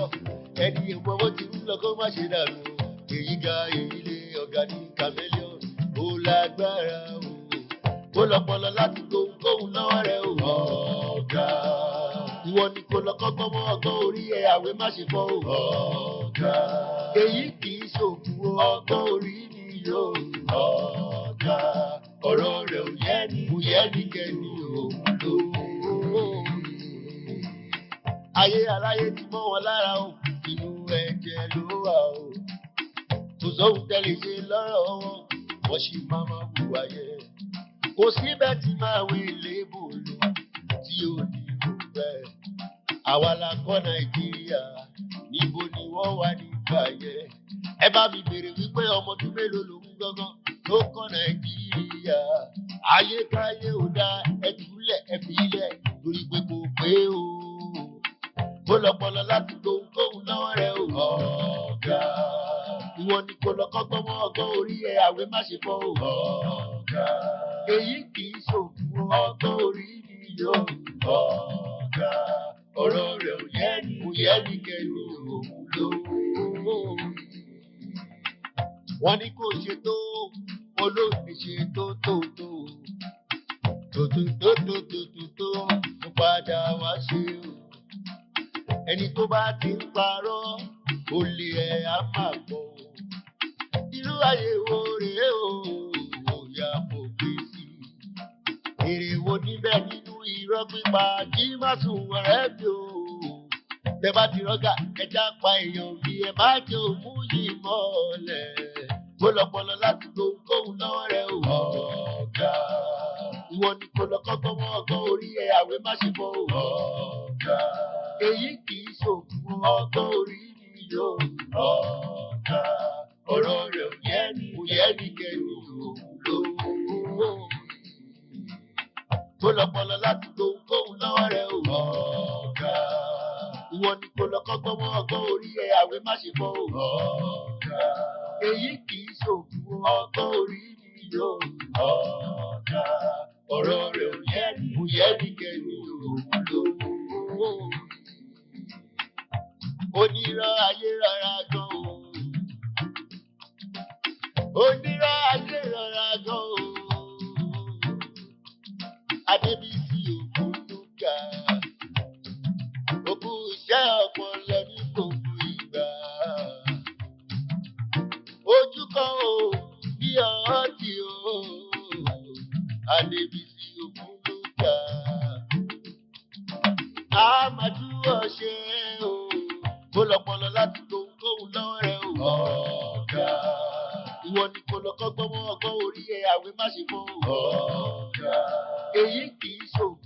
ẹni ọmọ bó ti ń lọ kó má ṣe dànù. Èyí ga èyí lé ọ̀gá ní chameleon, ó lágbára o. Kó lọ́pọlọ láti kóhun lọ́wọ́ rẹ̀ o. Ọ̀gá. Ìwọ ni kó lọ kọ́kọ́ mọ́ ọgbọ́n orí ẹ̀ àwẹ̀ má ṣe fọ́ o. Ọ̀gá. Èyí kì í ṣògùn o. Ọgbọ́n orí ni yóò. Ọ̀gá. Ọ̀rọ̀ rẹ̀ ò yẹ ni. Kò yẹ ni kẹ́ni òun ló. Ayé aláyé ti mọ́ wọn lára o. Inú ẹ̀jẹ̀ ló wà o. Kò sóhun tẹ́lẹ̀ ṣe lọ́rọ̀ wọn. Wọ́n sì máa hùwà yẹn. Kò síbẹ̀ tí máa wí lébù lò tí ò ní rò bẹ́ẹ̀. Àwa la kọ́ Nàìjíríà, níbo ni wọ́n wà nígbà yẹn? Ẹ bá mi béèrè wípé ọmọ ọdún mélòó lòun gangan ló kọ́ Nàìjíríà. Ayékáyé ò dá ẹtúlẹ̀ ẹ̀fílẹ̀ lórí pé kò pé o. Kó lọ́pọlọ láti kóhun lọ́wọ́ rẹ̀ o. Ọ̀gá. Ìwọ ni kó lọ kọ́gbọ́n mọ́ ọgbọ́n orí ẹ̀ àwẹ̀ má ṣe fọ́ o. Ọ̀gá. Èyí kì í ṣògùn ọgbọ́n orí ni yóò. Ọ̀gá. Ọ̀rọ̀ rẹ̀ ò yẹ ni kò yẹ ni kẹ́ni òun ló. Wọ́n ní kò ṣe tó, olóògbé ṣe tó. Tó, mo padà wá ṣe o. Ẹni tó bá ti ń parọ́, olè ẹ̀ á máa gbọ́ o. Irú ayé wo rèé o, òyà kò gbé sí. Èrè wo níbẹ̀ nínú irọ́ pípa kí má sùn ọ̀rẹ́ mi o. Bẹ́ẹ̀ bá ti rọ́gà, ẹja pa èèyàn bí ẹ má jẹ́ òmú yìí mọ́lẹ̀. Kó lọ́pọlọ láti kóhun lọ́wọ́ rẹ̀ o. Ọ̀gá. Ìwọ ni kó lọ kọ́kọ́ mọ́ ọgbọ́n orí ẹ̀ àwẹ̀ má ṣe fọ́ o. Ọ̀gá. Èyí kì í ṣògùn ọgbọ́n orí ni yóò. Ọ̀gá. Ọ̀rọ̀ rẹ̀ ò yẹ ni kò yẹ ni kẹ́ni òun ló. Kó lọ́pọlọ láti kóhun lọ́wọ́ rẹ̀ o. Ọ̀gá. Ìwọ ni kó lọ kọ́kọ́ mọ́ ọgbọ́n orí ẹ̀ àwẹ̀ má ṣe fọ́ o. Ọ̀gá. Èyí kì í ṣògùn ọgbọ́n orí ni yóò. Ọ̀gá. Ọ̀rọ̀ rẹ̀ ò yẹ ni kò yẹ ni kẹ́ni òun ló. Onírọ̀ ayé rọra gan o. Onírọ̀ ayé rọra gan o. Adébísí Ògúnnúgà, ó kú iṣẹ́ ọpọlọ ní gbogbo ìgbà. Ojú kan ò ní ọtí o. Adébísí Ògúnnúgà. A máa jú ọ̀ṣẹ́ o. Kó lọ́pọlọ láti kóhun lọ́wọ́ rẹ̀ o. Ọ̀gá. Ìwọ ni kó lọ kọ́gbọ́n mọ́ ọgbọ́n orí ẹ̀ àwẹ̀ má ṣe fọ́ o. Ọ̀gá. Èyí kì í ṣògùn